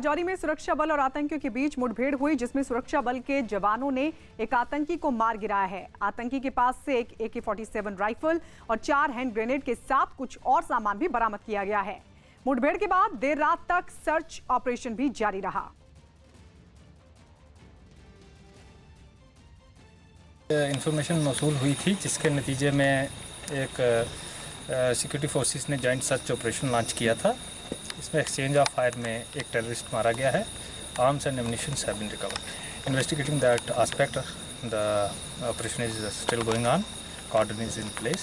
राजौरी में सुरक्षा बल और आतंकियों के बीच मुठभेड़ हुई, जिसमें सुरक्षा बल के जवानों ने एक आतंकी को मार गिराया है। आतंकी के पास से एक AK-47 राइफल और 4 हैंड ग्रेनेड के साथ कुछ और सामान भी बरामद किया गया है। मुठभेड़ के बाद देर रात तक सर्च ऑपरेशन भी जारी रहा। इंफॉर्मेशन मौसूल हुई थी, जिसके नतीजे में एक सिक्योरिटी फोर्सेस ने जॉइंट सर्च ऑपरेशन लॉन्च किया था। इसमें एक्सचेंज ऑफ फायर में एक टेररिस्ट मारा गया है। Arms and ammunitions have been recovered. Investigating that aspect, the operation is still going on, cordon is in place,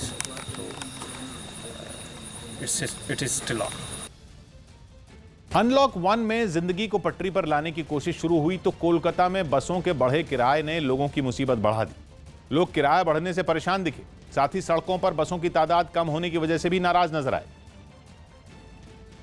so it is still on. Unlock 1 में जिंदगी को पटरी पर लाने की कोशिश शुरू हुई तो कोलकाता में बसों के बढ़े किराए ने लोगों की मुसीबत बढ़ा दी। लोग किराया बढ़ने से परेशान दिखे, साथ ही सड़कों पर बसों की तादाद कम होने की वजह से भी नाराज नजर आए,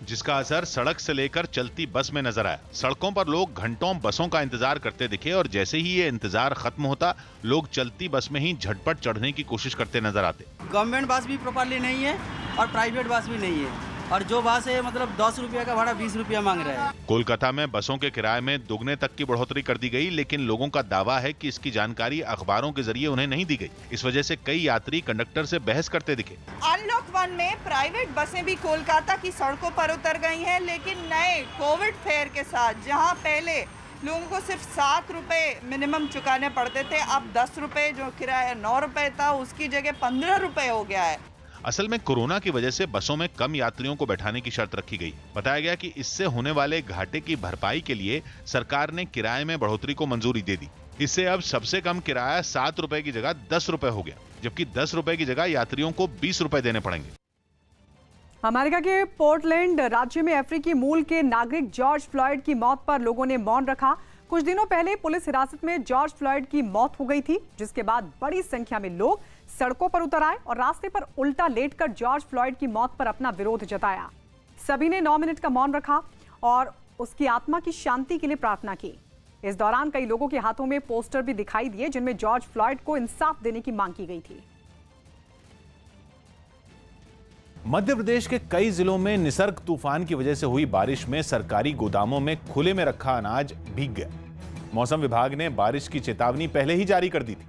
जिसका असर सड़क से लेकर चलती बस में नजर आया। सड़कों पर लोग घंटों बसों का इंतजार करते दिखे और जैसे ही ये इंतजार खत्म होता, लोग चलती बस में ही झटपट चढ़ने की कोशिश करते नजर आते। गवर्नमेंट बस भी प्रॉपर्ली नहीं है और प्राइवेट बस भी नहीं है, और जो बस है मतलब 10 रुपया का भाड़ा 20 रुपया मांग रहे हैं। कोलकाता में बसों के किराए में दुगने तक की बढ़ोतरी कर दी गई, लेकिन लोगों का दावा है कि इसकी जानकारी अखबारों के जरिए उन्हें नहीं दी गई। इस वजह से कई यात्री कंडक्टर से बहस करते दिखे। अनलॉक 1 में प्राइवेट बसें भी कोलकाता की सड़कों पर उतर गई हैं, लेकिन नए कोविड फेयर के साथ, जहां पहले लोगों को सिर्फ 7 रुपए मिनिमम चुकाने पड़ते थे, अब 10 रुपए जो किराया 9 रुपए था उसकी जगह 15 रुपए हो गया है। असल में कोरोना की वजह से बसों में कम यात्रियों को बैठाने की शर्त रखी गई। बताया गया कि इससे होने वाले घाटे की भरपाई के लिए सरकार ने किराए में बढ़ोतरी को मंजूरी दे दी। इससे अब सबसे कम किराया 7 रुपए की जगह 10 रुपए हो गया, जबकि 10 रुपए की जगह यात्रियों को 20 रुपए देने पड़ेंगे। अमेरिका के पोर्टलैंड राज्य में अफ्रीकी मूल के नागरिक जॉर्ज फ्लॉयड की मौत पर लोगों ने मौन रखा। कुछ दिनों पहले पुलिस हिरासत में जॉर्ज फ्लॉयड की मौत हो गई थी, जिसके बाद बड़ी संख्या में लोग सड़कों पर उतर आए और रास्ते पर उल्टा लेटकर जॉर्ज फ्लॉयड की मौत पर अपना विरोध जताया। सभी ने 9 मिनट का मौन रखा और उसकी आत्मा की शांति के लिए प्रार्थना की। इस दौरान कई लोगों के हाथों में पोस्टर भी दिखाई दिए, जिनमें जॉर्ज फ्लॉयड को इंसाफ देने की मांग की गई थी। मध्य प्रदेश के कई जिलों में निसर्ग तूफान की वजह से हुई बारिश में सरकारी गोदामों में खुले में रखा अनाज भीग गया। मौसम विभाग ने बारिश की चेतावनी पहले ही जारी कर दी थी।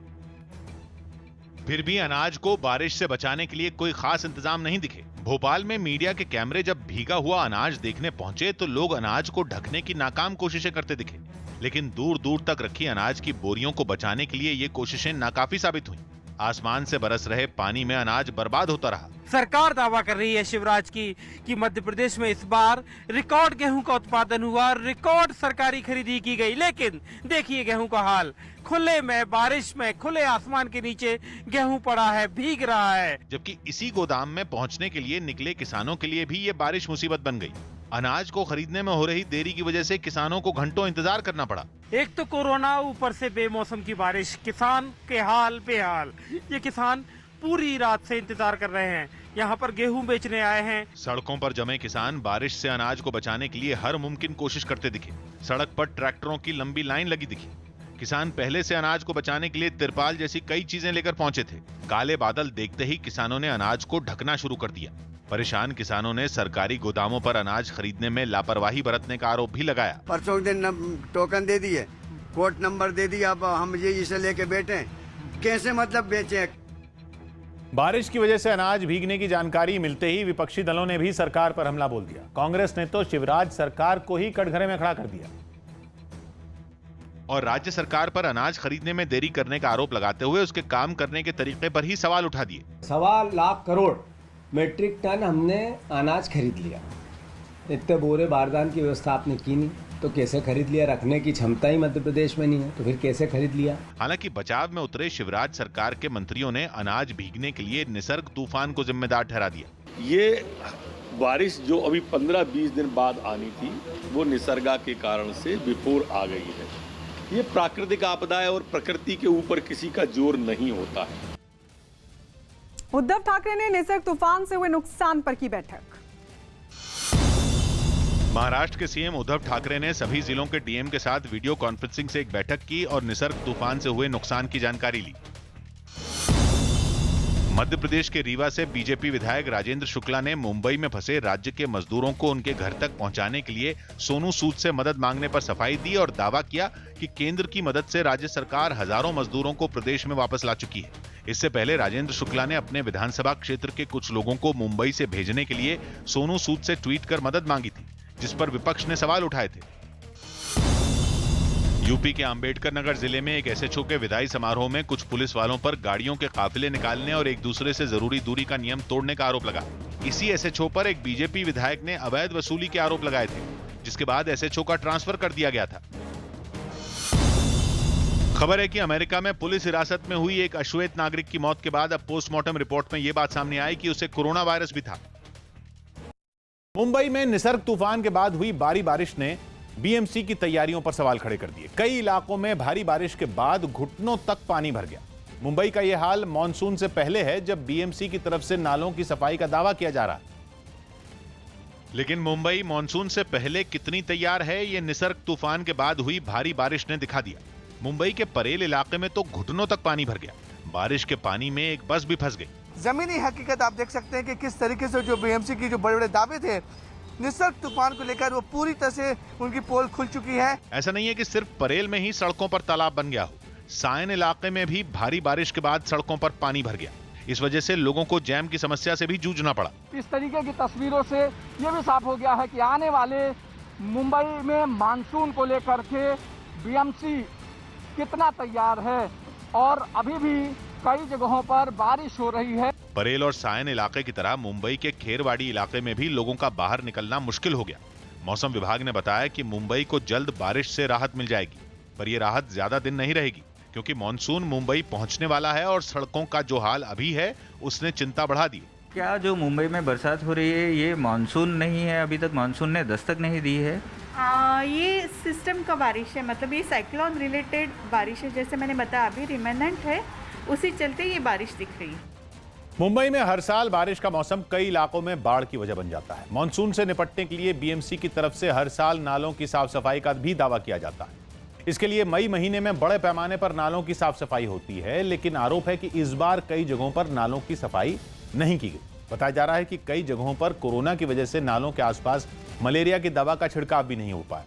फिर भी अनाज को बारिश से बचाने के लिए कोई खास इंतजाम नहीं दिखे। भोपाल में मीडिया के कैमरे जब भीगा हुआ अनाज देखने पहुंचे तो लोग अनाज को ढकने की नाकाम कोशिशें करते दिखे, लेकिन दूर दूर तक रखी अनाज की बोरियों को बचाने के लिए ये कोशिशें नाकाफी साबित हुई। आसमान से बरस रहे पानी में अनाज बर्बाद होता रहा। सरकार दावा कर रही है शिवराज की कि मध्य प्रदेश में इस बार रिकॉर्ड गेहूं का उत्पादन हुआ, रिकॉर्ड सरकारी खरीदी की गई, लेकिन देखिए गेहूं का हाल। खुले में, बारिश में, खुले आसमान के नीचे गेहूं पड़ा है, भीग रहा है। जबकि इसी गोदाम में पहुंचने के लिए निकले किसानों के लिए भी ये बारिश मुसीबत बन गई। अनाज को खरीदने में हो रही देरी की वजह से किसानों को घंटों इंतजार करना पड़ा। एक तो कोरोना, ऊपर से बेमौसम की बारिश, किसान के हाल बेहाल। ये किसान पूरी रात से इंतजार कर रहे हैं, यहाँ पर गेहूं बेचने आए हैं। सड़कों पर जमे किसान बारिश से अनाज को बचाने के लिए हर मुमकिन कोशिश करते दिखे। सड़क पर ट्रैक्टरों की लंबी लाइन लगी दिखी। किसान पहले से अनाज को बचाने के लिए तिरपाल जैसी कई चीजें लेकर पहुंचे थे। काले बादल देखते ही किसानों ने अनाज को ढकना शुरू कर दिया। परेशान किसानों ने सरकारी गोदामों पर अनाज खरीदने में लापरवाही बरतने का आरोप भी लगाया। परसों के दिन टोकन दे दिए, कोर्ट नंबर दे दिया, अब हम ये इसे लेके बैठे, कैसे मतलब बेचे। बारिश की वजह से अनाज भीगने की जानकारी मिलते ही विपक्षी दलों ने भी सरकार पर हमला बोल दिया। कांग्रेस ने तो शिवराज सरकार को ही कटघरे में खड़ा कर दिया और राज्य सरकार पर अनाज खरीदने में देरी करने का आरोप लगाते हुए उसके काम करने के तरीके पर ही सवाल उठा दिए। 1.25 लाख करोड़ मीट्रिक टन हमने अनाज खरीद लिया, इतने बोरे बारदान की व्यवस्था आपने की नहीं, तो कैसे खरीद लिया? रखने की क्षमता ही मध्य प्रदेश में नहीं है, तो फिर कैसे खरीद लिया? हालांकि बचाव में उतरे शिवराज सरकार के मंत्रियों ने अनाज भीगने के लिए निसर्ग तूफान को जिम्मेदार ठहरा दिया। ये बारिश जो अभी 15-20 दिन बाद आनी थी, वो निसर्गा के कारण से बिफोर आ गई है। ये प्राकृतिक आपदा है और प्रकृति के ऊपर किसी का जोर नहीं होता है। उद्धव ठाकरे ने निसर्ग तूफान से हुए नुकसान पर की बैठक। महाराष्ट्र के सीएम उद्धव ठाकरे ने सभी जिलों के डीएम के साथ वीडियो कॉन्फ्रेंसिंग से एक बैठक की और निसर्ग तूफान से हुए नुकसान की जानकारी ली। मध्य प्रदेश के रीवा से बीजेपी विधायक राजेंद्र शुक्ला ने मुंबई में फंसे राज्य के मजदूरों को उनके घर तक पहुंचाने के लिए सोनू सूद से मदद मांगने पर सफाई दी और दावा किया कि केंद्र की मदद से राज्य सरकार हजारों मजदूरों को प्रदेश में वापस ला चुकी है। इससे पहले राजेंद्र शुक्ला ने अपने विधानसभा क्षेत्र के कुछ लोगों को मुंबई से भेजने के लिए सोनू सूद से ट्वीट कर मदद मांगी थी, जिस पर विपक्ष ने सवाल उठाए थे। यूपी के अंबेडकर नगर जिले में एक एसएचओ के विदाई समारोह में कुछ पुलिस वालों पर गाड़ियों के काफिले निकालने और एक दूसरे से जरूरी दूरी का नियम तोड़ने का आरोप लगा। इसी एसएचओ पर एक बीजेपी विधायक ने अवैध वसूली के आरोप लगाए थे, जिसके बाद एसएचओ का ट्रांसफर कर दिया गया था। खबर है कि अमेरिका में पुलिस हिरासत में हुई एक अश्वेत नागरिक की मौत के बाद अब पोस्टमार्टम रिपोर्ट में यह बात सामने आई कि उसे कोरोना वायरस भी था। मुंबई में निसर्ग तूफान के बाद हुई भारी बारिश ने बीएमसी की तैयारियों पर सवाल खड़े कर दिए। कई इलाकों में भारी बारिश के बाद घुटनों तक पानी भर गया। मुंबई का यह हाल मॉनसून से पहले है, जब बीएमसी की तरफ से नालों की सफाई का दावा किया जा रहा है। लेकिन मुंबई मॉनसून से पहले कितनी तैयार है, यह निसर्ग तूफान के बाद हुई भारी बारिश ने दिखा दिया। मुंबई के परेल इलाके में तो घुटनों तक पानी भर गया। बारिश के पानी में एक बस भी फंस गई। जमीनी हकीकत आप देख सकते हैं कि किस तरीके से जो बीएमसी की जो बड़े बड़े दावे थे निसर्ग तूफान को लेकर वो पूरी तरह से उनकी पोल खुल चुकी है। ऐसा नहीं है कि सिर्फ परेल में ही सड़कों पर तालाब बन गया हो, सायन इलाके में भी भारी बारिश के बाद सड़कों पर पानी भर गया। इस वजह से लोगों को जैम की समस्या से भी जूझना पड़ा। इस तरीके की तस्वीरों से ये भी साफ हो गया है कि आने वाले मुंबई में मानसून को लेकर के बीएमसी कितना तैयार है और अभी भी कई जगहों पर बारिश हो रही है। परेल और सायन इलाके की तरह मुंबई के खेरवाड़ी इलाके में भी लोगों का बाहर निकलना मुश्किल हो गया। मौसम विभाग ने बताया कि मुंबई को जल्द बारिश से राहत मिल जाएगी, पर यह राहत ज्यादा दिन नहीं रहेगी, क्योंकि मॉनसून मुंबई पहुंचने वाला है और सड़कों का जो हाल अभी है उसने चिंता बढ़ा दी। क्या जो मुंबई में बरसात हो रही है ये मानसून नहीं है? अभी तक मानसून ने दस्तक नहीं दी है। ये सिस्टम का बारिश है, मतलब ये साइक्लोन रिलेटेड बारिश है। जैसे मैंने बताया अभी रिमेनेंट है, उसी चलते ये बारिश दिख रही है। मुंबई में हर साल बारिश का मौसम कई इलाकों में बाढ़ की वजह बन जाता है। मॉनसून से निपटने के लिए बीएमसी की तरफ से हर साल नालों की साफ सफाई का भी दावा किया जाता है। इसके लिए मई महीने में बड़े पैमाने पर नालों की साफ सफाई होती है, लेकिन आरोप है कि इस बार कई जगहों पर नालों की सफाई नहीं की गई। बताया जा रहा है कि कई जगहों पर कोरोना की वजह से नालों के आसपास मलेरिया की दवा का छिड़काव भी नहीं हो पाया।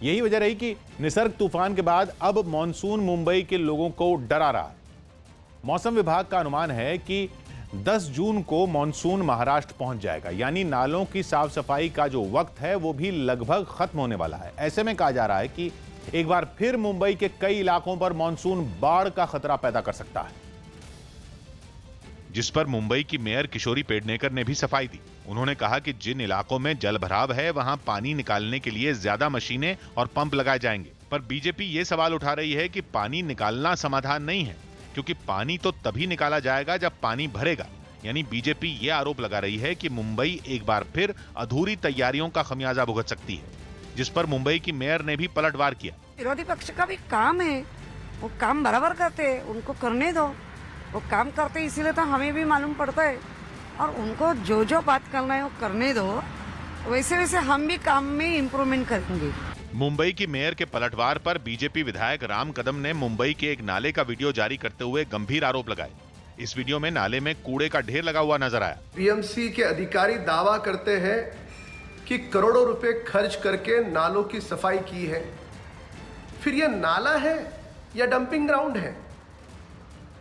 यही वजह रही कि निसर्ग तूफान के बाद अब मॉनसून मुंबई के लोगों को डरा रहा है। मौसम विभाग का अनुमान है कि 10 जून को मॉनसून महाराष्ट्र पहुंच जाएगा, यानी नालों की साफ सफाई का जो वक्त है वो भी लगभग खत्म होने वाला है। ऐसे में कहा जा रहा है कि एक बार फिर मुंबई के कई इलाकों पर मॉनसून बाढ़ का खतरा पैदा कर सकता है, जिस पर मुंबई की मेयर किशोरी पेडनेकर ने भी सफाई दी। उन्होंने कहा कि जिन इलाकों में जल भराव है वहां पानी निकालने के लिए ज्यादा मशीनें और पंप लगाए जाएंगे। पर बीजेपी ये सवाल उठा रही है कि पानी निकालना समाधान नहीं है, क्योंकि पानी तो तभी निकाला जाएगा जब पानी भरेगा। यानी बीजेपी ये आरोप लगा रही है कि मुंबई एक बार फिर अधूरी तैयारियों का खमियाजा भुगत सकती है, जिस पर मुंबई की मेयर ने भी पलटवार किया। विरोधी पक्ष का भी काम है, वो काम बराबर करते, उनको करने दो, वो काम करते, इसीलिए तो हमें भी मालूम पड़ता है। और उनको जो जो बात करना है वो करने दो, वैसे वैसे हम भी काम में इम्प्रूवमेंट करेंगे। मुंबई की मेयर के पलटवार पर बीजेपी विधायक राम कदम ने मुंबई के एक नाले का वीडियो जारी करते हुए गंभीर आरोप लगाए। इस वीडियो में नाले में कूड़े का ढेर लगा हुआ नजर आया। बीएमसी के अधिकारी दावा करते हैं कि करोड़ों रुपए खर्च करके नालों की सफाई की है। फिर यह नाला है या डंपिंग ग्राउंड है?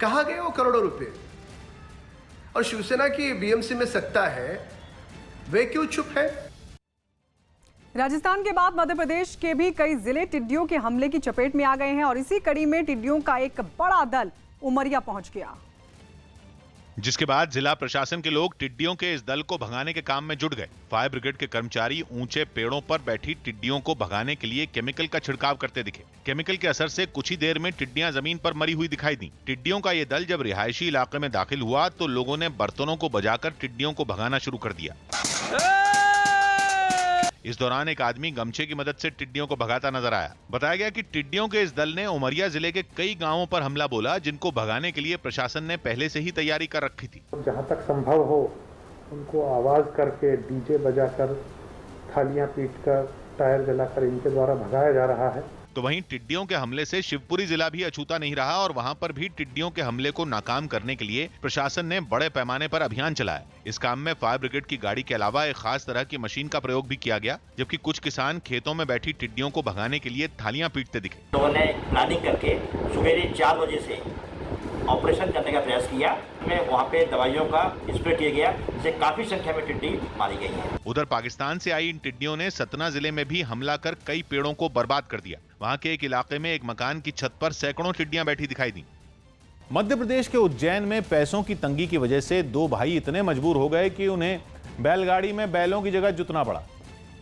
कहां गए वो करोड़ों रुपए? और शिवसेना की बीएमसी में सत्ता है, वे क्यों चुप है? राजस्थान के बाद मध्य प्रदेश के भी कई जिले टिड्डियों के हमले की चपेट में आ गए हैं और इसी कड़ी में टिड्डियों का एक बड़ा दल उमरिया पहुंच गया, जिसके बाद जिला प्रशासन के लोग टिड्डियों के इस दल को भगाने के काम में जुट गए। फायर ब्रिगेड के कर्मचारी ऊंचे पेड़ों पर बैठी टिड्डियों को भगाने के लिए केमिकल का छिड़काव करते दिखे। केमिकल के असर से कुछ ही देर में टिड्डियां जमीन पर मरी हुई दिखाई दी। टिड्डियों का ये दल जब रिहायशी इलाके में दाखिल हुआ तो लोगों ने बर्तनों को बजाकर टिड्डियों को भगाना शुरू कर दिया। इस दौरान एक आदमी गमछे की मदद से टिड्डियों को भगाता नजर आया। बताया गया कि टिड्डियों के इस दल ने उमरिया जिले के कई गांवों पर हमला बोला, जिनको भगाने के लिए प्रशासन ने पहले से ही तैयारी कर रखी थी। जहां तक संभव हो उनको आवाज करके, डीजे बजाकर, थालियां पीटकर, टायर जलाकर इनके द्वारा भगाया जा रहा है। तो वहीं टिड्डियों के हमले से शिवपुरी जिला भी अछूता नहीं रहा और वहां पर भी टिड्डियों के हमले को नाकाम करने के लिए प्रशासन ने बड़े पैमाने पर अभियान चलाया। इस काम में फायर ब्रिगेड की गाड़ी के अलावा एक खास तरह की मशीन का प्रयोग भी किया गया, जबकि कुछ किसान खेतों में बैठी टिड्डियों को भगाने के लिए थालियां पीटते दिखे। लोगों ने प्लानिंग करके सुबह 4 बजे से ऑपरेशन करने का प्रयास किया। वहाँ पे दवाइयों का स्प्रे किया गया, जिससे काफी संख्या में टिड्डी मारी गई है। उधर पाकिस्तान से आई इन टिड्डियों ने सतना जिले में भी हमला कर कई पेड़ों को बर्बाद कर दिया। वहाँ के एक इलाके में एक मकान की छत पर सैकड़ों टिड्डियां बैठी दिखाई दी। मध्य प्रदेश के उज्जैन में पैसों की तंगी की वजह से 2 भाई इतने मजबूर हो गए कि उन्हें बैलगाड़ी में बैलों की जगह जुतना पड़ा।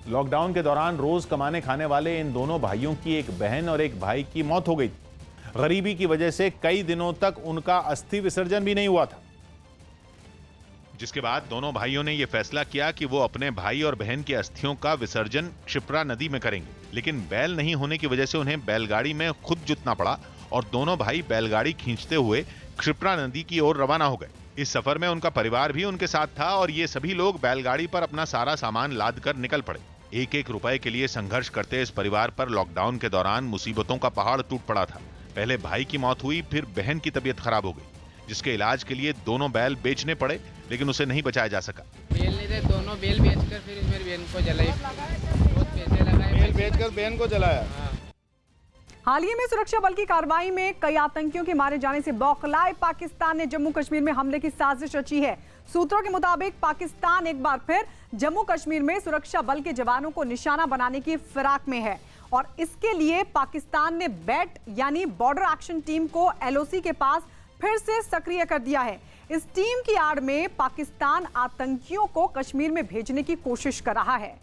लॉकडाउन के दौरान रोज कमाने खाने वाले इन दोनों भाइयों की एक बहन और एक भाई की मौत हो गई थी। गरीबी की वजह से कई दिनों तक उनका अस्थि विसर्जन भी नहीं हुआ था, जिसके बाद दोनों भाइयों ने यह फैसला किया कि वो अपने भाई और बहन की अस्थियों का विसर्जन क्षिप्रा नदी में करेंगे। लेकिन बैल नहीं होने की वजह से उन्हें बैलगाड़ी में खुद जुतना पड़ा और दोनों भाई बैलगाड़ी खींचते हुए क्षिप्रा नदी की ओर रवाना हो गए। इस सफर में उनका परिवार भी उनके साथ था और ये सभी लोग बैलगाड़ी पर अपना सारा सामान लाद कर निकल पड़े। एक एक रुपए के लिए संघर्ष करते इस परिवार पर लॉकडाउन के दौरान मुसीबतों का पहाड़ टूट पड़ा था। पहले भाई की मौत हुई, फिर बहन की तबीयत खराब हो गई, जिसके इलाज के लिए दोनों बैल बेचने पड़े, लेकिन उसे नहीं बचाया जा सका। बेल नहीं थे, दोनों बेल बेचकर फिर मेरी बहन को जलाई, बहुत पैसे लगाए, बेल बेचकर बहन को जलाया। हाल ही में सुरक्षा बल की कार्रवाई में कई आतंकियों के मारे जाने से बौखलाए पाकिस्तान ने जम्मू कश्मीर में हमले की साजिश रची है। सूत्रों के मुताबिक पाकिस्तान एक बार फिर जम्मू कश्मीर में सुरक्षा बल के जवानों को निशाना बनाने की फिराक में है और इसके लिए पाकिस्तान ने बैट यानी बॉर्डर एक्शन टीम को एलओसी के पास फिर से सक्रिय कर दिया है। इस टीम की आड़ में पाकिस्तान आतंकियों को कश्मीर में भेजने की कोशिश कर रहा है।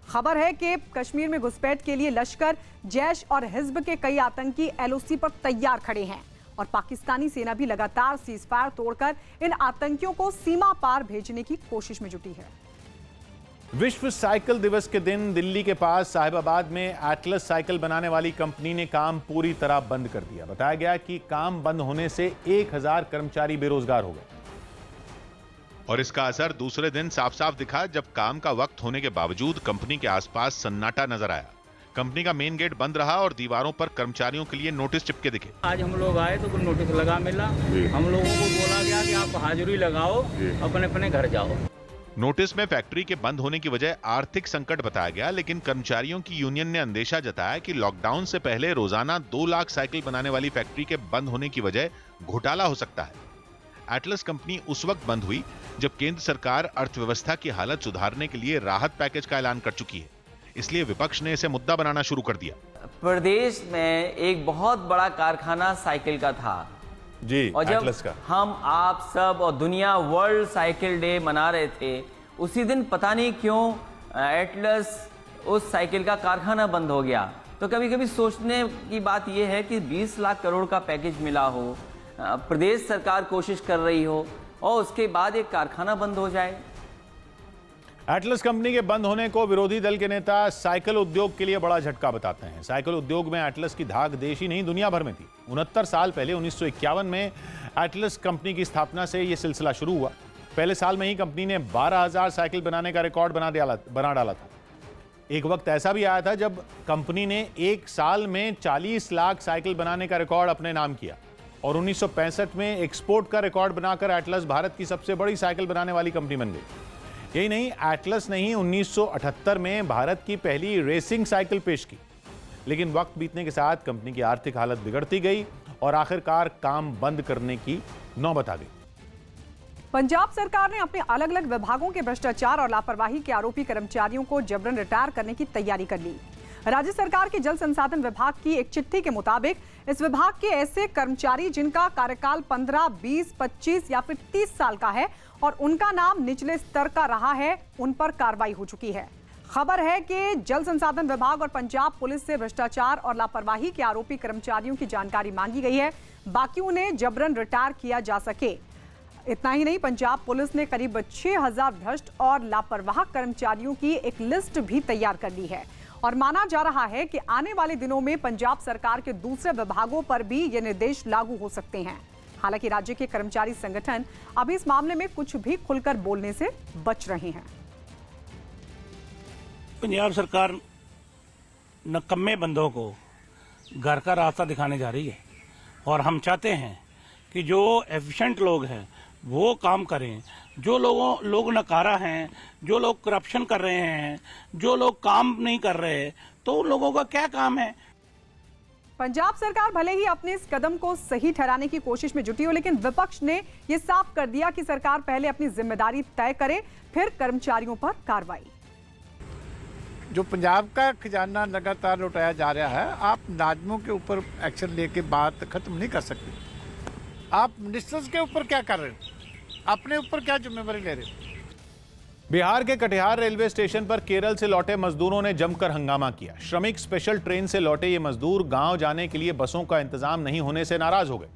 खबर है कि कश्मीर में घुसपैठ के लिए लश्कर, जैश और हिज्ब के कई आतंकी एलओसी पर तैयार खड़े हैं और पाकिस्तानी सेना भी लगातार सीजफायर तोड़कर इन आतंकियों को सीमा पार भेजने की कोशिश में जुटी है। विश्व साइकिल दिवस के दिन दिल्ली के पास साहिबाबाद में एटलस साइकिल बनाने वाली कंपनी ने काम पूरी तरह बंद कर दिया। बताया गया कि काम बंद होने से 1000 कर्मचारी बेरोजगार हो गए और इसका असर दूसरे दिन साफ साफ दिखा, जब काम का वक्त होने के बावजूद कंपनी के आसपास सन्नाटा नजर आया। कंपनी का मेन गेट बंद रहा और दीवारों पर कर्मचारियों के लिए नोटिस चिपके दिखे। आज हम लोग आए तो नोटिस लगा मिला, हम लोगों को बोला गया कि आप हाजिरी लगाओ, अपने अपने घर जाओ। नोटिस में फैक्ट्री के बंद होने की वजह आर्थिक संकट बताया गया, लेकिन कर्मचारियों की यूनियन ने अंदेशा जताया कि लॉकडाउन से पहले रोजाना 2 लाख साइकिल बनाने वाली फैक्ट्री के बंद होने की वजह घोटाला हो सकता है। एटलस कंपनी उस वक्त बंद हुई जब केंद्र सरकार अर्थव्यवस्था की हालत सुधारने के लिए राहत पैकेज का ऐलान कर चुकी है, इसलिए विपक्ष ने इसे मुद्दा बनाना शुरू कर दिया। प्रदेश में एक बहुत बड़ा कारखाना साइकिल का था जी, और जब एटलस का हम आप सब और दुनिया वर्ल्ड साइकिल डे मना रहे थे, उसी दिन पता नहीं क्यों एटलस उस साइकिल का कारखाना बंद हो गया। तो कभी कभी सोचने की बात यह है कि 20 लाख करोड़ का पैकेज मिला हो, प्रदेश सरकार कोशिश कर रही हो और उसके बाद एक कारखाना बंद हो जाए। एटलस कंपनी के बंद होने को विरोधी दल के नेता साइकिल उद्योग के लिए बड़ा झटका बताते हैं। साइकिल उद्योग में एटलस की धाक देश ही नहीं दुनिया भर में थी। 69 साल पहले 1951 में एटलस कंपनी की स्थापना से यह सिलसिला शुरू हुआ। पहले साल में ही कंपनी ने 12,000 साइकिल बनाने का रिकॉर्ड बना डाला था। एक वक्त ऐसा भी आया था जब कंपनी ने एक साल में 40 लाख साइकिल बनाने का रिकॉर्ड अपने नाम किया और 1965 में एक्सपोर्ट का रिकॉर्ड बनाकर एटलस भारत की सबसे बड़ी साइकिल बनाने वाली कंपनी बन गई। यही नहीं, एटलस ने ही 1978 में भारत की पहली रेसिंग साइकिल पेश की। लेकिन वक्त बीतने के साथ कंपनी की आर्थिक हालत बिगड़ती गई और आखिरकार काम बंद करने की नौबत आ गई। पंजाब सरकार ने अपने अलग अलग विभागों के भ्रष्टाचार और लापरवाही के आरोपी कर्मचारियों को जबरन रिटायर करने की तैयारी कर ली। राज्य सरकार के जल संसाधन विभाग की एक चिट्ठी के मुताबिक इस विभाग के ऐसे कर्मचारी जिनका कार्यकाल 15, 20, 25 या फिर 30 साल का है और उनका नाम निचले स्तर का रहा है, उन पर कार्रवाई हो चुकी है। खबर है कि जल संसाधन विभाग और पंजाब पुलिस से भ्रष्टाचार और लापरवाही के आरोपी कर्मचारियों की जानकारी मांगी गई है, बाकी उन्हें जबरन रिटायर किया जा सके। इतना ही नहीं, पंजाब पुलिस ने करीब 6000 भ्रष्ट और लापरवाह कर्मचारियों की एक लिस्ट भी तैयार कर ली है और माना जा रहा है कि आने वाले दिनों में पंजाब सरकार के दूसरे विभागों पर भी ये निर्देश लागू हो सकते हैं। हालांकि राज्य के कर्मचारी संगठन अभी इस मामले में कुछ भी खुलकर बोलने से बच रहे हैं। पंजाब सरकार नकम्मे बंदों को घर का रास्ता दिखाने जा रही है और हम चाहते हैं कि जो एफिशिएंट लोग हैं वो काम करें। जो लोग नकारा हैं, जो लोग करप्शन कर रहे हैं, जो लोग काम नहीं कर रहे, तो उन लोगों का क्या काम है। पंजाब सरकार भले ही अपने इस कदम को सही ठहराने की कोशिश में जुटी हो, लेकिन विपक्ष ने यह साफ कर दिया कि सरकार पहले अपनी जिम्मेदारी तय करे, फिर कर्मचारियों पर कार्रवाई। जो पंजाब का खजाना लगातार लौटाया जा रहा है, आप नाजमों के ऊपर एक्शन लेके बात खत्म नहीं कर सकते। आप मिनिस्टर्स के ऊपर क्या कर रहे हो, अपने ऊपर क्या जिम्मेवारी ले रहे हो। बिहार के कटिहार रेलवे स्टेशन पर केरल से लौटे मजदूरों ने जमकर हंगामा किया। श्रमिक स्पेशल ट्रेन से लौटे ये मजदूर गांव जाने के लिए बसों का इंतजाम नहीं होने से नाराज हो गए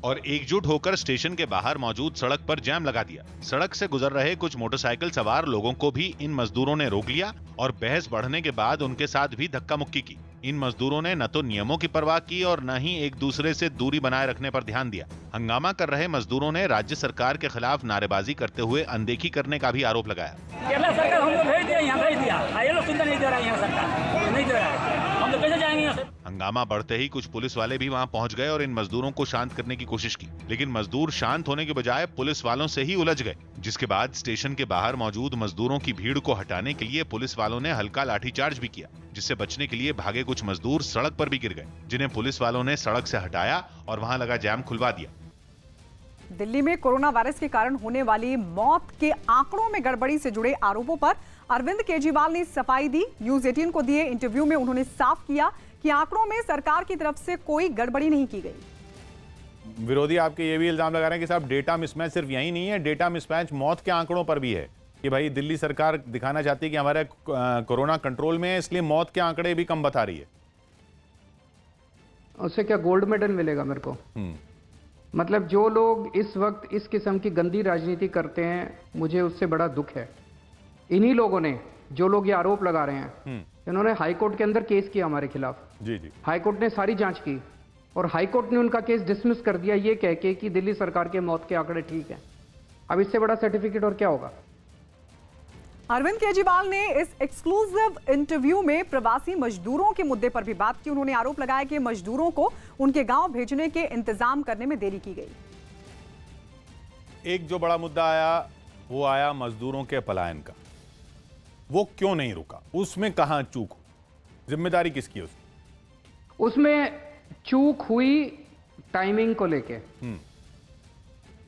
और एकजुट होकर स्टेशन के बाहर मौजूद सड़क पर जाम लगा दिया। सड़क से गुजर रहे कुछ मोटरसाइकिल सवार लोगों को भी इन मजदूरों ने रोक लिया और बहस बढ़ने के बाद उनके साथ भी धक्का मुक्की की। इन मजदूरों ने न तो नियमों की परवाह की और न ही एक दूसरे से दूरी बनाए रखने पर ध्यान दिया। हंगामा कर रहे मजदूरों ने राज्य सरकार के खिलाफ नारेबाजी करते हुए अनदेखी करने का भी आरोप लगाया। केरला सरकार हमको भेज दिया, यहाँ भेज दिया, ये लोग सुनते नहीं दे रहा है, यहाँ सरकार नहीं दे रहा है, हम तो कैसे जाएंगे यहाँ से। हंगामा बढ़ते ही कुछ पुलिस वाले भी वहां पहुंच गए और इन मजदूरों को शांत करने की कोशिश की, लेकिन मजदूर शांत होने के बजाय पुलिस वालों से ही उलझ गए, जिसके बाद स्टेशन के बाहर मौजूद मजदूरों की भीड़ को हटाने के लिए पुलिस वालों ने हल्का लाठीचार्ज भी किया, जिससे बचने के लिए भागे कुछ मजदूर सड़क पर भी गिर गए, जिन्हें पुलिस वालों ने सड़क से हटाया और वहां लगा जाम खुलवा दिया। दिल्ली में कोरोना वायरस के कारण होने वाली मौत के आंकड़ों में गड़बड़ी से जुड़े आरोपों पर अरविंद केजरीवाल ने सफाई दी। न्यूज 18 को दिए इंटरव्यू में उन्होंने साफ किया कि आंकड़ों में सरकार की तरफ से कोई गड़बड़ी नहीं की गई। विरोधी आपके ये भी इल्जाम लगा रहे हैं कि साहब डेटा मिसमैच सिर्फ यही नहीं है, डेटा मिसमैच मौत के आंकड़ों पर भी है कि भाई दिल्ली सरकार दिखाना चाहती है कि हमारे कोरोना कंट्रोल में है, इसलिए मौत के आंकड़े भी कम बता रही है। उससे क्या गोल्ड मेडल मिलेगा मेरे को? मतलब जो लोग इस वक्त इस किस्म की गंदी राजनीति करते हैं, मुझे उससे बड़ा दुख है। इन्हीं लोगों ने, जो लोग ये आरोप लगा रहे हैं, इन्होंने हाईकोर्ट के अंदर केस किया हमारे खिलाफ। जी जी। हाईकोर्ट ने सारी जांच की और हाईकोर्ट ने उनका केस डिसमिस कर दिया ये कह के कि दिल्ली सरकार के मौत के आंकड़े ठीक हैं। अब इससे बड़ा सर्टिफिकेट और क्या होगा? अरविंद केजरीवाल ने इस एक्सक्लूसिव इंटरव्यू में प्रवासी मजदूरों के मुद्दे पर भी बात की। उन्होंने आरोप लगाया कि मजदूरों को उनके गांव भेजने के इंतजाम करने में देरी की गई। एक जो बड़ा मुद्दा आया वो आया मजदूरों के पलायन का। वो क्यों नहीं रुका, उसमें कहां चूक हुई, जिम्मेदारी किसकी है उसमें चूक हुई टाइमिंग को लेके।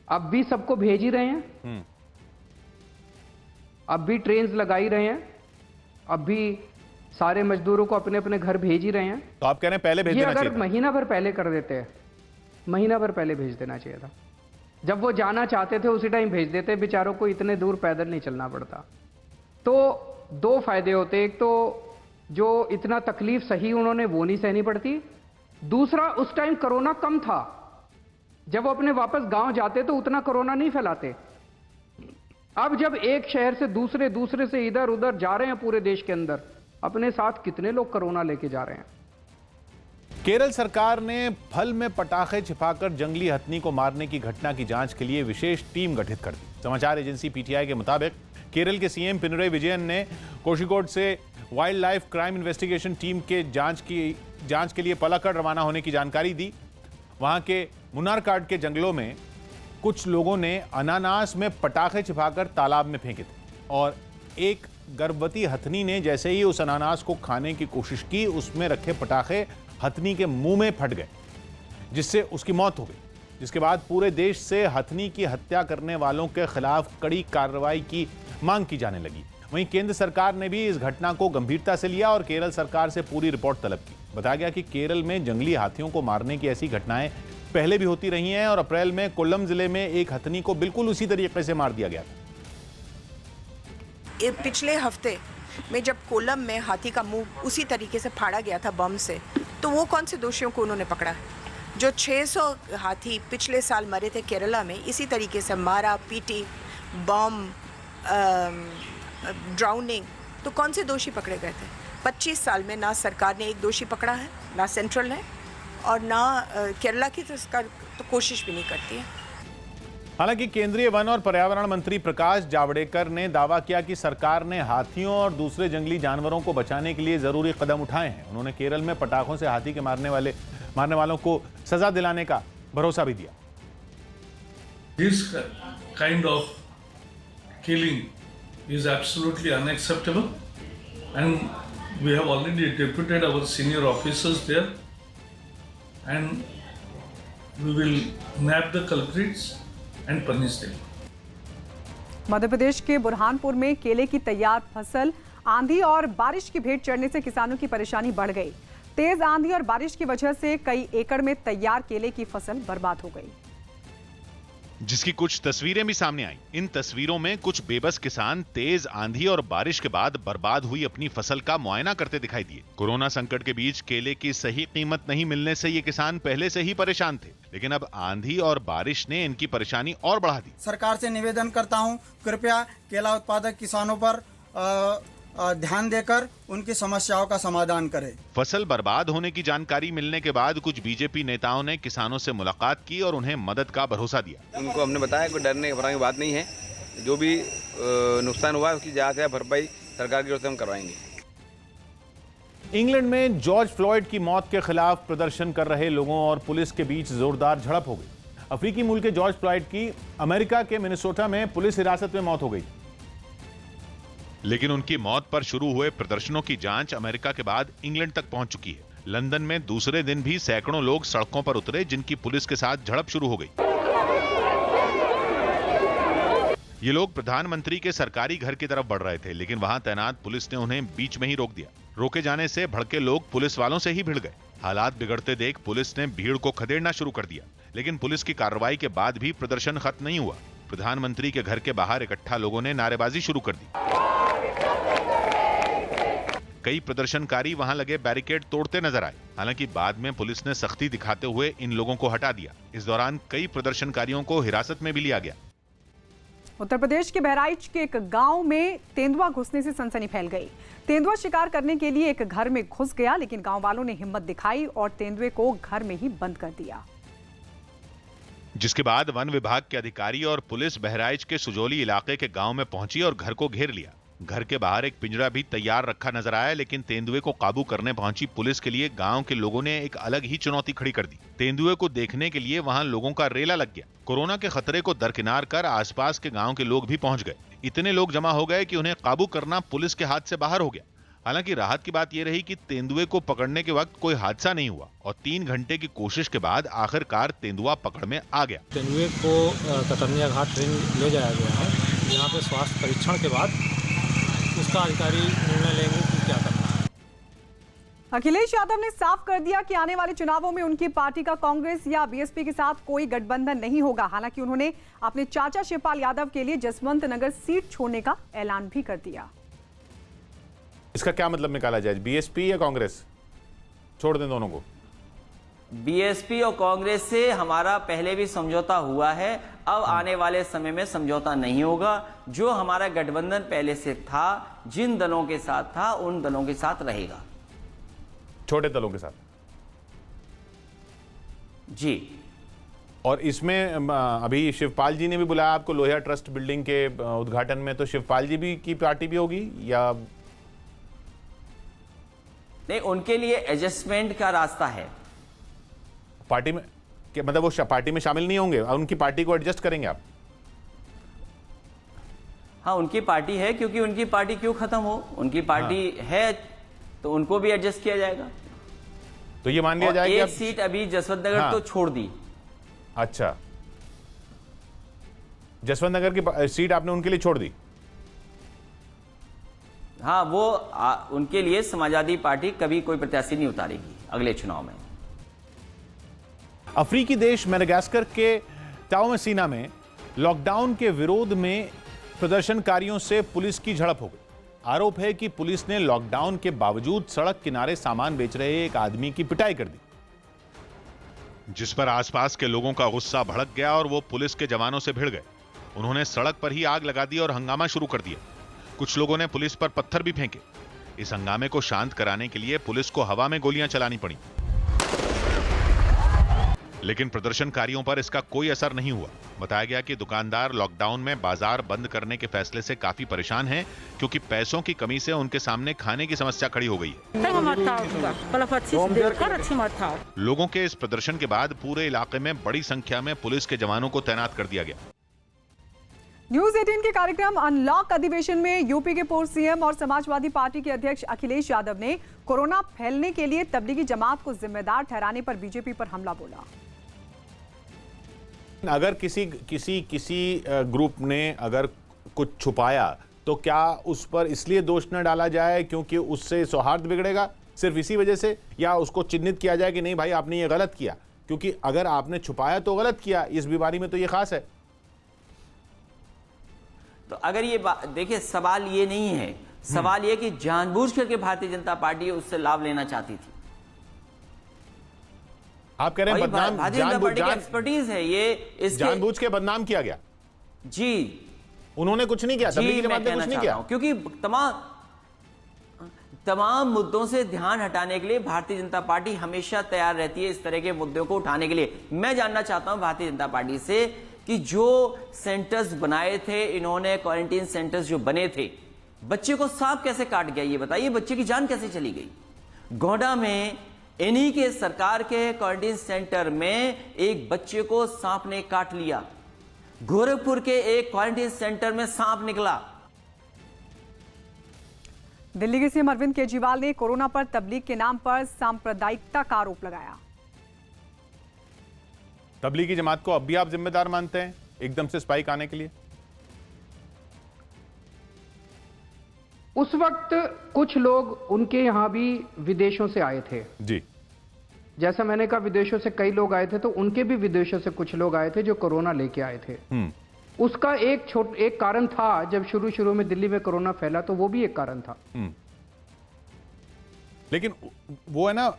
अब भी सबको भेज ही रहे हैं, अब भी ट्रेन्स लगा ही रहे हैं, अब भी सारे मजदूरों को अपने अपने घर भेज ही रहे हैं। तो आप कह रहे हैं पहले भेज देना चाहिए था। अगर महीना भर पहले कर देते, महीना भर पहले भेज देना चाहिए था। जब वो जाना चाहते थे उसी टाइम भेज देते, बेचारों को इतने दूर पैदल नहीं चलना पड़ता। तो दो फायदे होते, एक तो जो इतना तकलीफ सही उन्होंने वो नहीं सहनी पड़ती, दूसरा उस टाइम कोरोना कम था, जब वो अपने वापस गांव जाते तो उतना कोरोना नहीं फैलाते। अब जब एक शहर से दूसरे, दूसरे से इधर उधर जा रहे हैं पूरे देश के अंदर, अपने साथ कितने लोग कोरोना लेके जा रहे हैं। केरल सरकार ने फल में पटाखे छिपाकर जंगली हथनी को मारने की घटना की जांच के लिए विशेष टीम गठित कर दी। समाचार एजेंसी पीटीआई के मुताबिक केरल के सीएम पिनरई विजयन ने कोझिकोड से wild life crime investigation team के जांच के लिए पलाक्कड़ रवाना होने की जानकारी दी। वहां के मुन्नारकाड के जंगलों में कुछ लोगों ने अनानास में पटाखे छिपाकर तालाब में फेंके थे और एक गर्भवती हथनी ने जैसे ही उस अनानास को खाने की कोशिश की, उसमें रखे पटाखे हथनी के मुंह में फट गए, जिससे उसकी मौत हो गई। जिसके बाद पूरे देश से हथनी की हत्या करने वालों के खिलाफ कड़ी कार्रवाई की मांग की जाने लगी। वहीं केंद्र सरकार ने भी इस घटना को गंभीरता से लिया और केरल सरकार से पूरी रिपोर्ट तलब की। बताया गया कि केरल में जंगली हाथियों को मारने की ऐसी घटनाएं पहले भी होती रही हैं और अप्रैल में कोल्लम जिले में एक हथनी को बिल्कुल उसी तरीके से मार दिया गया था। पिछले हफ्ते में जब कोल्लम में हाथी का मुंह उसी तरीके से फाड़ा गया था बम से, तो वो कौन से दोषियों को उन्होंने पकड़ा? जो 600 हाथी पिछले साल मरे थे केरला में, इसी तरीके से मारा पीटी, बम, ड्राउनिंग, तो कौन से दोषी पकड़े गए थे? 25 साल में ना सरकार ने एक दोषी पकड़ा है, ना सेंट्रल है, और ना केरला की तो सरकार तो कोशिश भी नहीं करती है। हालांकि केंद्रीय वन और पर्यावरण मंत्री प्रकाश जावड़ेकर ने दावा किया कि सरकार ने हाथियों और दूसरे जंगली जानवरों को बचाने के लिए जरूरी कदम उठाए हैं। उन्होंने केरल में पटाखों से हाथी के मारने वालों को सजा दिलाने का भरोसा भी दिया। This kind of killing is absolutely unacceptable, and we have already deputed our senior officers there, and we will nab the culprits and punish them. Madhya Pradesh के बुरहानपुर में केले की तैयार फसल आंधी और बारिश की भेंट चढ़ने से किसानों की परेशानी बढ़ गई। तेज आंधी और बारिश की वजह से कई एकड़ में तैयार केले की फसल बर्बाद हो गई, जिसकी कुछ तस्वीरें भी सामने आई। इन तस्वीरों में कुछ बेबस किसान तेज आंधी और बारिश के बाद बर्बाद हुई अपनी फसल का मुआयना करते दिखाई दिए। कोरोना संकट के बीच केले की सही कीमत नहीं मिलने से ये किसान पहले से ही परेशान थे, लेकिन अब आंधी और बारिश ने इनकी परेशानी और बढ़ा दी। सरकार से निवेदन करता हूं, कृपया केला उत्पादक किसानों पर ध्यान देकर उनकी समस्याओं का समाधान करें। फसल बर्बाद होने की जानकारी मिलने के बाद कुछ बीजेपी नेताओं ने किसानों से मुलाकात की और उन्हें मदद का भरोसा दिया। उनको हमने बताया कोई डरने घबराने की बात नहीं है, जो भी नुकसान हुआ है उसकी ज्यादा से भरपाई सरकार की ओर से हम करवाएंगे। इंग्लैंड में जॉर्ज फ्लॉयड की मौत के खिलाफ प्रदर्शन कर रहे लोगों और पुलिस के बीच जोरदार झड़प हो गई। अफ्रीकी मूल के जॉर्ज फ्लॉयड की अमेरिका के मिनेसोटा में पुलिस हिरासत में मौत हो गई, लेकिन उनकी मौत पर शुरू हुए प्रदर्शनों की जांच अमेरिका के बाद इंग्लैंड तक पहुंच चुकी है। लंदन में दूसरे दिन भी सैकड़ों लोग सड़कों पर उतरे, जिनकी पुलिस के साथ झड़प शुरू हो गई। ये लोग प्रधानमंत्री के सरकारी घर की तरफ बढ़ रहे थे, लेकिन वहां तैनात पुलिस ने उन्हें बीच में ही रोक दिया। रोके जाने से भड़के लोग पुलिस वालों से ही भिड़ गए। हालात बिगड़ते देख पुलिस ने भीड़ को खदेड़ना शुरू कर दिया, लेकिन पुलिस की कार्रवाई के बाद भी प्रदर्शन खत्म नहीं हुआ। प्रधानमंत्री के घर के बाहर इकट्ठा लोगों ने नारेबाजी शुरू कर दी। कई प्रदर्शनकारी वहां लगे बैरिकेड तोड़ते नजर आए। हालांकि बाद में पुलिस ने सख्ती दिखाते हुए इन लोगों को हटा दिया। इस दौरान कई प्रदर्शनकारियों को हिरासत में भी लिया गया। उत्तर प्रदेश के बहराइच के एक गांव में तेंदुआ घुसने से सनसनी फैल गई। तेंदुआ शिकार करने के लिए एक घर में घुस गया, लेकिन गांव वालों ने हिम्मत दिखाई और तेंदुए को घर में ही बंद कर दिया, जिसके बाद वन विभाग के अधिकारी और पुलिस बहराइच के सुजौली इलाके के गांव में पहुंची और घर को घेर लिया। घर के बाहर एक पिंजरा भी तैयार रखा नजर आया, लेकिन तेंदुए को काबू करने पहुंची पुलिस के लिए गांव के लोगों ने एक अलग ही चुनौती खड़ी कर दी। तेंदुए को देखने के लिए वहां लोगों का रेला लग गया। कोरोना के खतरे को दरकिनार कर आसपास के गांव के लोग भी पहुंच गए। इतने लोग जमा हो गए कि उन्हें काबू करना पुलिस के हाथ से बाहर हो गया। हालांकि राहत की बात यह रही कि तेंदुए को पकड़ने के वक्त कोई हादसा नहीं हुआ और 3 घंटे की कोशिश के बाद आखिरकार तेंदुआ पकड़ में आ गया। तेंदुए को कतरनिया घाट रेंज ले जाया गया है, जहाँ पे स्वास्थ्य परीक्षण के बाद उसका अधिकारी निर्णय लेंगे कि क्या करना है। अखिलेश यादव ने साफ कर दिया कि आने वाले चुनावों में उनकी पार्टी का कांग्रेस या बीएसपी के साथ कोई गठबंधन नहीं होगा। हालांकि उन्होंने अपने चाचा शिवपाल यादव के लिए जसवंत नगर सीट छोड़ने का ऐलान भी कर दिया। इसका क्या मतलब निकाला जाए, बीएसपी या कांग्रेस? छोड़ दें दोनों को। बीएसपी और कांग्रेस से हमारा पहले भी समझौता हुआ है, अब आने वाले समय में समझौता नहीं होगा। जो हमारा गठबंधन पहले से था, जिन दलों के साथ था, उन दलों के साथ रहेगा, छोटे दलों के साथ जी। और इसमें अभी शिवपाल जी ने भी बुलाया आपको लोहिया ट्रस्ट बिल्डिंग के उद्घाटन में, तो शिवपाल जी भी की पार्टी भी होगी या नहीं? उनके लिए एडजस्टमेंट का रास्ता है पार्टी में, मतलब वो पार्टी में शामिल नहीं होंगे, उनकी पार्टी को एडजस्ट करेंगे आप? हाँ, उनकी पार्टी है, क्योंकि उनकी पार्टी क्यों खत्म हो, उनकी पार्टी है तो उनको भी एडजस्ट किया जाएगा। तो ये मान लिया जाएगा एक सीट अभी जसवंत नगर तो छोड़ दी। अच्छा, जसवंत नगर की सीट आपने उनके लिए छोड़ दी? हाँ, वो उनके लिए समाजवादी पार्टी कभी कोई प्रत्याशी नहीं उतारेगी अगले चुनाव में। अफ्रीकी देश मेडागास्कर के ताओ मसीना में लॉकडाउन के विरोध में प्रदर्शनकारियों से पुलिस की झड़प हो गई। आरोप है कि पुलिस ने लॉकडाउन के बावजूद सड़क किनारे सामान बेच रहे एक आदमी की पिटाई कर दी, जिस पर आसपास के लोगों का गुस्सा भड़क गया और वो पुलिस के जवानों से भिड़ गए। उन्होंने सड़क पर ही आग लगा दी और हंगामा शुरू कर दिया। कुछ लोगों ने पुलिस पर पत्थर भी फेंके। इस हंगामे को शांत कराने के लिए पुलिस को हवा में गोलियां चलानी पड़ी, लेकिन प्रदर्शनकारियों पर इसका कोई असर नहीं हुआ। बताया गया कि दुकानदार लॉकडाउन में बाजार बंद करने के फैसले से काफी परेशान हैं, क्योंकि पैसों की कमी से उनके सामने खाने की समस्या खड़ी हो गई है। लोगों के इस प्रदर्शन के बाद पूरे इलाके में बड़ी संख्या में पुलिस के जवानों को तैनात कर दिया गया। न्यूज 18 के कार्यक्रम अनलॉक अधिवेशन में यूपी के पूर्व सीएम और समाजवादी पार्टी के अध्यक्ष अखिलेश यादव ने कोरोना फैलने के लिए तबलीगी जमात को जिम्मेदार ठहराने पर बीजेपी पर हमला बोला। अगर किसी ग्रुप ने अगर कुछ छुपाया तो क्या उस पर इसलिए दोष न डाला जाए क्योंकि उससे सौहार्द बिगड़ेगा, सिर्फ इसी वजह से, या उसको चिन्हित किया जाए कि नहीं भाई आपने ये गलत किया, क्योंकि अगर आपने छुपाया तो गलत किया। इस बीमारी में तो ये खास है। तो अगर ये देखिए, सवाल ये नहीं है, सवाल ये कि जानबूझ करके भारतीय जनता पार्टी उससे लाभ लेना चाहती थी। आप कह रहे हैं बदनाम, भारतीय जनता पार्टी की एक्सपर्टीज है ये, इसके जानबूझ के बदनाम किया गया। जी, उन्होंने कुछ नहीं किया, तबलीगी जमात ने कुछ नहीं किया, क्योंकि तमाम मुद्दों से ध्यान हटाने के लिए भारतीय जनता पार्टी हमेशा तैयार रहती है इस तरह के मुद्दों को उठाने के लिए। मैं जानना चाहता हूं भारतीय जनता पार्टी से कि जो सेंटर्स बनाए थे इन्होंने, क्वारंटीन सेंटर्स जो बने थे, बच्चे को सांप कैसे काट गया ये बताइए, बच्चे की जान कैसे चली गई? गोंडा में इन्हीं के सरकार के क्वारंटीन सेंटर में एक बच्चे को सांप ने काट लिया। गोरखपुर के एक क्वारंटीन सेंटर में सांप निकला। दिल्ली के सीएम अरविंद केजरीवाल ने कोरोना पर तबलीग के नाम पर सांप्रदायिकता का आरोप लगाया। तबलीगी जमात को अब भी आप जिम्मेदार मानते हैं एकदम से स्पाइक आने के लिए? उस वक्त कुछ लोग उनके यहां भी विदेशों से आए थे जी। जैसा मैंने कहा, विदेशों से कई लोग आए थे, तो उनके भी विदेशों से कुछ लोग आए थे जो कोरोना लेके आए थे। उसका एक कारण था, जब शुरू में दिल्ली में कोरोना फैला तो वो भी एक कारण था। लेकिन वो है ना,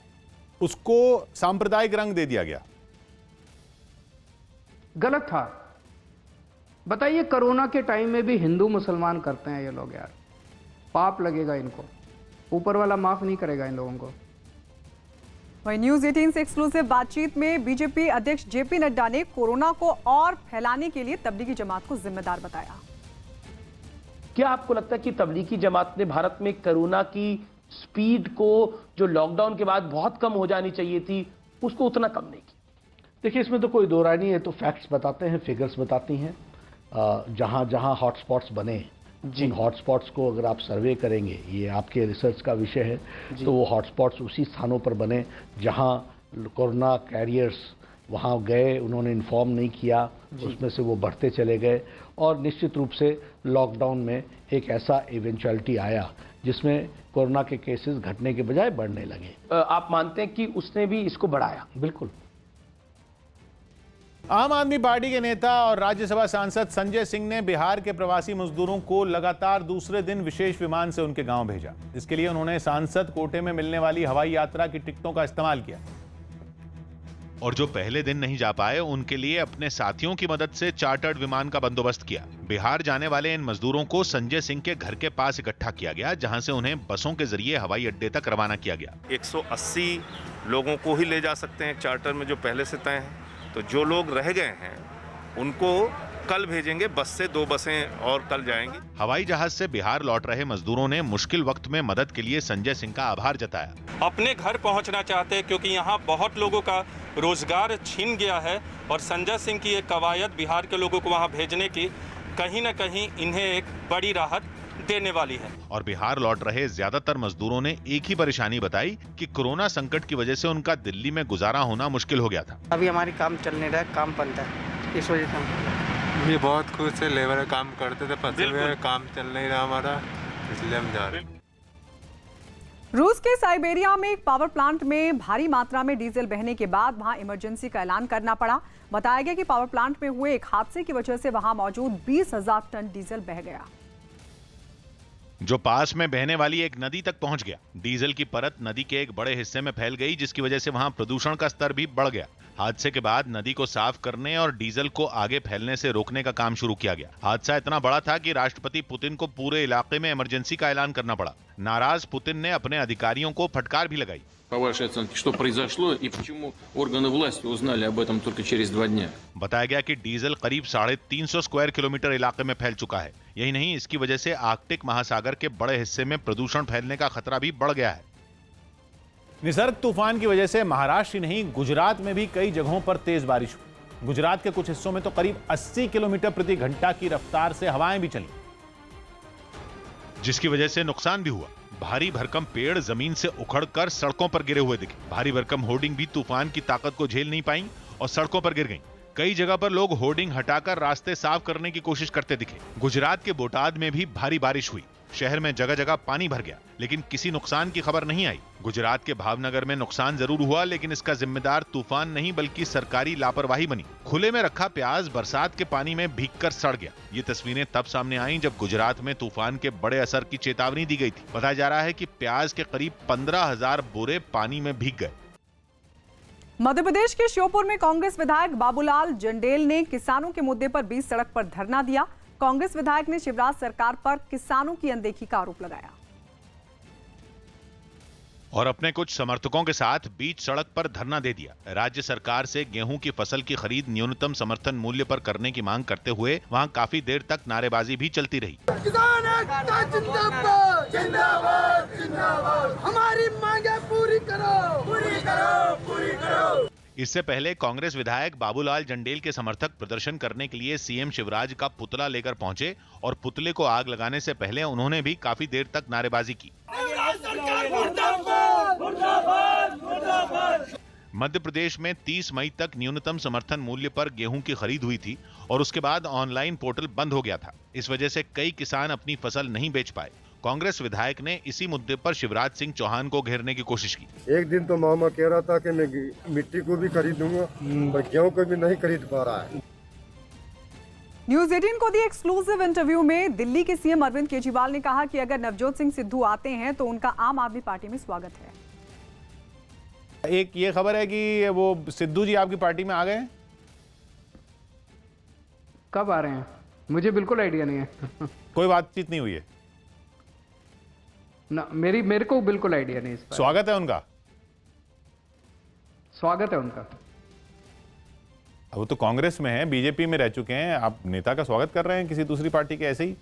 उसको सांप्रदायिक रंग दे दिया गया, गलत था। बताइए, कोरोना के टाइम में भी हिंदू मुसलमान करते हैं ये लोग, यार पाप लगेगा इनको, ऊपर वाला माफ नहीं करेगा इन लोगों को। वहीं न्यूज 18 से एक्सक्लूसिव बातचीत में बीजेपी अध्यक्ष जेपी नड्डा ने कोरोना को और फैलाने के लिए तबलीगी जमात को जिम्मेदार बताया। क्या आपको लगता है कि तबलीगी जमात ने भारत में कोरोना की स्पीड को, जो लॉकडाउन के बाद बहुत कम हो जानी चाहिए थी, उसको उतना कम नहीं किया? देखिए, इसमें तो कोई दो राय नहीं है, तो फैक्ट्स बताते हैं, फिगर्स बताती हैं। जहां जहां हॉटस्पॉट्स बने, जिन हॉटस्पॉट्स को अगर आप सर्वे करेंगे, ये आपके रिसर्च का विषय है, तो वो हॉटस्पॉट्स उसी स्थानों पर बने जहां कोरोना कैरियर्स वहां गए, उन्होंने इन्फॉर्म नहीं किया, उसमें से वो बढ़ते चले गए, और निश्चित रूप से लॉकडाउन में एक ऐसा इवेंचुअलिटी आया जिसमें कोरोना के केसेस घटने के बजाय बढ़ने लगे। आप मानते हैं कि उसने भी इसको बढ़ाया? बिल्कुल। आम आदमी पार्टी के नेता और राज्यसभा सांसद संजय सिंह ने बिहार के प्रवासी मजदूरों को लगातार दूसरे दिन विशेष विमान से उनके गांव भेजा। इसके लिए उन्होंने सांसद कोटे में मिलने वाली हवाई यात्रा की टिकटों का इस्तेमाल किया। और जो पहले दिन नहीं जा पाए, उनके लिए अपने साथियों की मदद से चार्टर्ड विमान का बंदोबस्त किया। बिहार जाने वाले इन मजदूरों को संजय सिंह के घर के पास इकट्ठा किया गया, जहां से उन्हें बसों के जरिए हवाई अड्डे तक रवाना किया गया। 180 लोगों को ही ले जा सकते हैं चार्टर में, जो पहले से तय है। तो जो लोग रह गए हैं उनको कल भेजेंगे, बस से 2 बसें और कल जाएंगी। हवाई जहाज से बिहार लौट रहे मजदूरों ने मुश्किल वक्त में मदद के लिए संजय सिंह का आभार जताया। अपने घर पहुंचना चाहते हैं क्योंकि यहाँ बहुत लोगों का रोजगार छीन गया है, और संजय सिंह की एक कवायद बिहार के लोगों को वहाँ भेजने की कहीं न कहीं इन्हें एक बड़ी राहत देने वाली है। और बिहार लौट रहे ज्यादातर मजदूरों ने एक ही परेशानी बताई कि कोरोना संकट की वजह से उनका दिल्ली में गुजारा होना मुश्किल हो गया था। अभी हमारी काम चल नहीं रहा है, काम बंद है, इस वजह से ये बहुत खुश से लेबर काम करते थे, फंसे हुए काम चल नहीं रहा हमारा, इसलिए हम जा रहे हैं। रूस के साइबेरिया में एक पावर प्लांट में भारी मात्रा में डीजल बहने के बाद वहां इमरजेंसी का ऐलान करना पड़ा। बताया गया कि पावर प्लांट में हुए एक हादसे की वजह से वहां मौजूद 20,000 टन डीजल बह गया, जो पास में बहने वाली एक नदी तक पहुंच गया। डीजल की परत नदी के एक बड़े हिस्से में फैल गई, जिसकी वजह से वहां प्रदूषण का स्तर भी बढ़ गया। हादसे के बाद नदी को साफ करने और डीजल को आगे फैलने से रोकने का काम शुरू किया गया। हादसा इतना बड़ा था कि राष्ट्रपति पुतिन को पूरे इलाके में इमरजेंसी का ऐलान करना पड़ा। नाराज पुतिन ने अपने अधिकारियों को फटकार भी लगाई। по вашей оценке, что произошло и почему органы власти узнали об этом только через 2 дня? बताया गया कि डीजल करीब 350 स्क्वायर किलोमीटर इलाके में फैल चुका है। यही नहीं, इसकी वजह से आर्कटिक महासागर के बड़े हिस्से में प्रदूषण फैलने का खतरा भी बढ़ गया है। निसर्ग तूफान की वजह से महाराष्ट्र ही नहीं, गुजरात में भी कई जगहों पर तेज बारिश हुई। गुजरात के कुछ हिस्सों में तो करीब 80 किलोमीटर प्रति घंटा की रफ्तार से हवाएं भी चली, जिसकी वजह से नुकसान भी हुआ। भारी भरकम पेड़ जमीन से उखड़कर सड़कों पर गिरे हुए दिखे। भारी भरकम होर्डिंग भी तूफान की ताकत को झेल नहीं पाई और सड़कों पर गिर गईं। कई जगह पर लोग होर्डिंग हटाकर रास्ते साफ करने की कोशिश करते दिखे। गुजरात के बोटाद में भी भारी बारिश हुई। शहर में जगह जगह पानी भर गया, लेकिन किसी नुकसान की खबर नहीं आई। गुजरात के भावनगर में नुकसान जरूर हुआ, लेकिन इसका जिम्मेदार तूफान नहीं बल्कि सरकारी लापरवाही बनी। खुले में रखा प्याज बरसात के पानी में भीगकर सड़ गया। ये तस्वीरें तब सामने आईं जब गुजरात में तूफान के बड़े असर की चेतावनी दी गई थी। बताया जा रहा है कि प्याज के करीब 15,000 बोरे पानी में भीग गए। मध्य प्रदेश के श्योपुर में कांग्रेस विधायक बाबूलाल जंडेल ने किसानों के मुद्दे पर बीच सड़क पर धरना दिया। कांग्रेस विधायक ने शिवराज सरकार पर किसानों की अनदेखी का आरोप लगाया और अपने कुछ समर्थकों के साथ बीच सड़क पर धरना दे दिया। राज्य सरकार से गेहूं की फसल की खरीद न्यूनतम समर्थन मूल्य पर करने की मांग करते हुए वहां काफी देर तक नारेबाजी भी चलती रही। किसान एकता जिंदाबाद, जिंदाबाद, जिंदाबाद। हमारी मांगे पूरी करो, पूरी करो, पूरी करो। इससे पहले कांग्रेस विधायक बाबूलाल जंडेल के समर्थक प्रदर्शन करने के लिए सीएम शिवराज का पुतला लेकर पहुंचे और पुतले को आग लगाने से पहले उन्होंने भी काफी देर तक नारेबाजी की। मध्य प्रदेश में 30 मई तक न्यूनतम समर्थन मूल्य पर गेहूं की खरीद हुई थी और उसके बाद ऑनलाइन पोर्टल बंद हो गया था। इस वजह से कई किसान अपनी फसल नहीं बेच पाए। कांग्रेस विधायक ने इसी मुद्दे पर शिवराज सिंह चौहान को घेरने की कोशिश की। एक दिन तो मामा कह रहा था कि मैं मिट्टी को भी खरीदूंगा, पर गेहूं को भी नहीं खरीद पा रहा है। न्यूज 18 को दी एक्सक्लूसिव इंटरव्यू में दिल्ली के सीएम अरविंद केजरीवाल ने कहा कि अगर नवजोत सिंह सिद्धू आते हैं तो उनका आम आदमी पार्टी में स्वागत है। एक ये खबर है कि वो सिद्धू जी आपकी पार्टी में आ गए हैं? कब आ रहे हैं मुझे बिल्कुल आइडिया नहीं है। कोई बातचीत नहीं हुई है ना, मेरे को बिल्कुल आइडिया नहीं। स्वागत है उनका? स्वागत है उनका। अब वो तो कांग्रेस में है, बीजेपी में रह चुके हैं, आप नेता का स्वागत कर रहे हैं किसी दूसरी पार्टी के ऐसे ही?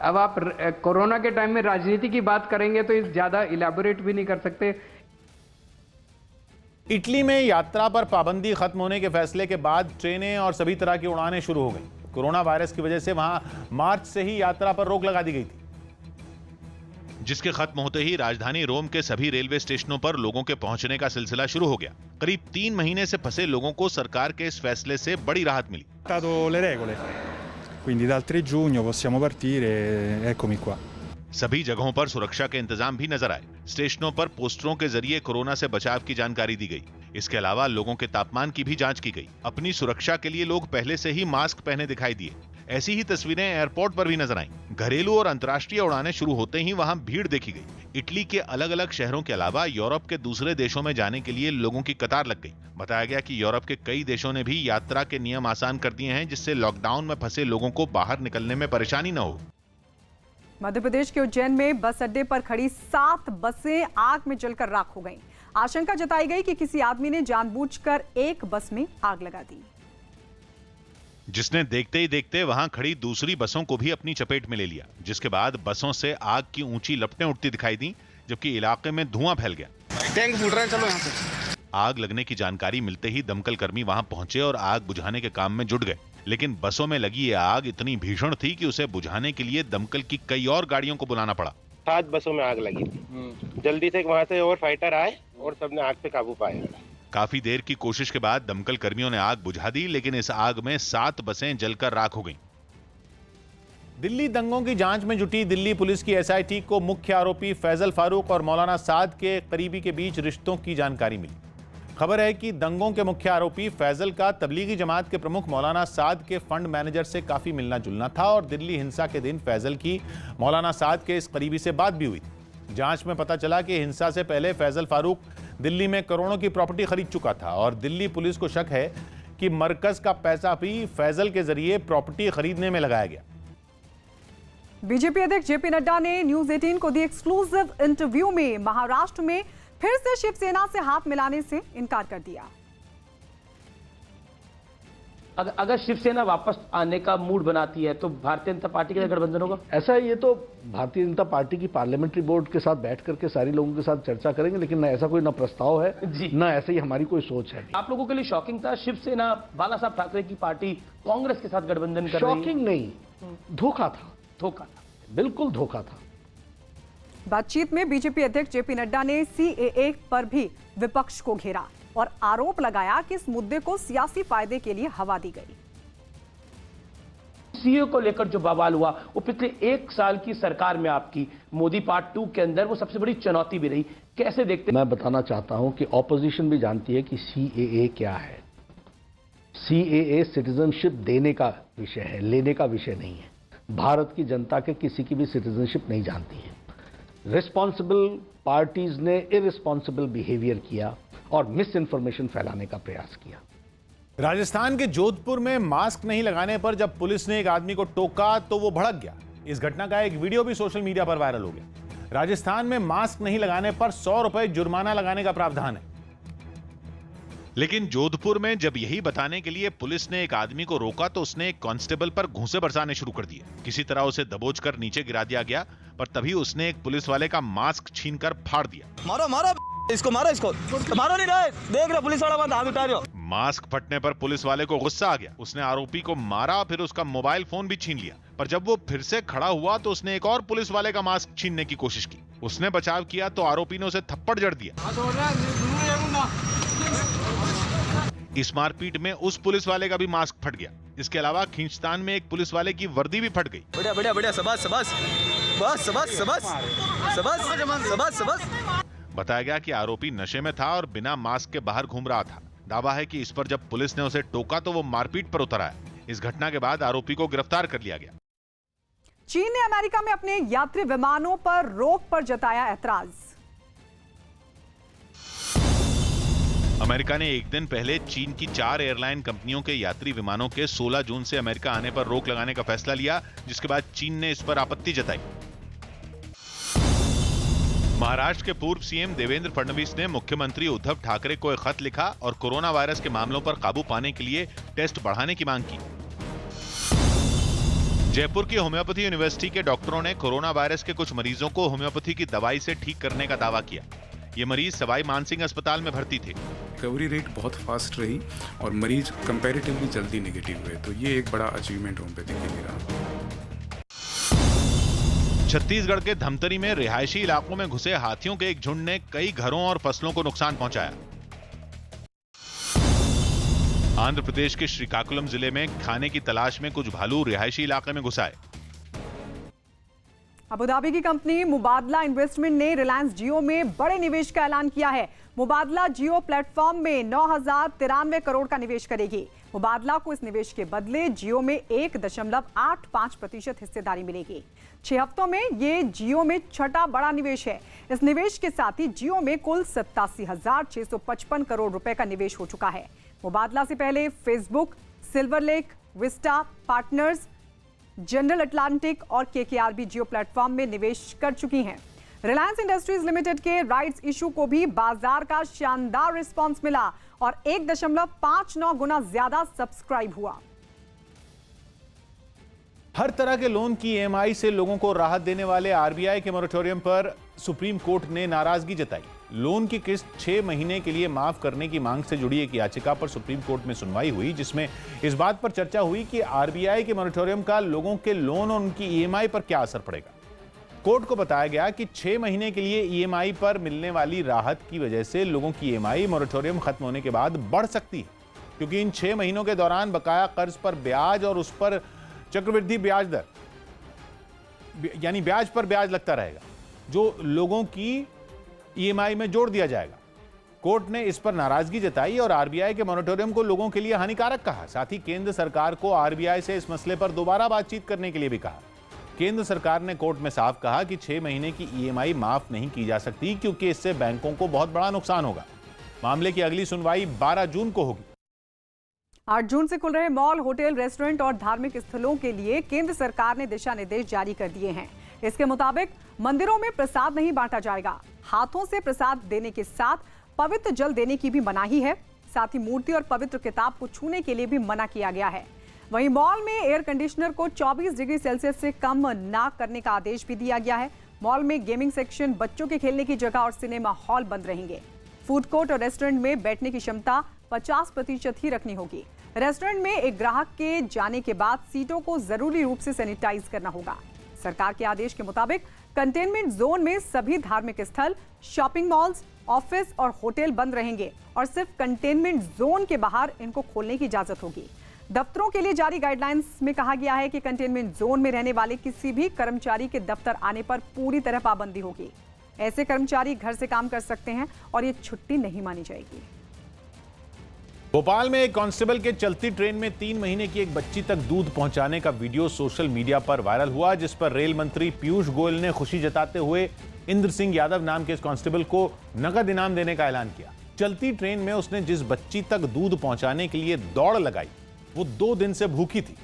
अब आप कोरोना के टाइम में राजनीति की बात करेंगे तो ज्यादा इलैबोरेट भी नहीं कर सकते। इटली में यात्रा पर पाबंदी खत्म होने के फैसले के बाद ट्रेनें और सभी तरह की उड़ानें शुरू हो गई। कोरोना वायरस की वजह से वहां मार्च से ही यात्रा पर रोक लगा दी गई थी, जिसके खत्म होते ही राजधानी रोम के सभी रेलवे स्टेशनों पर लोगों के पहुंचने का सिलसिला शुरू हो गया। करीब 3 महीने से फंसे लोगों को सरकार के इस फैसले से बड़ी राहत मिली। Quindi dal 3 giugno possiamo partire, eccomi qua. सभी जगहों पर सुरक्षा के इंतजाम भी नजर आए। स्टेशनों पर पोस्टरों के जरिए कोरोना से बचाव की जानकारी दी गई। इसके अलावा लोगों के तापमान की भी जांच की गई। अपनी सुरक्षा के लिए लोग पहले से ही मास्क पहने दिखाई दिए। ऐसी ही तस्वीरें एयरपोर्ट पर भी नजर आईं। घरेलू और अंतर्राष्ट्रीय उड़ानें शुरू होते ही वहां भीड़ देखी गई। इटली के अलग अलग शहरों के अलावा यूरोप के दूसरे देशों में जाने के लिए लोगों की कतार लग गई। बताया गया कि यूरोप के कई देशों ने भी यात्रा के नियम आसान कर दिए हैं, जिससे लॉकडाउन में फंसे लोगों को बाहर निकलने में परेशानी न हो। मध्य प्रदेश के उज्जैन में बस अड्डे पर खड़ी 7 बसें आग में जलकर राख हो गईं। आशंका जताई गई कि किसी आदमी ने जानबूझकर एक बस में आग लगा दी, जिसने देखते ही देखते वहां खड़ी दूसरी बसों को भी अपनी चपेट में ले लिया, जिसके बाद बसों से आग की ऊंची लपटें उठती दिखाई दी, जबकि इलाके में धुआं फैल गया। टैंक फूट रहा है, चलो यहाँ से। आग लगने की जानकारी मिलते ही दमकल कर्मी वहां पहुंचे और आग बुझाने के काम में जुट गए, लेकिन बसों में लगी ये आग इतनी भीषण थी कि उसे बुझाने के लिए दमकल की कई और गाड़ियों को बुलाना पड़ा। 7 बसों में आग लगी थी। जल्दी से वहां से और फाइटर आए और सबने आग पे काबू पाया। काफी देर की कोशिश के बाद दमकल कर्मियों ने आग बुझा दी, लेकिन इस आग में 7 बसें जलकर राख हो गईं। दिल्ली दंगों की जांच में जुटी दिल्ली पुलिस की एसआईटी को मुख्य आरोपी फैजल फारूक और मौलाना साद के करीबी के बीच रिश्तों की जानकारी मिली। खबर है कि दंगों के मुख्य आरोपी फैजल का तबलीगी जमात के प्रमुख मौलाना साद के फंड मैनेजर से काफी मिलना जुलना था और दिल्ली हिंसा के दिन फैजल की मौलाना साद के इस करीबी से बात भी हुई थी। जांच में पता चला कि हिंसा से पहले फैजल फारूक दिल्ली में करोड़ों की प्रॉपर्टी खरीद चुका था और दिल्ली पुलिस को शक है कि मरकज का पैसा भी फैजल के जरिए प्रॉपर्टी खरीदने में लगाया गया। बीजेपी अध्यक्ष जेपी नड्डा ने न्यूज 18 को दी एक्सक्लूसिव इंटरव्यू में महाराष्ट्र में फिर से शिवसेना से हाथ मिलाने से इनकार कर दिया। अगर शिवसेना वापस आने का मूड बनाती है तो भारतीय जनता पार्टी का गठबंधन होगा? ऐसा है, ये तो भारतीय जनता पार्टी की पार्लियामेंट्री बोर्ड के साथ बैठ करके सारे लोगों के साथ चर्चा करेंगे, लेकिन ना ऐसा कोई ना प्रस्ताव है ना ऐसे ही हमारी कोई सोच है। आप लोगों के लिए शॉकिंग था शिवसेना बाला साहब ठाकरे की पार्टी कांग्रेस के साथ गठबंधन कर रही है? शॉकिंग नहीं, धोखा था, बिल्कुल धोखा था। बातचीत में बीजेपी अध्यक्ष जेपी नड्डा ने सीएए पर भी विपक्ष को घेरा और आरोप लगाया कि इस मुद्दे को सियासी फायदे के लिए हवा दी गई। सीए को लेकर जो बवाल हुआ वो पिछले 1 साल की सरकार में आपकी मोदी पार्ट 2 के अंदर वो सबसे बड़ी चुनौती भी रही, कैसे देखते? मैं बताना चाहता हूं कि ऑपोजिशन भी जानती है कि सीएए क्या है। सीएए सिटीजनशिप देने का विषय है, लेने का विषय नहीं है। भारत की जनता के किसी की भी सिटीजनशिप नहीं जानती है। रिस्पॉन्सिबल पार्टीज ने इररिस्पॉन्सिबल बिहेवियर किया और मिस इन्फॉर्मेशन फैलाने का प्रयास किया। राजस्थान के जोधपुर में मास्क नहीं लगाने पर जब पुलिस ने एक आदमी को टोका तो वो भड़क गया। इस घटना का एक वीडियो भी सोशल मीडिया पर वायरल हो गया। राजस्थान में मास्क नहीं लगाने पर 100 रुपए जुर्माना लगाने का प्रावधान है। लेकिन जोधपुर में जब यही बताने के लिए पुलिस ने एक आदमी को रोका तो उसने एक कांस्टेबल पर घूंसे बरसाने शुरू कर दिए। किसी तरह उसे दबोचकर नीचे गिरा दिया गया, पर तभी उसने एक पुलिस वाले का मास्क छीनकर फाड़ दिया। मारो मारो इसको, मारो इसको, मारो नहीं रहे, देख रहे पुलिस वाला बंदा हाथ उठा रहे हो। मास्क फटने पर पुलिस वाले को गुस्सा आ गया। उसने आरोपी को मारा, फिर उसका मोबाइल फोन भी छीन लिया। पर जब वो फिर से खड़ा हुआ तो उसने एक और पुलिस वाले का मास्क छीनने की कोशिश की। उसने बचाव किया तो आरोपी ने उसे थप्पड़ जड़ दिया। इस मारपीट में उस पुलिस वाले का भी मास्क फट गया। इसके अलावा खींचतान में एक पुलिस वाले की वर्दी भी फट गई। बढ़िया बढ़िया बढ़िया, शाबाश शाबाश, बस शाबाश शाबाश शाबाश शाबाश शाबाश। बताया गया कि आरोपी नशे में था और बिना मास्क के बाहर घूम रहा था। दावा है कि इस पर जब पुलिस ने उसे टोका तो वो मारपीट पर उतर आया। इस घटना के बाद आरोपी को गिरफ्तार कर लिया गया। चीन ने अमेरिका में अपने यात्री विमानों पर रोक पर जताया ऐतराज। अमेरिका ने एक दिन पहले चीन की 4 एयरलाइन कंपनियों के यात्री विमानों के 16 जून से अमेरिका आने पर रोक लगाने का फैसला लिया, जिसके बाद चीन ने इस पर आपत्ति जताई। महाराष्ट्र के पूर्व सीएम देवेंद्र फडणवीस ने मुख्यमंत्री उद्धव ठाकरे को एक खत लिखा और कोरोना वायरस के मामलों पर काबू पाने के लिए टेस्ट बढ़ाने की मांग की। जयपुर की होम्योपैथी यूनिवर्सिटी के डॉक्टरों ने कोरोना वायरस के कुछ मरीजों को होम्योपैथी की दवाई से ठीक करने का दावा किया। ये मरीज सवाई मानसिंह अस्पताल में भर्ती थे। रिकवरी रेट बहुत फास्ट रही और मरीज कंपैरेटिवली जल्दी नेगेटिव हुए, तो ये एक बड़ा अचीवमेंट होम्योपैथी के लिए रहा। छत्तीसगढ़ के धमतरी में रिहायशी इलाकों में घुसे हाथियों के एक झुंड ने कई घरों और फसलों को नुकसान पहुंचाया। आंध्र प्रदेश के श्रीकाकुलम जिले में खाने की तलाश में कुछ भालू रिहायशी इलाके में घुस आए। अबुधाबी की कंपनी मुबादला इन्वेस्टमेंट ने रिलायंस जियो में बड़े निवेश का ऐलान किया है। मुबादला जियो प्लेटफॉर्म में 9,093 करोड़ का निवेश करेगी। मुबादला को इस निवेश के बदले जियो में 1.85% हिस्सेदारी मिलेगी। 6 हफ्तों में ये जियो में छठा बड़ा निवेश है। इस निवेश के साथ ही जियो में कुल 87,655 करोड़ रुपए का निवेश हो चुका है। मुबादला से पहले Facebook, silver lake, Vista partners, general Atlantic और केकेआरबी जियो प्लेटफॉर्म में निवेश कर चुकी हैं। रिलायंस इंडस्ट्रीज लिमिटेड के राइट्स इशू को भी बाजार का शानदार रिस्पांस मिला और 1.59 गुना ज्यादा सब्सक्राइब हुआ। हर तरह के लोन की ईएमआई से लोगों को राहत देने वाले आरबीआई के मोरेटोरियम पर सुप्रीम कोर्ट ने नाराजगी जताई। लोन की किस्त 6 महीने के लिए माफ करने की मांग से जुड़ी एक याचिका पर सुप्रीम कोर्ट में सुनवाई हुई, जिसमें इस बात पर चर्चा हुई कि आरबीआई के मोरेटोरियम का लोगों के लोन और उनकी ईएमआई पर क्या असर पड़ेगा। कोर्ट को बताया गया कि 6 महीने के लिए ईएमआई पर मिलने वाली राहत की वजह से लोगों की ईएमआई मोरेटोरियम खत्म होने के बाद बढ़ सकती है, क्योंकि इन 6 महीनों के दौरान बकाया कर्ज पर ब्याज और उस पर चक्रवृद्धि ब्याज दर, यानी ब्याज पर ब्याज लगता रहेगा, जो लोगों की ईएमआई में जोड़ दिया जाएगा। कोर्ट ने इस पर नाराजगी जताई और आरबीआई के मोरेटोरियम को लोगों के लिए हानिकारक कहा। साथ ही केंद्र सरकार को आरबीआई से इस मसले पर दोबारा बातचीत करने के लिए भी कहा। केंद्र सरकार ने कोर्ट में साफ कहा कि 6 महीने की ईएमआई माफ नहीं की जा सकती, क्योंकि इससे बैंकों को बहुत बड़ा नुकसान होगा। मामले की अगली सुनवाई 12 जून को होगी। 8 जून से खुल रहे मॉल, होटल, रेस्टोरेंट और धार्मिक स्थलों के लिए केंद्र सरकार ने दिशा निर्देश जारी कर दिए हैं। इसके मुताबिक मंदिरों में प्रसाद नहीं बांटा जाएगा। हाथों से प्रसाद देने के साथ पवित्र जल देने की भी मनाही है। साथ ही मूर्ति और पवित्र किताब को छूने के लिए भी मना किया गया है। वहीं मॉल में एयर कंडीशनर को 24 डिग्री सेल्सियस से कम ना करने का आदेश भी दिया गया है। मॉल में गेमिंग सेक्शन, बच्चों के खेलने की जगह और सिनेमा हॉल बंद रहेंगे। फूड कोर्ट और रेस्टोरेंट में बैठने की क्षमता 50% ही रखनी होगी। रेस्टोरेंट में एक ग्राहक के जाने के बाद सीटों को जरूरी रूप से सैनिटाइज करना होगा। सरकार के आदेश के मुताबिक कंटेनमेंट जोन में सभी धार्मिक स्थल, शॉपिंग मॉल्स, ऑफिस और होटल बंद रहेंगे और सिर्फ कंटेनमेंट जोन के बाहर इनको खोलने की इजाजत होगी। दफ्तरों के लिए जारी गाइडलाइंस में कहा गया है कि कंटेनमेंट जोन में रहने वाले किसी भी कर्मचारी के दफ्तर आने पर पूरी तरह पाबंदी होगी। ऐसे कर्मचारी घर से काम कर सकते हैं और ये छुट्टी नहीं मानी जाएगी। भोपाल में एक कांस्टेबल के चलती ट्रेन में 3 महीने की एक बच्ची तक दूध पहुंचाने का वीडियो सोशल मीडिया पर वायरल हुआ, जिस पर रेल मंत्री पीयूष गोयल ने खुशी जताते हुए इंद्र सिंह यादव नाम के इस कांस्टेबल को नकद इनाम देने का ऐलान किया। चलती ट्रेन में उसने जिस बच्ची तक दूध पहुंचाने के लिए दौड़ लगाई, वो 2 दिन से भूखी थी।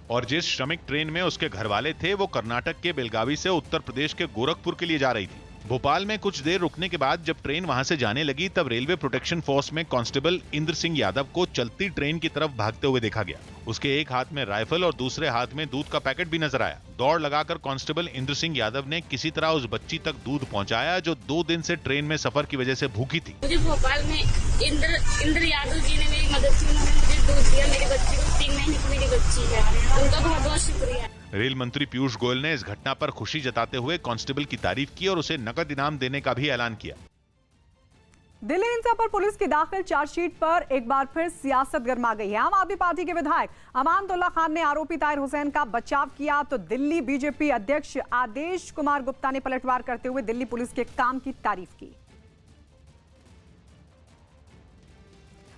और जिस श्रमिक ट्रेन में उसके घर वाले थे, वो कर्नाटक के बेलगावी से उत्तर प्रदेश के गोरखपुर के लिए जा रही थी। भोपाल में कुछ देर रुकने के बाद जब ट्रेन वहां से जाने लगी, तब रेलवे प्रोटेक्शन फोर्स में कांस्टेबल इंद्र सिंह यादव को चलती ट्रेन की तरफ भागते हुए देखा गया। उसके एक हाथ में राइफल और दूसरे हाथ में दूध का पैकेट भी नजर आया। दौड़ लगाकर कांस्टेबल इंद्र सिंह यादव ने किसी तरह उस बच्ची तक दूध पहुंचाया, जो 2 दिन से ट्रेन में सफर की वजह से भूखी थी। मुझे भोपाल में इंद्र यादव जी ने मेरी मदद की, उन्होंने मुझे दूध दिया। मेरी बच्ची को 3 महीने की मेरी बच्ची है, उनका बहुत बहुत शुक्रिया। रेल मंत्री पीयूष गोयल ने इस घटना पर खुशी जताते हुए कांस्टेबल की तारीफ की और उसे नकद इनाम देने का भी ऐलान किया। दिल्ली हिंसा पर पुलिस की दाखिल चार्जशीट पर एक बार फिर सियासत गर्मा गई है। आम आदमी पार्टी के विधायक अमानतुल्लाह खान ने आरोपी ताहिर हुसैन का बचाव किया, तो दिल्ली बीजेपी अध्यक्ष आदेश कुमार गुप्ता ने पलटवार करते हुए दिल्ली पुलिस के काम की तारीफ की।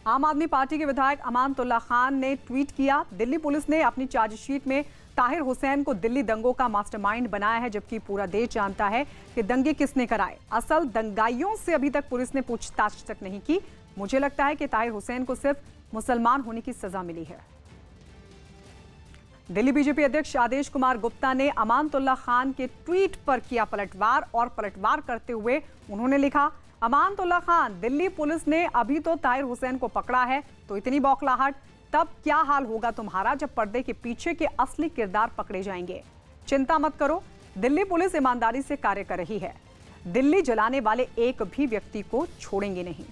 आम आदमी पार्टी के विधायक अमानतुल्लाह खान ने ट्वीट किया, दिल्ली पुलिस ने अपनी चार्जशीट में ताहिर हुसैन को दिल्ली दंगों का मास्टरमाइंड बनाया है, जबकि पूरा देश जानता है कि दंगे किसने कराए। असल दंगाइयों से अभी तक पुलिस ने पूछताछ तक नहीं की। मुझे लगता है कि ताहिर हुसैन को सिर्फ मुसलमान होने की सजा मिली है। दिल्ली बीजेपी अध्यक्ष आदेश कुमार गुप्ता ने अमानतुल्लाह खान के ट्वीट पर किया पलटवार, और पलटवार करते हुए उन्होंने लिखा, अमानतुल्लाह खान, दिल्ली पुलिस ने अभी तो ताहिर हुसैन को पकड़ा है, तो इतनी बौखलाहट, तब क्या हाल होगा तुम्हारा जब पर्दे के पीछे के असली किरदार पकड़े जाएंगे। चिंता मत करो, दिल्ली पुलिस ईमानदारी से कार्य कर रही है। दिल्ली जलाने वाले एक भी व्यक्ति को छोड़ेंगे नहीं।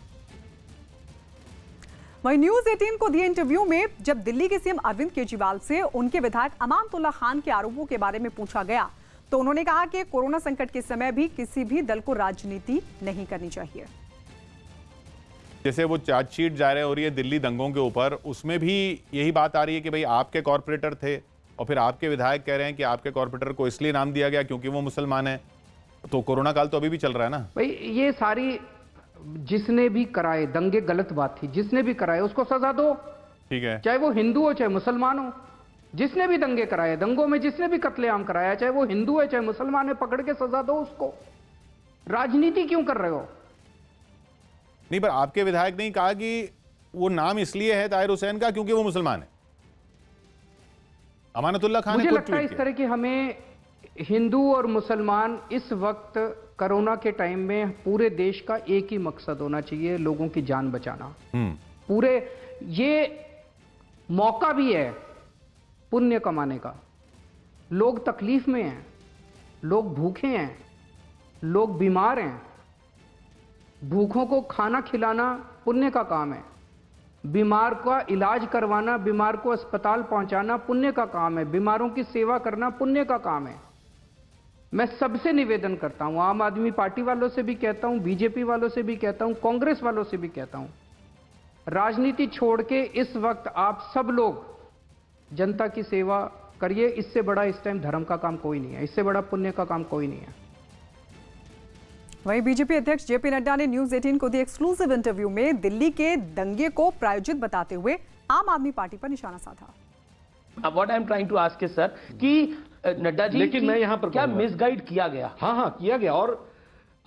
वहीं न्यूज 18 को दिए इंटरव्यू में जब दिल्ली के सीएम अरविंद केजरीवाल से उनके विधायक अमानतुल्लाह खान के आरोपों के बारे में पूछा गया, तो उन्होंने कहा कि कोरोना संकट के समय भी किसी भी दल को राजनीति नहीं करनी चाहिए। जैसे वो चार्जशीट जारी हो रही है दिल्ली दंगों के ऊपर, उसमें भी यही बात आ रही है कि भाई आपके कॉर्पोरेटर थे और फिर आपके विधायक कह रहे हैं कि आपके कॉर्पोरेटर को इसलिए नाम दिया गया क्योंकि वो मुसलमान है। तो कोरोना काल तो अभी भी चल रहा है ना भाई। ये सारी जिसने भी कराए दंगे गलत बात थी, जिसने भी कराए उसको सजा दो, ठीक है, चाहे वो हिंदू हो चाहे मुसलमान हो। जिसने भी दंगे कराए, दंगों में जिसने भी कत्लेआम कराया, चाहे वो हिंदू है चाहे मुसलमान है, पकड़ के सजा दो उसको। राजनीति क्यों कर रहे हो? नहीं, पर आपके विधायक ने कहा कि वो नाम इसलिए है ताहिर हुसैन का क्योंकि वो मुसलमान है। अमानतुल्लाह खान ने मुझे लगता है इस तरह की हमें हिंदू और मुसलमान इस वक्त कोरोना के टाइम में पूरे देश का एक ही मकसद होना चाहिए, लोगों की जान बचाना। पूरे ये मौका भी है पुण्य कमाने का। लोग तकलीफ में हैं, लोग भूखे हैं, लोग बीमार हैं। भूखों को खाना खिलाना पुण्य का काम है, बीमार का इलाज करवाना, बीमार को अस्पताल पहुंचाना पुण्य का काम है, बीमारों की सेवा करना पुण्य का काम है। मैं सबसे निवेदन करता हूं, आम आदमी पार्टी वालों से भी कहता हूं, बीजेपी वालों से भी कहता हूं, कांग्रेस वालों से भी कहता हूं, राजनीति छोड़ के इस वक्त आप सब लोग जनता की सेवा करिए। इससे बड़ा इस टाइम धर्म का काम कोई नहीं है, इससे बड़ा पुण्य का काम कोई नहीं है। वहीं बीजेपी अध्यक्ष जेपी नड्डा ने न्यूज 18 को दिए एक्सक्लूसिव इंटरव्यू में दिल्ली के दंगे को प्रायोजित बताते हुए आम आदमी पार्टी पर निशाना साधा। What I am trying to ask sir कि नड्डा जी, लेकिन मैं यहाँ पर क्या मिसगाइड किया गया? हाँ, किया गया। और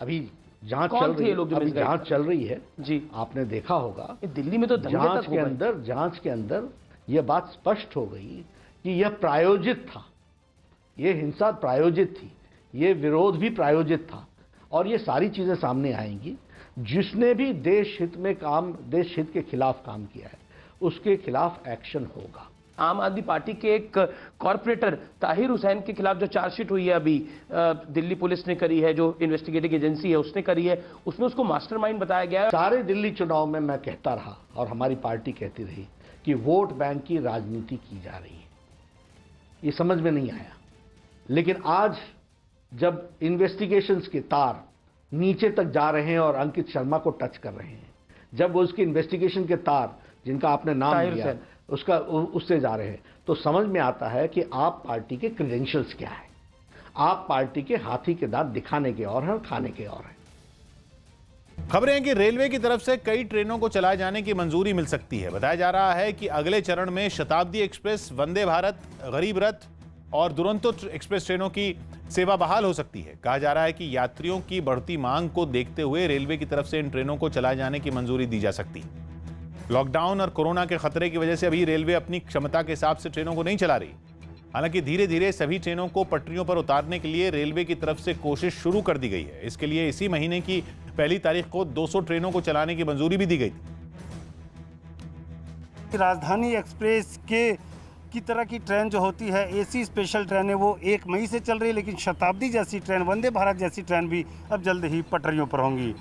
अभी जांच कौन चल थे रही ये है, लोग जो अभी मिसगाइड जांच चल रही है जी। आपने देखा होगा दिल्ली में तो दंगे जांच तक के हो गए। अंदर यह बात स्पष्ट हो गई कि यह प्रायोजित था, यह हिंसा प्रायोजित थी, यह विरोध भी प्रायोजित था, और ये सारी चीजें सामने आएंगी। जिसने भी देश हित के खिलाफ काम किया है उसके खिलाफ एक्शन होगा। आम आदमी पार्टी के एक कॉर्पोरेटर ताहिर हुसैन के खिलाफ जो चार्जशीट हुई है अभी दिल्ली पुलिस ने करी है, जो इन्वेस्टिगेटिंग एजेंसी है उसने करी है, उसमें उसको मास्टरमाइंड बताया गया है। सारे दिल्ली चुनाव में मैं कहता रहा और हमारी पार्टी कहती रही कि वोट बैंक की राजनीति की जा रही है। ये समझ में नहीं आया, लेकिन आज जब इन्वेस्टिगेशंस के तार नीचे तक जा रहे हैं और अंकित शर्मा को टच कर रहे हैं, जब वो उसकी इन्वेस्टिगेशन के तार जिनका आपने नाम लिया उससे जा रहे हैं, तो समझ में आता है कि आप पार्टी के क्रेडेंशियल्स क्या है। आप पार्टी के हाथी के दांत दिखाने के और हैं, खाने के और हैं। खबरें हैं कि रेलवे की तरफ से कई ट्रेनों को चलाए जाने की मंजूरी मिल सकती है। बताया जा रहा है कि अगले चरण में शताब्दी एक्सप्रेस, वंदे भारत, गरीब रथ और दुरंतो एक्सप्रेस ट्रेनों की सेवा बहाल हो सकती है। कहा जा रहा है कि यात्रियों की बढ़ती मांग को देखते हुए रेलवे की तरफ से इन ट्रेनों को चलाए जाने की मंजूरी दी जा सकती है। लॉकडाउन और कोरोना के खतरे की वजह से अभी रेलवे अपनी क्षमता के हिसाब से ट्रेनों को नहीं चला रही। हालांकि धीरे धीरे सभी ट्रेनों को पटरियों पर उतारने के लिए रेलवे की तरफ से कोशिश शुरू कर दी गई है। इसके लिए इसी महीने की 1 तारीख को 200 ट्रेनों को चलाने की मंजूरी भी दी गई थी। राजधानी एक्सप्रेस की तरह की ट्रेन जो होती है, एसी स्पेशल ट्रेन है, वो 1 मई से चल रही है, लेकिन शताब्दी जैसी ट्रेन, वंदे भारत जैसी ट्रेन भी अब जल्द ही पटरियों पर होंगी।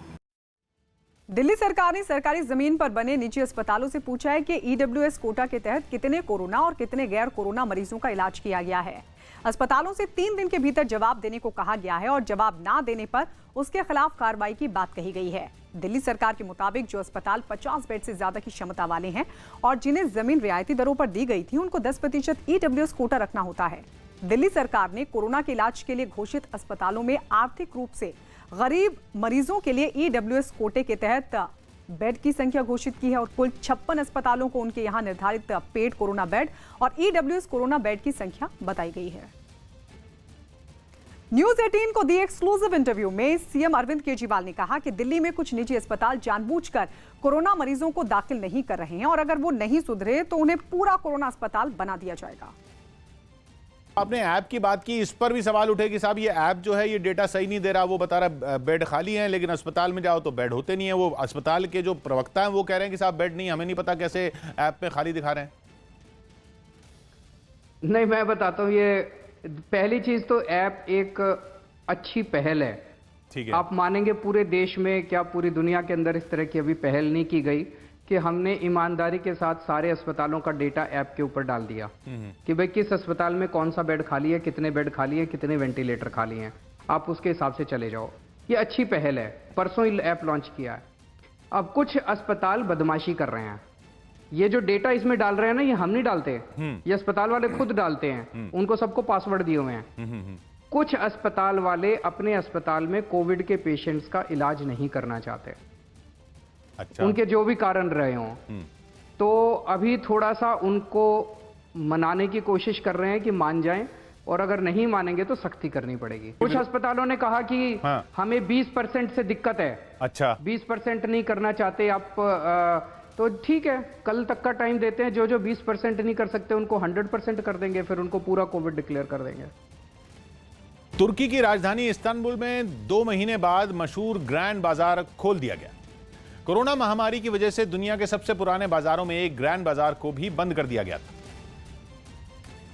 दिल्ली सरकार ने सरकारी जमीन पर बने निजी अस्पतालों से पूछा है कि ईडब्ल्यूएस कोटा के तहत कितने कोरोना और कितने गैर कोरोना मरीजों का इलाज किया गया है। अस्पतालों से 3 दिन के भीतर जवाब देने को कहा गया है और जवाब ना देने पर उसके खिलाफ कार्रवाई की बात कही गई है। दिल्ली सरकार के मुताबिक जो अस्पताल 50 बेड से ज्यादा की क्षमता वाले हैं और जिन्हें जमीन रियायती दरों पर दी गई थी, उनको 10% ईडब्ल्यूएस कोटा रखना होता है। दिल्ली सरकार ने कोरोना के इलाज के लिए घोषित अस्पतालों में आर्थिक रूप से गरीब मरीजों के लिए ईडब्ल्यूएस कोटे के तहत बेड की संख्या घोषित की है और कुल 56 अस्पतालों को उनके यहां निर्धारित पेड कोरोना बेड और ईडब्ल्यूएस कोरोना बेड की संख्या बताई गई है। न्यूज 18 को दी एक्सक्लूसिव इंटरव्यू में सीएम अरविंद केजरीवाल ने कहा कि दिल्ली में कुछ निजी अस्पताल जानबूझकर कोरोना मरीजों को दाखिल नहीं कर रहे हैं और अगर वो नहीं सुधरे तो उन्हें पूरा कोरोना अस्पताल बना दिया जाएगा। आपने ऐप की बात की, इस पर भी सवाल उठे कि साहब ये ऐप जो है ये डेटा सही नहीं दे रहा। वो बता रहा बेड खाली हैं, लेकिन अस्पताल में जाओ तो बेड होते नहीं है। वो अस्पताल के जो प्रवक्ता हैं वो कह रहे हैं कि साहब बेड नहीं, हमें नहीं पता कैसे ऐप में खाली दिखा रहे हैं। नहीं, मैं बताता हूँ। ये पहली चीज तो ऐप एक अच्छी पहल है, ठीक है। आप मानेंगे पूरे देश में क्या पूरी दुनिया के अंदर इस तरह की अभी पहल नहीं की गई कि हमने ईमानदारी के साथ सारे अस्पतालों का डेटा ऐप के ऊपर डाल दिया कि भाई किस अस्पताल में कौन सा बेड खाली है, कितने बेड खाली है, कितने वेंटिलेटर खाली हैं, आप उसके हिसाब से चले जाओ। ये अच्छी पहल है, परसों ही ऐप लॉन्च किया है। अब कुछ अस्पताल बदमाशी कर रहे हैं, ये जो डेटा इसमें डाल रहे हैं ना, ये हम नहीं डालते, ये अस्पताल वाले खुद डालते हैं, उनको सबको पासवर्ड दिए हुए हैं। कुछ अस्पताल वाले अपने अस्पताल में कोविड के पेशेंट्स का इलाज नहीं करना चाहते, अच्छा। उनके जो भी कारण रहे हों, तो अभी थोड़ा सा उनको मनाने की कोशिश कर रहे हैं कि मान जाएं, और अगर नहीं मानेंगे तो सख्ती करनी पड़ेगी। कुछ अस्पतालों ने कहा कि हमें 20% से दिक्कत है, अच्छा 20% नहीं करना चाहते आप, तो ठीक है, कल तक का टाइम देते हैं। जो जो 20% नहीं कर सकते उनको 100% कर देंगे, फिर उनको पूरा कोविड डिक्लेयर कर देंगे। तुर्की की राजधानी इस्तांबुल में 2 महीने बाद मशहूर ग्रैंड बाजार खोल दिया गया। कोरोना महामारी की वजह से दुनिया के सबसे पुराने बाजारों में एक ग्रैंड बाजार को भी बंद कर दिया गया था,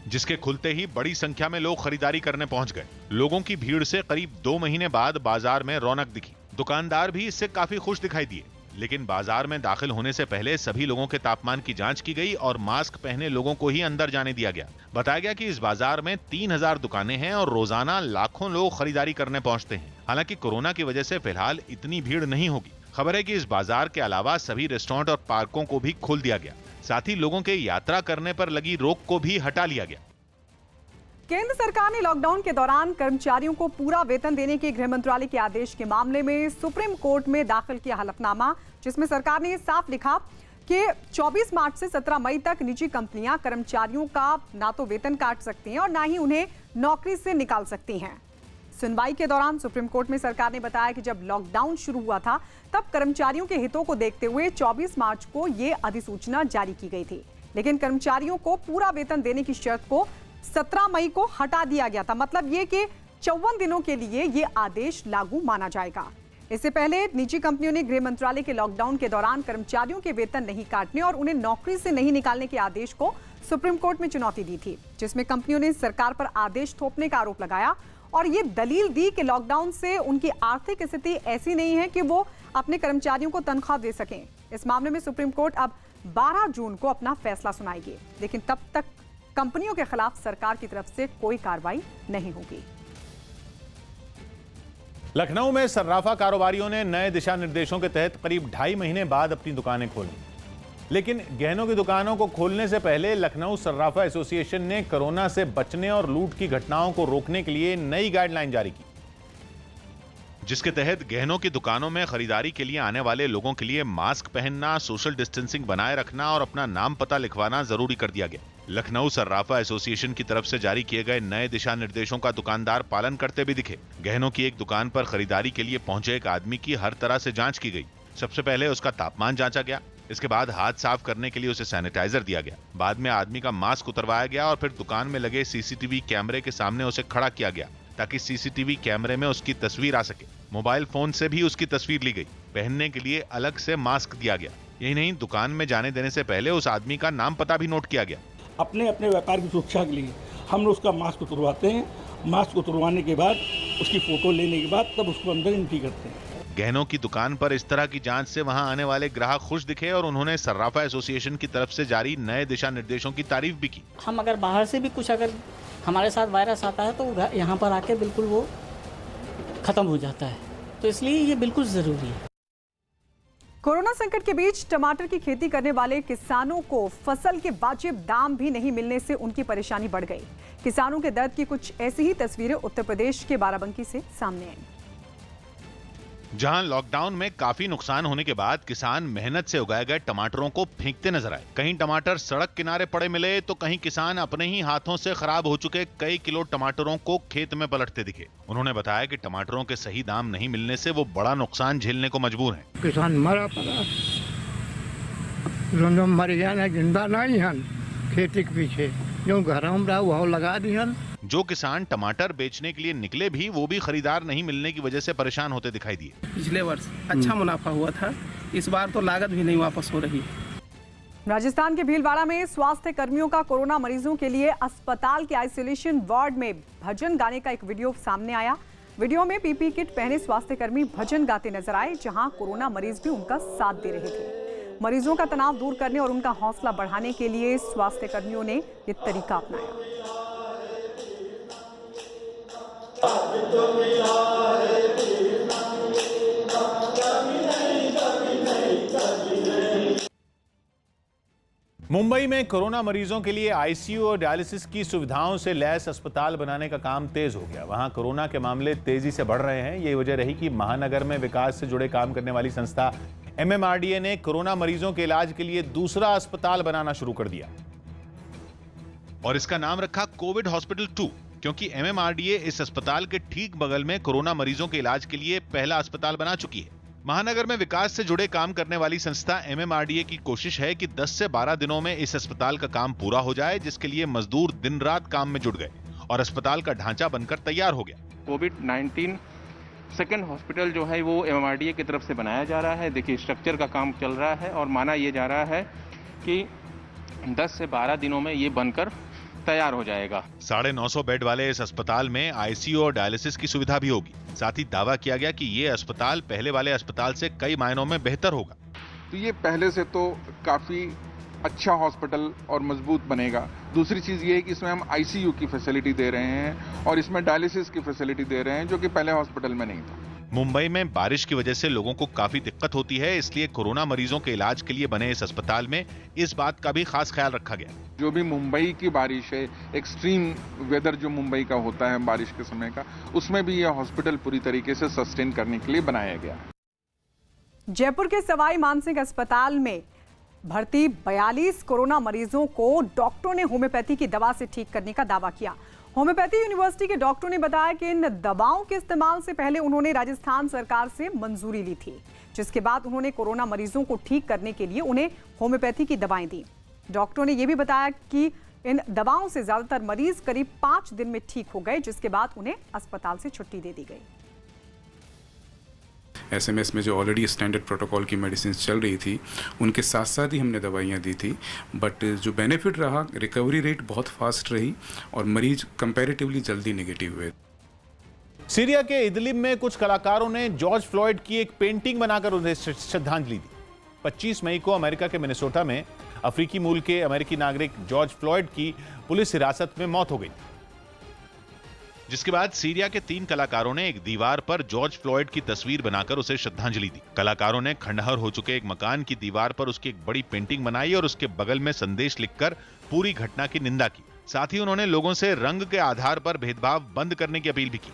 जिसके खुलते ही बड़ी संख्या में लोग खरीदारी करने पहुंच गए। लोगों की भीड़ से करीब 2 महीने बाद बाजार में रौनक दिखी। दुकानदार भी इससे काफी खुश दिखाई दिए, लेकिन बाजार में दाखिल होने से पहले सभी लोगों के तापमान की जांच की गई और मास्क पहने लोगों को ही अंदर जाने दिया गया। बताया गया कि इस बाजार में 3000 दुकानें हैं और रोजाना लाखों लोग खरीदारी करने पहुंचते हैं। हालांकि कोरोना की वजह से फिलहाल इतनी भीड़ नहीं होगी। खबर है कि इस बाजार के अलावा सभी रेस्टोरेंट और पार्कों को भी खोल दिया गया, साथ ही लोगों के यात्रा करने पर लगी रोक को भी हटा लिया गया। केंद्र सरकार ने लॉकडाउन के दौरान कर्मचारियों को पूरा वेतन देने के गृह मंत्रालय के आदेश के मामले में सुप्रीम कोर्ट में दाखिल किया हलफनामा, जिसमें सरकार ने साफ लिखा कि 24 मार्च से 17 मई तक निजी कंपनियां कर्मचारियों का ना तो वेतन काट सकती हैं और ना ही उन्हें नौकरी से निकाल सकती हैं। सुनवाई के दौरान सुप्रीम कोर्ट में सरकार ने बताया कि जब लॉकडाउन शुरू हुआ था तब कर्मचारियों के हितों को देखते हुए 24 मार्च को ये अधिसूचना जारी की गई थी, लेकिन कर्मचारियों को पूरा वेतन देने की शर्त को 17 मई को हटा दिया गया था। मतलब ये कि 54 दिनों के लिए ये आदेश लागू माना जाएगा। इससे पहले निजी कंपनियों ने गृह मंत्रालय के लॉकडाउन के दौरान कर्मचारियों के वेतन नहीं काटने और उन्हें नौकरी से नहीं निकालने के आदेश को सुप्रीम कोर्ट में चुनौती दी थी, जिसमें कंपनियों ने सरकार पर आदेश थोपने का आरोप लगाया और ये दलील दी कि लॉकडाउन से उनकी आर्थिक स्थिति ऐसी नहीं है कि वो अपने कर्मचारियों को तनख्वाह दे सकें। इस मामले में सुप्रीम कोर्ट अब 12 जून को अपना फैसला सुनाएगी, लेकिन तब तक कंपनियों के खिलाफ सरकार की तरफ से कोई कार्रवाई नहीं होगी। लखनऊ में सर्राफा कारोबारियों ने नए दिशा निर्देशों के तहत करीब 2.5 महीने बाद अपनी दुकानें खोली, लेकिन गहनों की दुकानों को खोलने से पहले लखनऊ सर्राफा एसोसिएशन ने कोरोना से बचने और लूट की घटनाओं को रोकने के लिए नई गाइडलाइन जारी की, जिसके तहत गहनों की दुकानों में खरीदारी के लिए आने वाले लोगों के लिए मास्क पहनना, सोशल डिस्टेंसिंग बनाए रखना और अपना नाम पता लिखवाना जरूरी कर दिया गया। लखनऊ सर्राफा एसोसिएशन की तरफ से जारी किए गए नए दिशा निर्देशों का दुकानदार पालन करते भी दिखे। गहनों की एक दुकान पर खरीदारी के लिए पहुंचे एक आदमी की हर तरह से जांच की गई। सबसे पहले उसका तापमान जांचा गया, इसके बाद हाथ साफ करने के लिए उसे सैनिटाइजर दिया गया। बाद में आदमी का मास्क उतरवाया गया और फिर दुकान में लगे सीसीटीवी कैमरे के सामने उसे खड़ा किया गया ताकि सीसीटीवी कैमरे में उसकी तस्वीर आ सके। मोबाइल फोन से भी उसकी तस्वीर ली गई। पहनने के लिए अलग से मास्क दिया गया। यही नहीं, दुकान में जाने देने से पहले उस आदमी का नाम पता भी नोट किया गया। अपने अपने व्यापार की सुरक्षा के लिए हम लोग उसका मास्क उतरवाते हैं। मास्क उतरवाने के बाद उसकी फोटो लेने के बाद तब उसको अंदर एंट्री करते हैं। गहनों की दुकान पर इस तरह की जांच से वहां आने वाले ग्राहक खुश दिखे और उन्होंने सर्राफा एसोसिएशन की तरफ से जारी नए दिशा निर्देशों की तारीफ भी की। हम अगर बाहर से भी कुछ अगर हमारे साथ वायरस आता है तो यहाँ पर आके बिल्कुल वो खत्म हो जाता है, तो इसलिए ये बिल्कुल जरूरी है। कोरोना संकट के बीच टमाटर की खेती करने वाले किसानों को फसल के वाजिब दाम भी नहीं मिलने से उनकी परेशानी बढ़ गई। किसानों के दर्द की कुछ ऐसी ही तस्वीरें उत्तर प्रदेश के बाराबंकी से सामने आई, जहां लॉकडाउन में काफी नुकसान होने के बाद किसान मेहनत से उगाए गए टमाटरों को फेंकते नजर आए। कहीं टमाटर सड़क किनारे पड़े मिले तो कहीं किसान अपने ही हाथों से खराब हो चुके कई किलो टमाटरों को खेत में पलटते दिखे। उन्होंने बताया कि टमाटरों के सही दाम नहीं मिलने से वो बड़ा नुकसान झेलने को मजबूर हैं। किसान मरा पड़ा, मर गया, जिंदा नहीं हन, खेती के पीछे जो घर में रहा वो लगा दी हन। जो किसान टमाटर बेचने के लिए निकले भी वो भी खरीदार नहीं मिलने की वजह से परेशान होते दिखाई दिए। पिछले वर्ष अच्छा मुनाफा हुआ था, इस बार तो लागत भी नहीं वापस हो रही। राजस्थान के भीलवाड़ा में स्वास्थ्य कर्मियों का कोरोना मरीजों के लिए अस्पताल के आइसोलेशन वार्ड में भजन गाने का एक वीडियो सामने आया। वीडियो में पीपी किट पहने स्वास्थ्य कर्मी भजन गाते नजर आए, जहां कोरोना मरीज भी उनका साथ दे रहे थे। मरीजों का तनाव दूर करने और उनका हौसला बढ़ाने के लिए स्वास्थ्य कर्मियों ने ये तरीका अपनाया। मुंबई में कोरोना मरीजों के लिए आईसीयू और डायलिसिस की सुविधाओं से लैस अस्पताल बनाने का काम तेज हो गया। वहां कोरोना के मामले तेजी से बढ़ रहे हैं। यही वजह रही कि महानगर में विकास से जुड़े काम करने वाली संस्था MMRDA ने कोरोना मरीजों के इलाज के लिए दूसरा अस्पताल बनाना शुरू कर दिया और इसका नाम रखा कोविड हॉस्पिटल 2, क्योंकि MMRDA इस अस्पताल के ठीक बगल में कोरोना मरीजों के इलाज के लिए पहला अस्पताल बना चुकी है। महानगर में विकास से जुड़े काम करने वाली संस्था MMRDA की कोशिश है कि 10 से 12 दिनों में इस अस्पताल का काम पूरा हो जाए, जिसके लिए मजदूर दिन रात काम में जुट गए और अस्पताल का ढांचा बनकर तैयार हो गया। कोविड-19 सेकेंड हॉस्पिटल जो है वो MMRDA की तरफ से बनाया जा रहा है। देखिए स्ट्रक्चर का काम चल रहा है और माना ये जा रहा है कि 10 से 12 दिनों में ये बनकर तैयार हो जाएगा। 950 बेड वाले इस अस्पताल में आईसीयू और डायलिसिस की सुविधा भी होगी। साथ ही दावा किया गया कि ये अस्पताल पहले वाले अस्पताल से कई मायनों में बेहतर होगा। तो ये पहले से तो काफी अच्छा हॉस्पिटल और मजबूत बनेगा। दूसरी चीज ये है कि इसमें हम आईसीयू की फैसिलिटी दे रहे हैं और इसमें डायलिसिस की फैसिलिटी दे रहे हैं, जो कि पहले हॉस्पिटल में नहीं था। मुंबई में बारिश की वजह से लोगों को काफी दिक्कत होती है, इसलिए कोरोना मरीजों के इलाज के लिए बने इस अस्पताल में इस बात का भी खास ख्याल रखा गया। जो भी मुंबई की बारिश है, एक्सट्रीम वेदर जो मुंबई का होता है बारिश के समय का, उसमें भी यह हॉस्पिटल पूरी तरीके से सस्टेन करने के लिए बनाया गया। जयपुर के सवाई मानसिंह अस्पताल में भर्ती 42 कोरोना मरीजों को डॉक्टरों ने होम्योपैथी की दवा से ठीक करने का दावा किया। होम्योपैथी यूनिवर्सिटी के डॉक्टरों ने बताया कि इन दवाओं के इस्तेमाल से पहले उन्होंने राजस्थान सरकार से मंजूरी ली थी, जिसके बाद उन्होंने कोरोना मरीजों को ठीक करने के लिए उन्हें होम्योपैथी की दवाएं दी। डॉक्टरों ने यह भी बताया कि इन दवाओं से ज्यादातर मरीज करीब 5 दिन में ठीक हो गए, जिसके बाद उन्हें अस्पताल से छुट्टी दे दी गई। SMS में जो ऑलरेडी स्टैंडर्ड प्रोटोकॉल की मेडिसिन चल रही थी उनके साथ साथ ही हमने दवाइयाँ दी थी, बट जो बेनिफिट रहा, रिकवरी रेट बहुत फास्ट रही और मरीज कंपैरेटिवली जल्दी नेगेटिव हुए। सीरिया के इदलिब में कुछ कलाकारों ने जॉर्ज फ्लॉयड की एक पेंटिंग बनाकर उन्हें श्रद्धांजलि दी। 25 मई को अमेरिका के मिनेसोटा में अफ्रीकी मूल के अमेरिकी नागरिक जॉर्ज फ्लॉयड की पुलिस हिरासत में मौत हो गई, जिसके बाद सीरिया के 3 कलाकारों ने एक दीवार पर जॉर्ज फ्लॉयड की तस्वीर बनाकर उसे श्रद्धांजलि दी। कलाकारों ने खंडहर हो चुके एक मकान की दीवार पर उसकी एक बड़ी पेंटिंग बनाई और उसके बगल में संदेश लिखकर पूरी घटना की निंदा की। साथ ही उन्होंने लोगों से रंग के आधार पर भेदभाव बंद करने की अपील भी की।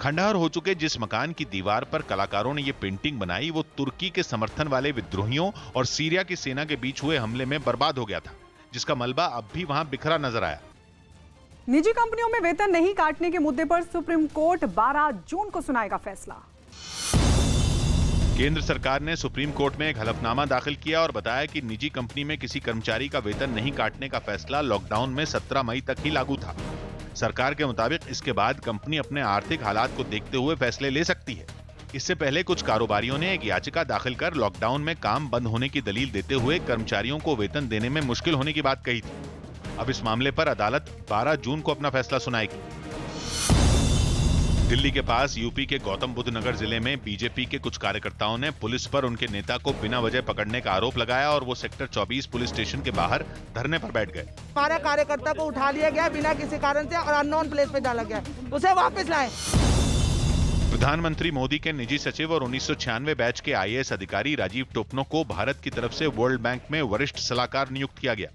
खंडहर हो चुके जिस मकान की दीवार पर कलाकारों ने ये पेंटिंग बनाई वो तुर्की के समर्थन वाले विद्रोहियों और सीरिया की सेना के बीच हुए हमले में बर्बाद हो गया था, जिसका मलबा अब भी वहां बिखरा नजर आया। निजी कंपनियों में वेतन नहीं काटने के मुद्दे पर सुप्रीम कोर्ट 12 जून को सुनाएगा फैसला। केंद्र सरकार ने सुप्रीम कोर्ट में एक हलफनामा दाखिल किया और बताया कि निजी कंपनी में किसी कर्मचारी का वेतन नहीं काटने का फैसला लॉकडाउन में 17 मई तक ही लागू था। सरकार के मुताबिक इसके बाद कंपनी अपने आर्थिक हालात को देखते हुए फैसले ले सकती है। इससे पहले कुछ कारोबारियों ने एक याचिका दाखिल कर लॉकडाउन में काम बंद होने की दलील देते हुए कर्मचारियों को वेतन देने में मुश्किल होने की बात कही थी। अब इस मामले पर अदालत 12 जून को अपना फैसला सुनाएगी। दिल्ली के पास यूपी के गौतम बुद्ध नगर जिले में बीजेपी के कुछ कार्यकर्ताओं ने पुलिस पर उनके नेता को बिना वजह पकड़ने का आरोप लगाया और वो सेक्टर 24 पुलिस स्टेशन के बाहर धरने पर बैठ गए। हमारा कार्यकर्ता को उठा लिया गया बिना किसी कारण से और अननोन प्लेस पे डाला गया, उसे वापस लाएं। प्रधानमंत्री मोदी के निजी सचिव और 1996 बैच के IAS अधिकारी राजीव टोपनो को भारत की तरफ से वर्ल्ड बैंक में वरिष्ठ सलाहकार नियुक्त किया गया।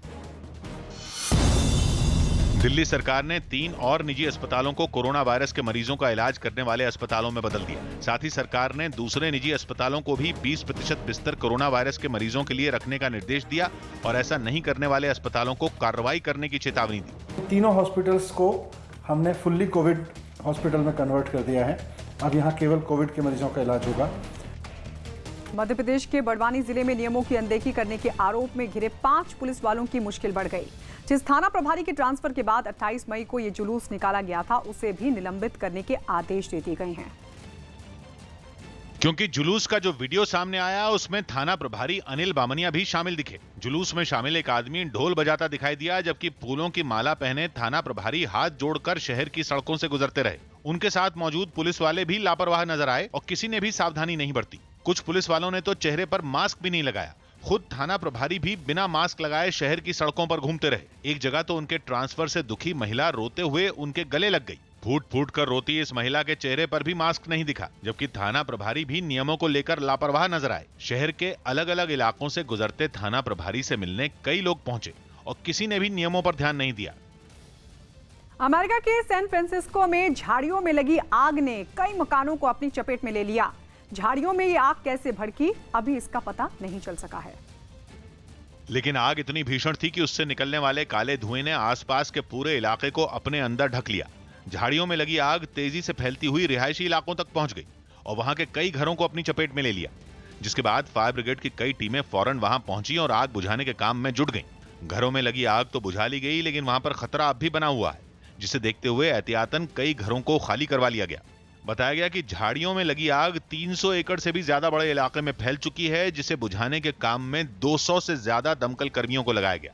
दिल्ली सरकार ने 3 और निजी अस्पतालों को कोरोना वायरस के मरीजों का इलाज करने वाले अस्पतालों में बदल दिया। साथ ही सरकार ने दूसरे निजी अस्पतालों को भी 20% बिस्तर कोरोना वायरस के मरीजों के लिए रखने का निर्देश दिया और ऐसा नहीं करने वाले अस्पतालों को कार्रवाई करने की चेतावनी दी। तीनों हॉस्पिटल्स को हमने फुल्ली कोविड हॉस्पिटल में कन्वर्ट कर दिया है। अब यहाँ केवल कोविड के मरीजों का इलाज होगा। मध्य प्रदेश के बड़वानी जिले में नियमों की अनदेखी करने के आरोप में घिरे 5 पुलिस वालों की मुश्किल बढ़ गई। जिस थाना प्रभारी के ट्रांसफर के बाद 28 मई को ये जुलूस निकाला गया था, उसे भी निलंबित करने के आदेश दे दिए गए हैं। क्योंकि जुलूस का जो वीडियो सामने आया उसमें थाना प्रभारी अनिल बामनिया भी शामिल दिखे। जुलूस में शामिल एक आदमी ढोल बजाता दिखाई दिया, जबकि फूलों की माला पहने थाना प्रभारी हाथ जोड़कर शहर की सड़कों से गुजरते रहे। उनके साथ मौजूद पुलिस वाले भी लापरवाह नजर आए और किसी ने भी सावधानी नहीं बरती। कुछ पुलिस वालों ने तो चेहरे पर मास्क भी नहीं लगाया। खुद थाना प्रभारी भी बिना मास्क लगाए शहर की सड़कों पर घूमते रहे। एक जगह तो उनके ट्रांसफर से दुखी महिला रोते हुए उनके गले लग गई। फूट फूट कर रोती इस महिला के चेहरे पर भी मास्क नहीं दिखा, जबकि थाना प्रभारी भी नियमों को लेकर लापरवाह नजर आए। शहर के अलग अलग इलाकों से गुजरते थाना प्रभारी से मिलने कई लोग पहुंचे और किसी ने भी नियमों पर ध्यान नहीं दिया। अमेरिका के सैन फ्रांसिस्को में झाड़ियों में लगी आग ने कई मकानों को अपनी चपेट में ले लिया। झाड़ियों में ये आग कैसे भड़की, अभी इसका पता नहीं चल सका है। लेकिन आग इतनी भीषण थी कि उससे निकलने वाले काले धुएं ने आसपास के पूरे इलाके को अपने अंदर ढक लिया। झाड़ियों में लगी आग तेजी से फैलती हुई रिहायशी इलाकों तक पहुंच गई और वहां के कई घरों को अपनी चपेट में ले लिया, जिसके बाद फायर ब्रिगेड की कई टीमें फौरन वहां पहुंची और आग बुझाने के काम में जुट गईं। घरों में लगी आग तो बुझा ली गई, लेकिन वहां पर खतरा अब भी बना हुआ है, जिसे देखते हुए एहतियातन कई घरों को खाली करवा लिया गया। बताया गया कि झाड़ियों में लगी आग 300 एकड़ से भी ज्यादा बड़े इलाके में फैल चुकी है, जिसे बुझाने के काम में 200 से ज्यादा दमकल कर्मियों को लगाया गया।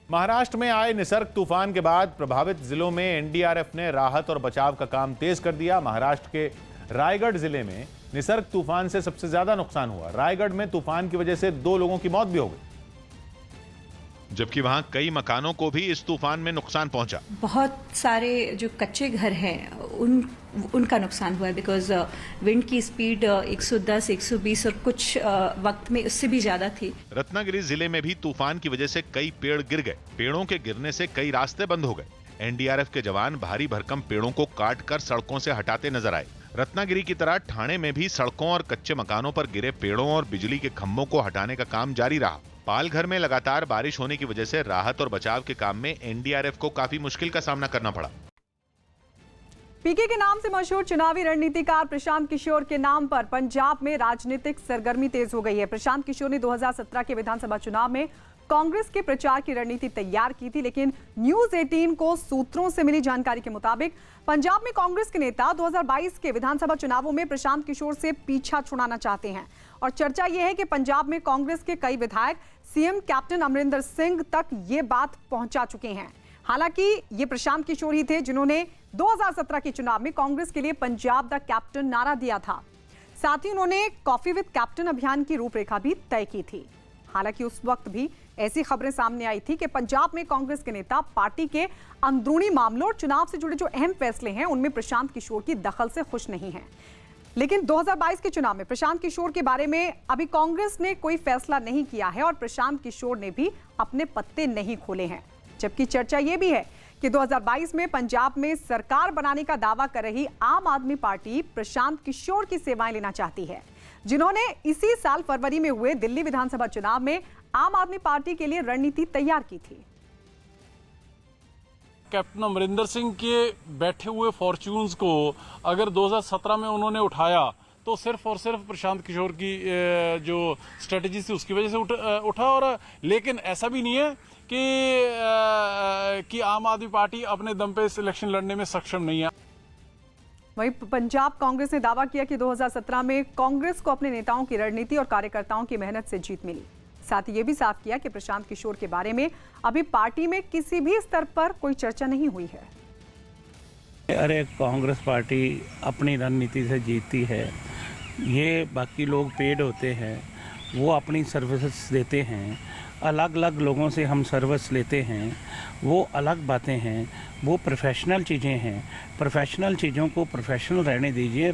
महाराष्ट्र में आए निसर्ग तूफान के बाद प्रभावित जिलों में एनडीआरएफ ने राहत और बचाव का काम तेज कर दिया। महाराष्ट्र के रायगढ़ जिले में निसर्ग तूफान से सबसे ज्यादा नुकसान हुआ। रायगढ़ में तूफान की वजह से 2 लोगों की मौत भी हो गई, जबकि वहां कई मकानों को भी इस तूफान में नुकसान पहुंचा। बहुत सारे जो कच्चे घर हैं उनका नुकसान हुआ है, बिकॉज विंड की स्पीड 110, 120 और कुछ वक्त में उससे भी ज्यादा थी। रत्नागिरी जिले में भी तूफान की वजह से कई पेड़ गिर गए। पेड़ों के गिरने से कई रास्ते बंद हो गए। एनडीआरएफ के जवान भारी भरकम पेड़ों को काट कर सड़कों से हटाते नजर आए। रत्नागिरी की तरह ठाणे में भी सड़कों और कच्चे मकानों पर गिरे पेड़ों और बिजली के खंभों को हटाने का काम जारी रहा। पालघर में लगातार बारिश होने की वजह से राहत और बचाव के काम में एनडीआरएफ को काफी मुश्किल का सामना करना पड़ा। पीके के नाम से मशहूर चुनावी रणनीतिकार प्रशांत किशोर के नाम पर पंजाब में राजनीतिक सरगर्मी तेज हो गई है। प्रशांत किशोर ने 2017 के विधानसभा चुनाव में कांग्रेस के प्रचार की रणनीति तैयार की थी, लेकिन न्यूज 18 को सूत्रों से मिली जानकारी के मुताबिक पंजाब में कांग्रेस के नेता 2022 के विधानसभा चुनावों में प्रशांत किशोर से पीछा छुड़ाना चाहते हैं। और चर्चा यह है कि पंजाब में कांग्रेस के कई विधायक सीएम कैप्टन अमरिंदर सिंह तक ये बात पहुंचा चुके हैं। हालांकि ये प्रशांत किशोर ही थे जिन्होंने 2017 के चुनाव में कांग्रेस के लिए पंजाब द कैप्टन नारा दिया था। साथ ही उन्होंने कॉफी विद कैप्टन अभियान की रूपरेखा भी तय की थी। हालांकि उस वक्त भी ऐसी खबरें सामने आई थी कि पंजाब में कांग्रेस के नेता पार्टी के अंदरूनी मामलों और चुनाव से जुड़े जो अहम फैसले हैं उनमें प्रशांत किशोर की दखल से खुश नहीं हैं। लेकिन 2022 के चुनाव में प्रशांत किशोर के बारे में अभी कांग्रेस ने कोई फैसला नहीं किया है और प्रशांत किशोर ने भी अपने पत्ते नहीं खोले हैं। जबकि चर्चा यह भी है कि 2022 में पंजाब में सरकार बनाने का दावा कर रही आम आदमी पार्टी प्रशांत किशोर की सेवाएं लेना चाहती है, जिन्होंने इसी साल फरवरी में हुए दिल्ली विधानसभा चुनाव में आम आदमी पार्टी के लिए रणनीति तैयार की थी। कैप्टन अमरिंदर सिंह के बैठे हुए फॉर्च्यून्स को अगर 2017 में उन्होंने उठाया तो सिर्फ और सिर्फ प्रशांत किशोर की जो स्ट्रेटजी थी उसकी वजह से उठा। और लेकिन ऐसा भी नहीं है कि आम आदमी पार्टी अपने दम पे इस इलेक्शन लड़ने में सक्षम नहीं है। वहीं पंजाब कांग्रेस ने दावा किया कि 2017 में कांग्रेस को अपने नेताओं की रणनीति और कार्यकर्ताओं की मेहनत से जीत मिली। साथ ही ये भी साफ किया कि प्रशांत किशोर के बारे में अभी पार्टी में किसी भी स्तर पर कोई चर्चा नहीं हुई है। अरे कांग्रेस पार्टी अपनी रणनीति से जीतती है, ये बाकी लोग पेड होते हैं, वो अपनी सर्विसेज देते हैं, अलग अलग लोगों से हम सर्विस लेते हैं, वो अलग बातें हैं, वो प्रोफेशनल चीज़ें हैं। प्रोफेशनल चीज़ों को प्रोफेशनल रहने दीजिए।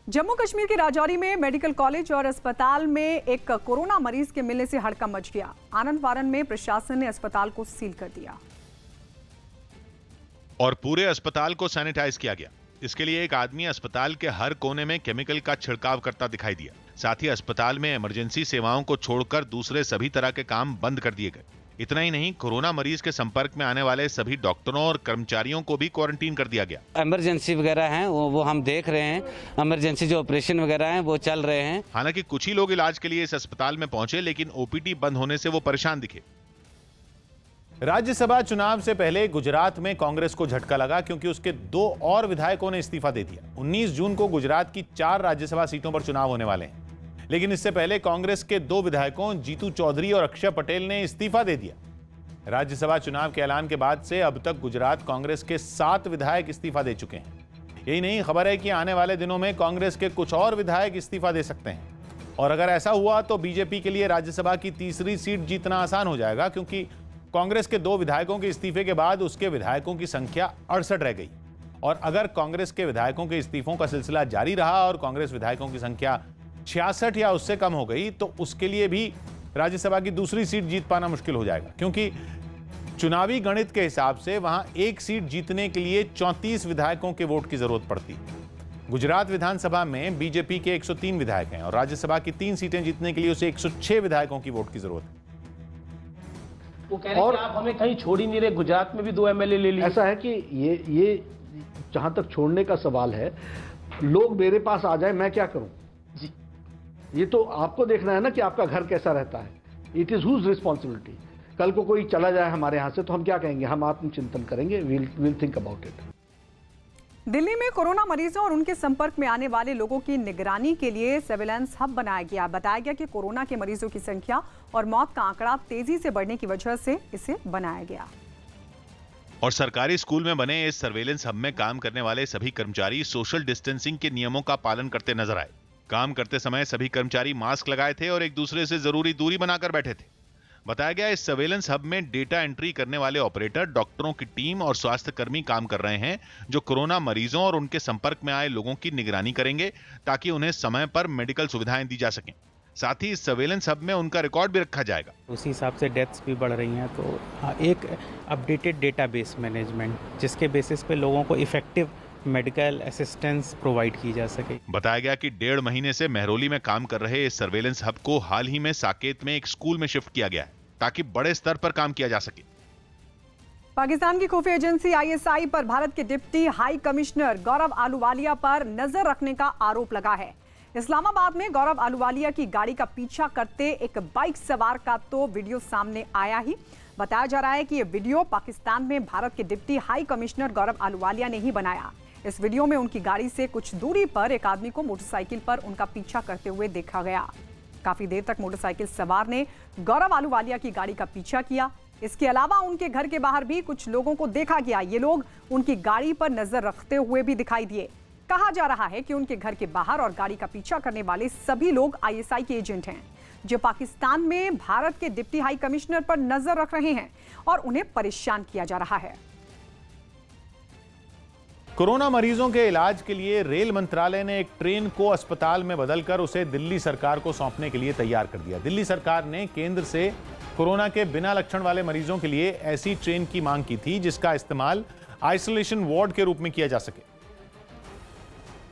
जम्मू कश्मीर के राजौरी में मेडिकल कॉलेज और अस्पताल में एक कोरोना मरीज के मिलने से हड़कंप मच गया। आनंद फारन में प्रशासन ने अस्पताल को सील कर दिया और पूरे अस्पताल को सैनिटाइज किया गया। इसके लिए एक आदमी अस्पताल के हर कोने में केमिकल का छिड़काव करता दिखाई दिया। साथ ही अस्पताल में इमरजेंसी सेवाओं को छोड़कर दूसरे सभी तरह के काम बंद कर दिए गए। इतना ही नहीं, कोरोना मरीज के संपर्क में आने वाले सभी डॉक्टरों और कर्मचारियों को भी क्वारंटीन कर दिया गया। इमरजेंसी वगैरह हैं वो हम देख रहे हैं, इमरजेंसी जो ऑपरेशन वगैरह हैं वो चल रहे हैं। हालांकि कुछ ही लोग इलाज के लिए इस अस्पताल में पहुंचे, लेकिन ओपीडी बंद होने से वो परेशान दिखे। राज्यसभा चुनाव से पहले गुजरात में कांग्रेस को झटका लगा क्योंकि उसके 2 और विधायकों ने इस्तीफा दे दिया। 19 जून को गुजरात की 4 राज्यसभा सीटों पर चुनाव होने वाले हैं, लेकिन इससे पहले कांग्रेस के 2 विधायकों जीतू चौधरी और अक्षय पटेल ने इस्तीफा दे दिया। राज्यसभा चुनाव के ऐलान के बाद से अब तक गुजरात कांग्रेस के 7 विधायक इस्तीफा दे चुके हैं। यही नहीं, खबर है कि आने वाले दिनों में कांग्रेस के कुछ और विधायक इस्तीफा दे सकते हैं। और अगर ऐसा हुआ तो बीजेपी के लिए राज्यसभा की तीसरी सीट जीतना आसान हो जाएगा, क्योंकि कांग्रेस के 2 विधायकों के इस्तीफे के बाद उसके विधायकों की संख्या 68 रह गई। और अगर कांग्रेस के विधायकों के इस्तीफों का सिलसिला जारी रहा और कांग्रेस विधायकों की संख्या 66 या उससे कम हो गई तो उसके लिए भी राज्यसभा की दूसरी सीट जीत पाना मुश्किल हो जाएगा, क्योंकि चुनावी गणित के हिसाब से वहां एक सीट जीतने के लिए 34 विधायकों के वोट की जरूरत पड़ती। गुजरात विधानसभा में बीजेपी के 103 विधायक हैं और राज्यसभा की 3 सीटें जीतने के लिए उसे 106 विधायकों की वोट की जरूरत है। वो कह रहे हैं कि आप हमें कहीं छोड़ ही नहीं रहे, गुजरात में भी 2 एमएलए ले लिए। ऐसा है कि ये जहां तक छोड़ने का सवाल है, लोग मेरे पास आ जाए, मैं क्या करूं जी? ये तो आपको देखना है ना कि आपका घर कैसा रहता है। It is whose responsibility. कल को कोई चला जाए हमारे यहां से तो हम क्या कहेंगे? हम आत्मचिंतन करेंगे, will think about it. Delhi में कोरोना मरीजों और उनके संपर्क में आने वाले लोगों की निगरानी के लिए सर्विलांस हब बनाया गया। बताया गया कि कोरोना के मरीजों की संख्या और मौत का आंकड़ा तेजी से बढ़ने की वजह से इसे बनाया गया। और सरकारी स्कूल में बने इस सर्वेलेंस हब में काम करने वाले सभी कर्मचारी सोशल डिस्टेंसिंग के नियमों का पालन करते नजर आए। काम करते समय सभी कर्मचारी मास्क लगाए थे और एक दूसरे से जरूरी दूरी बनाकर बैठे थे। बताया गया इस सर्वेलेंस हब में डेटा एंट्री करने वाले ऑपरेटर, डॉक्टरों की टीम और स्वास्थ्य कर्मी काम कर रहे हैं, जो कोरोना मरीजों और उनके संपर्क में आए लोगों की निगरानी करेंगे ताकि उन्हें समय पर मेडिकल सुविधाएं दी जा सकें। साथ ही इस सर्वेलेंस हब में उनका रिकॉर्ड भी रखा जाएगा। उसी हिसाब से डेथ्स भी बढ़ रही हैं, तो एक अपडेटेड डेटाबेस मैनेजमेंट जिसके बेसिस पे लोगों को इफेक्टिव मेडिकल असिस्टेंस प्रोवाइड की जा सके। बताया गया कि 1.5 महीने से मेहरौली में काम कर रहे इस सर्वेलेंस हब को हाल ही में साकेत में एक स्कूल में शिफ्ट किया गया है ताकि बड़े स्तर पर काम किया जा सके। पाकिस्तान की खुफिया एजेंसी आईएसआई पर भारत के डिप्टी हाई कमिश्नर गौरव आलूवालिया पर नजर रखने का आरोप लगा है। इस्लामाबाद में गौरव आलूवालिया की गाड़ी का पीछा करते एक बाइक सवार का तो वीडियो सामने आया ही। बताया जा रहा है कि यह वीडियो पाकिस्तान में भारत के डिप्टी हाई कमिश्नर गौरव आलूवालिया ने ही बनाया। इस वीडियो में उनकी गाड़ी से कुछ दूरी पर एक आदमी को मोटरसाइकिल पर उनका पीछा करते हुए देखा गया। काफी देर तक मोटरसाइकिल सवार ने गौरव आलूवालिया की गाड़ी का पीछा किया। इसके अलावा उनके घर के बाहर भी कुछ लोगों को देखा गया। ये लोग उनकी गाड़ी पर नजर रखते हुए भी दिखाई दिए। कहा जा रहा है कि उनके घर के बाहर और गाड़ी का पीछा करने वाले सभी लोग आईएसआई के एजेंट हैं, जो पाकिस्तान में भारत के डिप्टी हाई कमिश्नर पर नजर रख रहे हैं और उन्हें परेशान किया जा रहा है। कोरोना मरीजों के इलाज के लिए रेल मंत्रालय ने एक ट्रेन को अस्पताल में बदलकर उसे दिल्ली सरकार को सौंपने के लिए तैयार कर दिया। दिल्ली सरकार ने केंद्र से कोरोना के बिना लक्षण वाले मरीजों के लिए ऐसी ट्रेन की मांग की थी जिसका इस्तेमाल आइसोलेशन वार्ड के रूप में किया जा सके।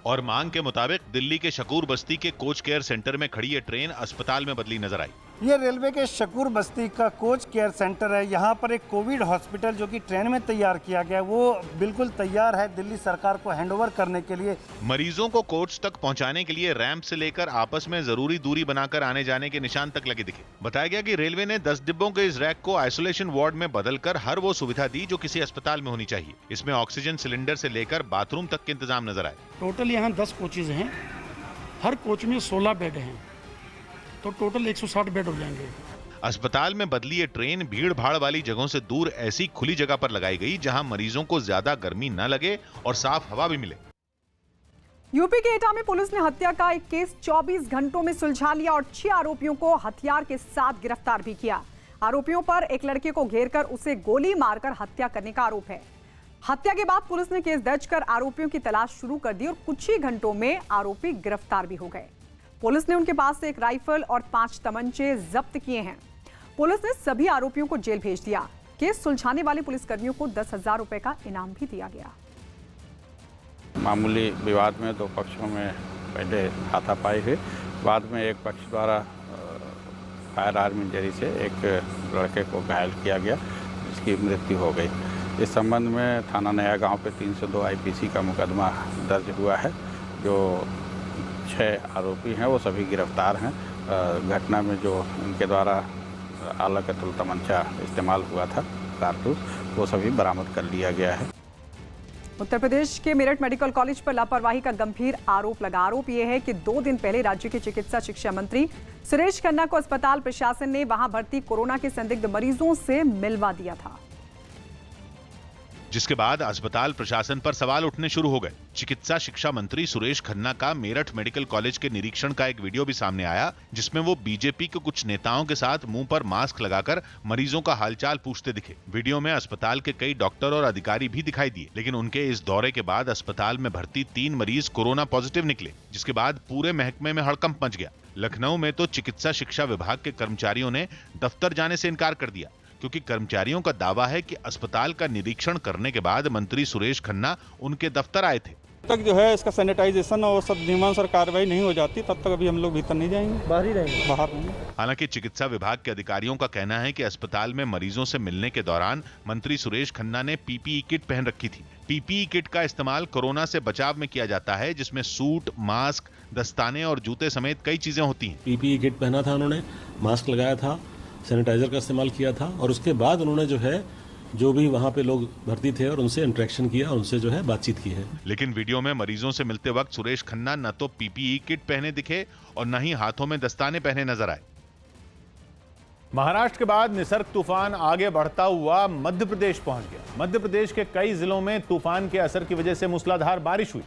और मांग के मुताबिक दिल्ली के शकूर बस्ती के कोच केयर सेंटर में खड़ी ये ट्रेन अस्पताल में बदली नजर आई। ये रेलवे के शकूर बस्ती का कोच केयर सेंटर है। यहाँ पर एक कोविड हॉस्पिटल जो कि ट्रेन में तैयार किया गया वो बिल्कुल तैयार है दिल्ली सरकार को हैंडओवर करने के लिए। मरीजों को कोच तक पहुंचाने के लिए रैंप से लेकर आपस में जरूरी दूरी बनाकर आने जाने के निशान तक लगे दिखे। बताया गया कि रेलवे ने 10 डिब्बों के इस रैक को आइसोलेशन वार्ड में बदलकर हर वो सुविधा दी जो किसी अस्पताल में होनी चाहिए। इसमें ऑक्सीजन सिलेंडर से लेकर बाथरूम तक के इंतजाम नजर आए। टोटल यहाँ 10 कोचेज हैं, हर कोच में 16 बेड हैं, तो टोटल 160 बेड हो जाएंगे। अस्पताल में बदली ये ट्रेन भीड़ भाड़ वाली जगहों से दूर ऐसी खुली जगह पर लगाई गई जहां मरीजों को ज्यादा गर्मी न लगे और साफ हवा भी मिले। यूपी के एटा में पुलिस ने हत्या का एक केस 24 घंटों में सुलझा लिया और 6 आरोपियों को हथियार के साथ गिरफ्तार भी किया। आरोपियों पर एक लड़के को घेरकर उसे गोली मारकर हत्या करने का आरोप है। हत्या के बाद पुलिस ने केस दर्ज कर आरोपियों की तलाश शुरू कर दी और कुछ ही घंटों में आरोपी गिरफ्तार भी हो गए। पुलिस ने उनके पास से एक राइफल और 5 तमंचे जब्त किए हैं। पुलिस ने सभी आरोपियों को जेल भेज दिया। केस सुलझाने वाले पुलिसकर्मियों को 10,000 रुपए का इनाम भी दिया गया। मामूली विवाद में 2 पक्षों में पहले हाथापाई हुई, बाद में एक पक्ष द्वारा फायर आर्म इंजरी से एक लड़के को घायल किया गया, जिसकी मृत्यु हो गई। इस संबंध में थाना नया गांव पे 302 आईपीसी का मुकदमा दर्ज हुआ है। जो 6 आरोपी हैं वो सभी गिरफ्तार हैं। घटना में जो इनके द्वारा आला कत्ल तमंचा इस्तेमाल हुआ था, कारतूस, वो सभी बरामद कर लिया गया है। उत्तर प्रदेश के मेरठ मेडिकल कॉलेज पर लापरवाही का गंभीर आरोप लगा। आरोप यह है कि 2 दिन पहले राज्य के चिकित्सा शिक्षा मंत्री सुरेश खन्ना को अस्पताल प्रशासन ने वहां भर्ती कोरोना के संदिग्ध मरीजों से मिलवा दिया था, जिसके बाद अस्पताल प्रशासन पर सवाल उठने शुरू हो गए। चिकित्सा शिक्षा मंत्री सुरेश खन्ना का मेरठ मेडिकल कॉलेज के निरीक्षण का एक वीडियो भी सामने आया, जिसमें वो बीजेपी के कुछ नेताओं के साथ मुंह पर मास्क लगाकर मरीजों का हालचाल पूछते दिखे। वीडियो में अस्पताल के कई डॉक्टर और अधिकारी भी दिखाई दिए, लेकिन उनके इस दौरे के बाद अस्पताल में भर्ती 3 मरीज कोरोना पॉजिटिव निकले, जिसके बाद पूरे महकमे में हड़कंप मच गया। लखनऊ में तो चिकित्सा शिक्षा विभाग के कर्मचारियों ने दफ्तर जाने से इनकार कर दिया, क्योंकि कर्मचारियों का दावा है कि अस्पताल का निरीक्षण करने के बाद मंत्री सुरेश खन्ना उनके दफ्तर आए थे। तक जो है इसका सैनिटाइजेशन और सब नियमानुसार कार्रवाई नहीं हो जाती, तब तक अभी हम लोग भीतर नहीं जाएंगे, बाहर ही रहेंगे, बाहर रहेंगे। हालांकि चिकित्सा विभाग के अधिकारियों का कहना है कि अस्पताल में मरीजों से मिलने के दौरान मंत्री सुरेश खन्ना ने पीपीई किट पहन रखी थी। पीपीई किट का इस्तेमाल कोरोना से बचाव में किया जाता है, जिसमें सूट, मास्क, दस्ताने और जूते समेत कई चीजें होती हैं। पीपीई किट पहना था उन्होंने, मास्क लगाया था, सैनिटाइजर का इस्तेमाल किया था और उसके बाद उन्होंने जो है जो भी वहाँ पे लोग भर्ती थे और उनसे इंटरेक्शन किया, उनसे जो है बातचीत की है। लेकिन वीडियो में मरीजों से मिलते वक्त सुरेश खन्ना न तो पीपीई किट पहने दिखे और न ही हाथों में दस्ताने पहने नजर आए। महाराष्ट्र के बाद निसर्ग तूफान आगे बढ़ता हुआ मध्य प्रदेश पहुंच गया। मध्य प्रदेश के कई जिलों में तूफान के असर की वजह से मूसलाधार बारिश हुई।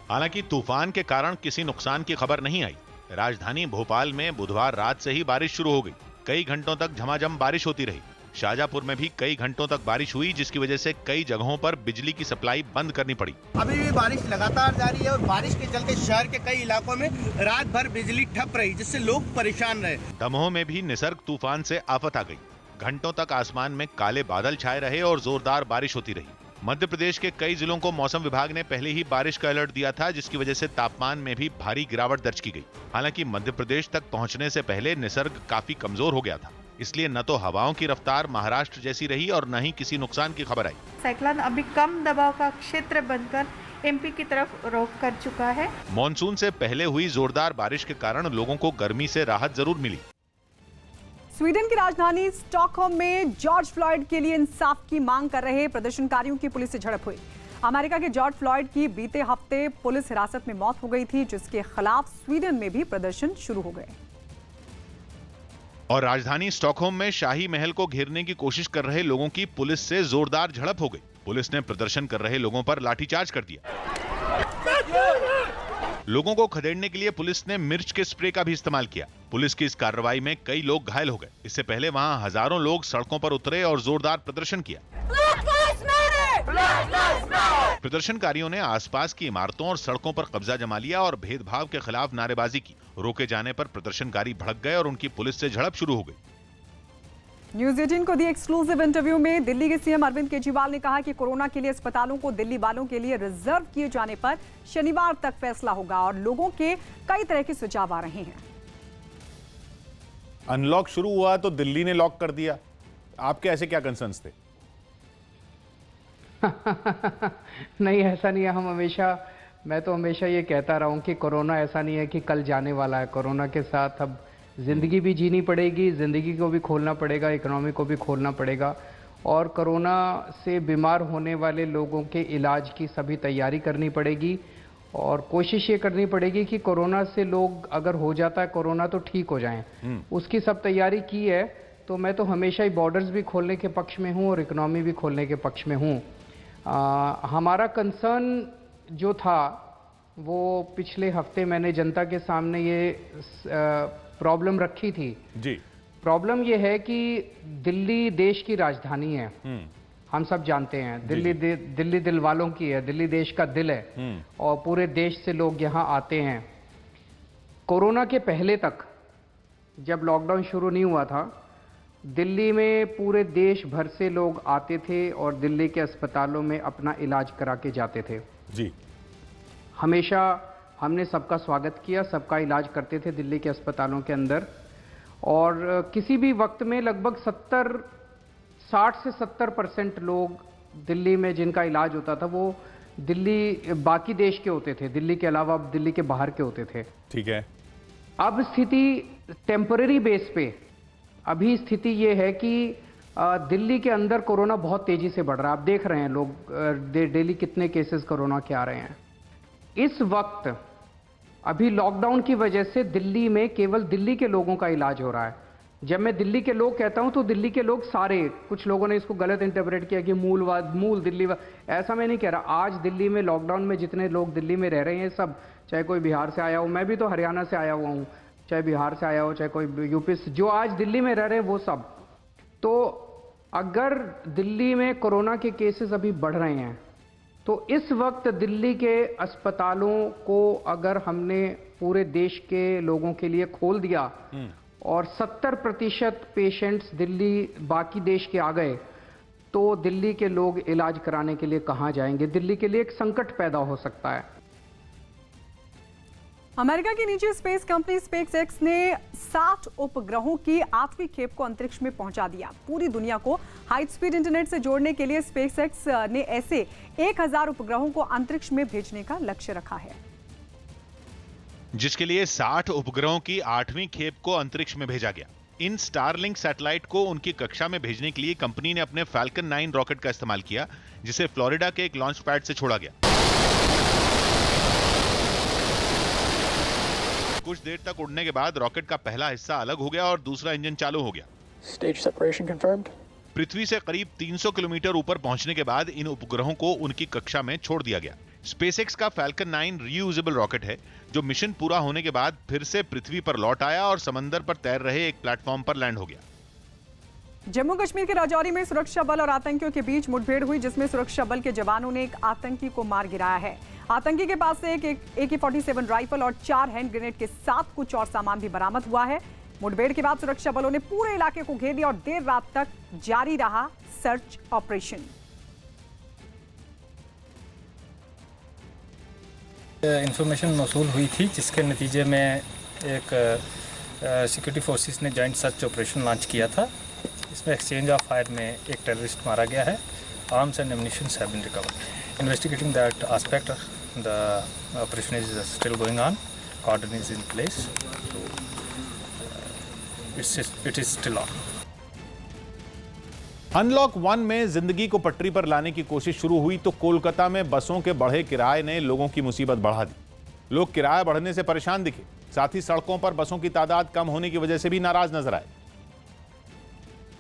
हालांकि तूफान के कारण किसी नुकसान की खबर नहीं आई। राजधानी भोपाल में बुधवार रात से ही बारिश शुरू हो गई। कई घंटों तक झमाझम बारिश होती रही। शाहजहांपुर में भी कई घंटों तक बारिश हुई, जिसकी वजह से कई जगहों पर बिजली की सप्लाई बंद करनी पड़ी। अभी भी बारिश लगातार जारी है और बारिश के चलते शहर के कई इलाकों में रात भर बिजली ठप रही, जिससे लोग परेशान रहे। दमोह में भी निसर्ग तूफान से आफत आ गई। घंटों तक आसमान में काले बादल छाए रहे और जोरदार बारिश होती रही। मध्य प्रदेश के कई जिलों को मौसम विभाग ने पहले ही बारिश का अलर्ट दिया था, जिसकी वजह से तापमान में भी भारी गिरावट दर्ज की गई। हालांकि मध्य प्रदेश तक पहुंचने से पहले निसर्ग काफी कमजोर हो गया था, इसलिए न तो हवाओं की रफ्तार महाराष्ट्र जैसी रही और न ही किसी नुकसान की खबर आई। साइक्लोन अभी कम दबाव का क्षेत्र बनकर एमपी की तरफ रुख कर चुका है। मॉनसून से पहले हुई जोरदार बारिश के कारण लोगों को गर्मी से राहत जरूर मिली। स्वीडन की राजधानी स्टॉकहोम में जॉर्ज फ्लॉयड के लिए इंसाफ की मांग कर रहे प्रदर्शनकारियों की पुलिस से झड़प हुई। अमेरिका के जॉर्ज फ्लॉयड की बीते हफ्ते पुलिस हिरासत में मौत हो गई थी, जिसके खिलाफ स्वीडन में भी प्रदर्शन शुरू हो गए। और राजधानी स्टॉकहोम में शाही महल को घेरने की कोशिश कर रहे लोगों की पुलिस से जोरदार झड़प हो गई। पुलिस ने प्रदर्शन कर रहे लोगों पर लाठीचार्ज कर दिया। लोगों को खदेड़ने के लिए पुलिस ने मिर्च के स्प्रे का भी इस्तेमाल किया। पुलिस की इस कार्रवाई में कई लोग घायल हो गए। इससे पहले वहां हजारों लोग सड़कों पर उतरे और जोरदार प्रदर्शन किया। प्रदर्शनकारियों ने आसपास की इमारतों और सड़कों पर कब्जा जमा लिया और भेदभाव के खिलाफ नारेबाजी की। रोके जाने पर प्रदर्शनकारी भड़क गए और उनकी पुलिस से झड़प शुरू हो गई। न्यूज़ 18 को दिए एक्सक्लूसिव इंटरव्यू में दिल्ली के सीएम अरविंद केजरीवाल ने कहा कि कोरोना के लिए अस्पतालों को दिल्ली वालों के लिए रिजर्व किए जाने पर शनिवार तक फैसला होगा और लोगों के कई तरह के सुझाव आ रहे हैं। अनलॉक शुरू हुआ तो दिल्ली ने लॉक कर दिया, आपके ऐसे क्या कंसर्न्स थे? नहीं, ऐसा नहीं है। मैं तो हमेशा ये कहता रहा हूँ कि कोरोना ऐसा नहीं है कि कल जाने वाला है। कोरोना के साथ अब ज़िंदगी भी जीनी पड़ेगी, ज़िंदगी को भी खोलना पड़ेगा, इकोनॉमी को भी खोलना पड़ेगा और कोरोना से बीमार होने वाले लोगों के इलाज की सभी तैयारी करनी पड़ेगी और कोशिश ये करनी पड़ेगी कि कोरोना से लोग अगर हो जाता है कोरोना तो ठीक हो जाएं। उसकी सब तैयारी की है। तो मैं तो हमेशा ही बॉर्डर्स भी खोलने के पक्ष में हूँ और इकोनॉमी भी खोलने के पक्ष में हूँ। हमारा कंसर्न जो था वो पिछले हफ्ते मैंने जनता के सामने ये प्रॉब्लम रखी थी जी। प्रॉब्लम ये है कि दिल्ली देश की राजधानी है, हम सब जानते हैं। दिल्ली दिल वालों की है, दिल्ली देश का दिल है और पूरे देश से लोग यहाँ आते हैं। कोरोना के पहले तक जब लॉकडाउन शुरू नहीं हुआ था, दिल्ली में पूरे देश भर से लोग आते थे और दिल्ली के अस्पतालों में अपना इलाज करा के जाते थे जी। हमेशा हमने सबका स्वागत किया, सबका इलाज करते थे दिल्ली के अस्पतालों के अंदर और किसी भी वक्त में लगभग 60 से 70% लोग दिल्ली में जिनका इलाज होता था वो दिल्ली बाकी देश के होते थे, दिल्ली के अलावा दिल्ली के बाहर के होते थे। ठीक है। अब स्थिति टेम्पररी बेस पे अभी स्थिति ये है कि दिल्ली के अंदर कोरोना बहुत तेजी से बढ़ रहा है। आप देख रहे हैं लोग डेली कितने केसेस कोरोना के आ रहे हैं। इस वक्त अभी लॉकडाउन की वजह से दिल्ली में केवल दिल्ली के लोगों का इलाज हो रहा है। जब मैं दिल्ली के लोग कहता हूं तो दिल्ली के लोग सारे, कुछ लोगों ने इसको गलत इंटरप्रेट किया कि मूल दिल्ली, ऐसा मैं नहीं कह रहा। आज दिल्ली में लॉकडाउन में जितने लोग दिल्ली में रह रहे हैं सब, चाहे कोई बिहार से आया हो, मैं भी तो हरियाणा से आया हुआ हूं, चाहे बिहार से आया हो, चाहे कोई यूपी से, जो आज दिल्ली में रह रहे हैं वो सब। तो अगर दिल्ली में कोरोना के केसेस अभी बढ़ रहे हैं तो इस वक्त दिल्ली के अस्पतालों को अगर हमने पूरे देश के लोगों के लिए खोल दिया और 70% पेशेंट्स दिल्ली बाकी देश के आ गए तो दिल्ली के लोग इलाज कराने के लिए कहां जाएंगे? दिल्ली के लिए एक संकट पैदा हो सकता है। अमेरिका की निजी स्पेस कंपनी स्पेसएक्स ने 60 उपग्रहों की 8वीं खेप को अंतरिक्ष में पहुंचा दिया। पूरी दुनिया को हाई स्पीड इंटरनेट से जोड़ने के लिए स्पेसएक्स ने ऐसे 1000 उपग्रहों को अंतरिक्ष में भेजने का लक्ष्य रखा है, जिसके लिए 60 उपग्रहों की 8वीं खेप को अंतरिक्ष में भेजा गया। इन स्टारलिंक सैटेलाइट को उनकी कक्षा में भेजने के लिए कंपनी ने अपने फैल्कन 9 रॉकेट का इस्तेमाल किया, जिसे फ्लोरिडा के एक लॉन्च पैड से छोड़ा गया। कुछ देर तक उड़ने के बाद रॉकेट का पहला हिस्सा अलग हो गया और दूसरा इंजन चालू हो गया। Stage separation confirmed. पृथ्वी से करीब 300 किलोमीटर ऊपर पहुंचने के बाद इन उपग्रहों को उनकी कक्षा में छोड़ दिया गया। स्पेसएक्स का फैल्कन 9 रीयूजेबल रॉकेट है, जो मिशन पूरा होने के बाद फिर से पृथ्वी पर लौट आया और समंदर पर तैर रहे एक प्लेटफॉर्म पर लैंड हो गया। जम्मू कश्मीर के राजौरी में सुरक्षा बल और आतंकियों के बीच मुठभेड़ हुई, जिसमें सुरक्षा बल के जवानों ने एक आतंकी को मार गिराया है। आतंकी के पास से एक AK-47 राइफल और 4 हैंड ग्रेनेड के साथ कुछ और सामान भी बरामद हुआ है। मुठभेड़ के बाद सुरक्षा बलों ने पूरे इलाके को घेर लिया और देर रात तक जारी रहा सर्च ऑपरेशन। इंफॉर्मेशन मौसूल हुई थी जिसके नतीजे में एक सिक्योरिटी फोर्सेस ने जॉइंट सर्च ऑपरेशन लॉन्च किया था। इसमें एक्सचेंज ऑफ फायर में एक टेररिस्ट मारा गया है। Arms and ammunitions have been recovered. Investigating that aspect the operation is still going on. Cordon is in place. It is still on. Unlock 1 में जिंदगी को पटरी पर लाने की कोशिश शुरू हुई तो कोलकाता में बसों के बढ़े किराए ने लोगों की मुसीबत बढ़ा दी। लोग किराया बढ़ने से परेशान दिखे, साथ ही सड़कों पर बसों की तादाद कम होने की वजह से भी नाराज नजर आए,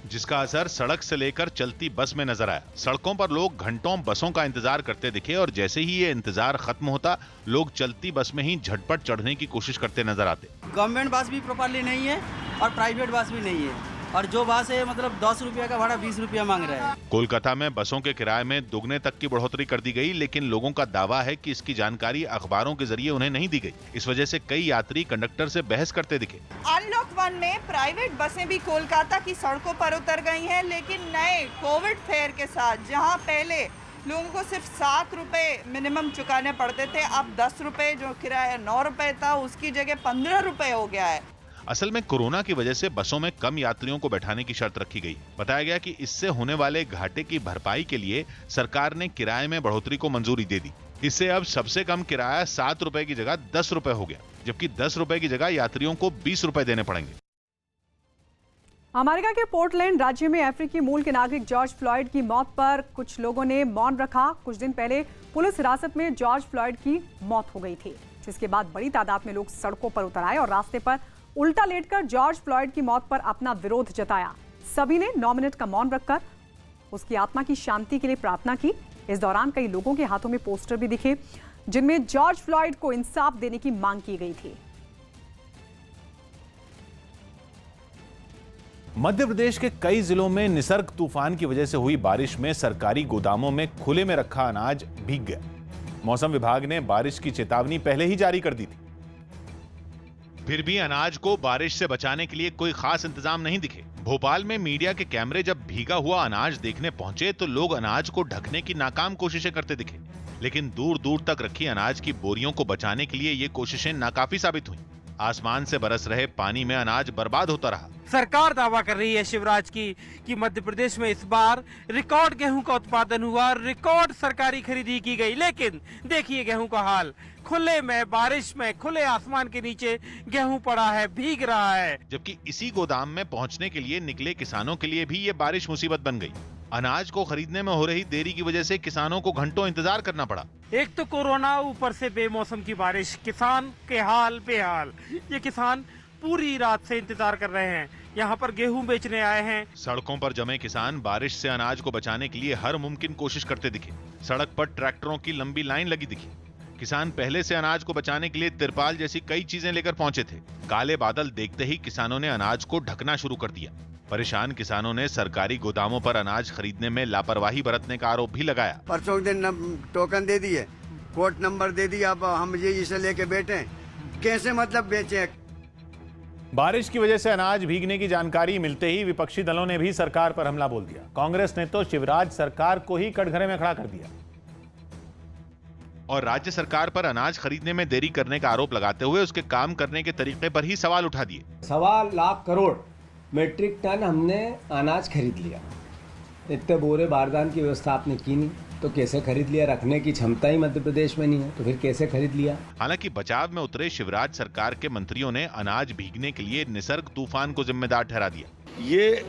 जिसका असर सड़क से लेकर चलती बस में नजर आया। सड़कों पर लोग घंटों बसों का इंतजार करते दिखे और जैसे ही ये इंतजार खत्म होता, लोग चलती बस में ही झटपट चढ़ने की कोशिश करते नजर आते। गवर्नमेंट बस भी प्रॉपर्ली नहीं है और प्राइवेट बस भी नहीं है, और जो बस है मतलब 10 रुपया का भाड़ा 20 रुपया मांग रहे हैं। कोलकाता में बसों के किराए में दुगने तक की बढ़ोतरी कर दी गई, लेकिन लोगों का दावा है कि इसकी जानकारी अखबारों के जरिए उन्हें नहीं दी गई। इस वजह से कई यात्री कंडक्टर से बहस करते दिखे। अनलॉक 1 में प्राइवेट बसें भी कोलकाता की सड़कों पर उतर गई हैं, लेकिन नए कोविड फेयर के साथ, जहां पहले लोगों को सिर्फ 7 रुपए मिनिमम चुकाने पड़ते थे, अब 10 रुपए जो किराया 9 रुपए था उसकी जगह 15 रुपए हो गया है। असल में कोरोना की वजह से बसों में कम यात्रियों को बैठाने की शर्त रखी गई। बताया गया कि इससे होने वाले घाटे की भरपाई के लिए सरकार ने किराए में बढ़ोतरी को मंजूरी दे दी। इससे अब सबसे कम किराया 7 रुपए की जगह 10 रुपए हो गया, जबकि 10 रुपए की जगह यात्रियों को 20 रुपए देने पड़ेंगे। अमेरिका के पोर्टलैंड राज्य में अफ्रीकी मूल के नागरिक जॉर्ज फ्लॉयड की मौत पर कुछ लोगों ने मौन रखा। कुछ दिन पहले पुलिस हिरासत में जॉर्ज फ्लॉयड की मौत हो गई थी, जिसके बाद बड़ी तादाद में लोग सड़कों पर उतर आए और रास्ते पर उल्टा लेटकर जॉर्ज फ्लॉयड की मौत पर अपना विरोध जताया। सभी ने 9 मिनट का मौन रखकर उसकी आत्मा की शांति के लिए प्रार्थना की। इस दौरान कई लोगों के हाथों में पोस्टर भी दिखे, जिनमें जॉर्ज फ्लॉयड को इंसाफ देने की मांग की गई थी। मध्य प्रदेश के कई जिलों में निसर्ग तूफान की वजह से हुई बारिश में सरकारी गोदामों में खुले में रखा अनाज भीग गया। मौसम विभाग ने बारिश की चेतावनी पहले ही जारी कर दी थी। फिर भी अनाज को बारिश से बचाने के लिए कोई खास इंतजाम नहीं दिखे। भोपाल में मीडिया के कैमरे जब भीगा हुआ अनाज देखने पहुंचे तो लोग अनाज को ढकने की नाकाम कोशिशें करते दिखे, लेकिन दूर दूर तक रखी अनाज की बोरियों को बचाने के लिए ये कोशिशें नाकाफी साबित हुई। आसमान से बरस रहे पानी में अनाज बर्बाद होता रहा। सरकार दावा कर रही है शिवराज की कि मध्य प्रदेश में इस बार रिकॉर्ड गेहूं का उत्पादन हुआ, रिकॉर्ड सरकारी खरीदी की गई, लेकिन देखिए गेहूं का हाल। खुले में, बारिश में, खुले आसमान के नीचे गेहूं पड़ा है, भीग रहा है। जबकि इसी गोदाम में पहुंचने के लिए निकले किसानों के लिए भी ये बारिश मुसीबत बन गई। अनाज को खरीदने में हो रही देरी की वजह से किसानों को घंटों इंतजार करना पड़ा। एक तो कोरोना, ऊपर से बेमौसम की बारिश, किसान के हाल बेहाल। ये किसान पूरी रात से इंतजार कर रहे हैं, यहाँ पर गेहूं बेचने आए हैं। सड़कों पर जमे किसान बारिश से अनाज को बचाने के लिए हर मुमकिन कोशिश करते दिखे। सड़क पर ट्रैक्टरों की लंबी लाइन लगी दिखी। किसान पहले से अनाज को बचाने के लिए तिरपाल जैसी कई चीजें लेकर पहुंचे थे। काले बादल देखते ही किसानों ने अनाज को ढकना शुरू कर दिया। परेशान किसानों ने सरकारी गोदामों पर अनाज खरीदने में लापरवाही बरतने का आरोप भी लगाया। परसों दिन टोकन दे दिए, कोर्ट नंबर दे दिया, अब हम ये इसे लेके बैठे, कैसे मतलब बेचे। बारिश की वजह से अनाज भीगने की जानकारी मिलते ही विपक्षी दलों ने भी सरकार पर हमला बोल दिया। कांग्रेस ने तो शिवराज सरकार को ही कटघरे में खड़ा कर दिया और राज्य सरकार पर अनाज खरीदने में देरी करने का आरोप लगाते हुए उसके काम करने के तरीके पर ही सवाल उठा दिए। 1.25 लाख करोड़ मीट्रिक टन हमने अनाज खरीद लिया, इतने बोरे बारदान की व्यवस्था आपने की नहीं, तो कैसे खरीद लिया? रखने की क्षमता ही मध्य प्रदेश में नहीं है, तो फिर कैसे खरीद लिया? हालांकि बचाव में उतरे शिवराज सरकार के मंत्रियों ने अनाज भीगने के लिए निसर्ग तूफान को जिम्मेदार ठहरा दिया। ये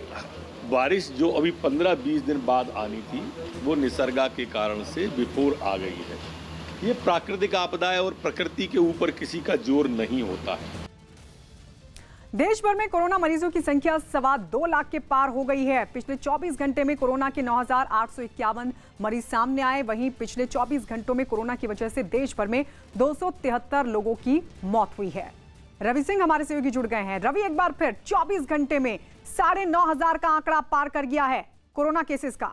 बारिश जो अभी 15-20 दिन बाद आनी थी, वो निसर्गा के कारण से बिफोर आ गई है। ये प्राकृतिक आपदा है और प्रकृति के ऊपर किसी का जोर नहीं होता है। देश भर में कोरोना मरीजों की संख्या 2.25 लाख के पार हो गई है। पिछले 24 घंटे में कोरोना के 9,851 मरीज सामने आए। वहीं पिछले 24 घंटों में कोरोना की वजह से देश भर में 273 लोगों की मौत हुई है। रवि सिंह हमारे सहयोगी जुड़ गए हैं। रवि, एक बार फिर 24 घंटे में 9,500 का आंकड़ा पार कर गया है कोरोना केसेस का।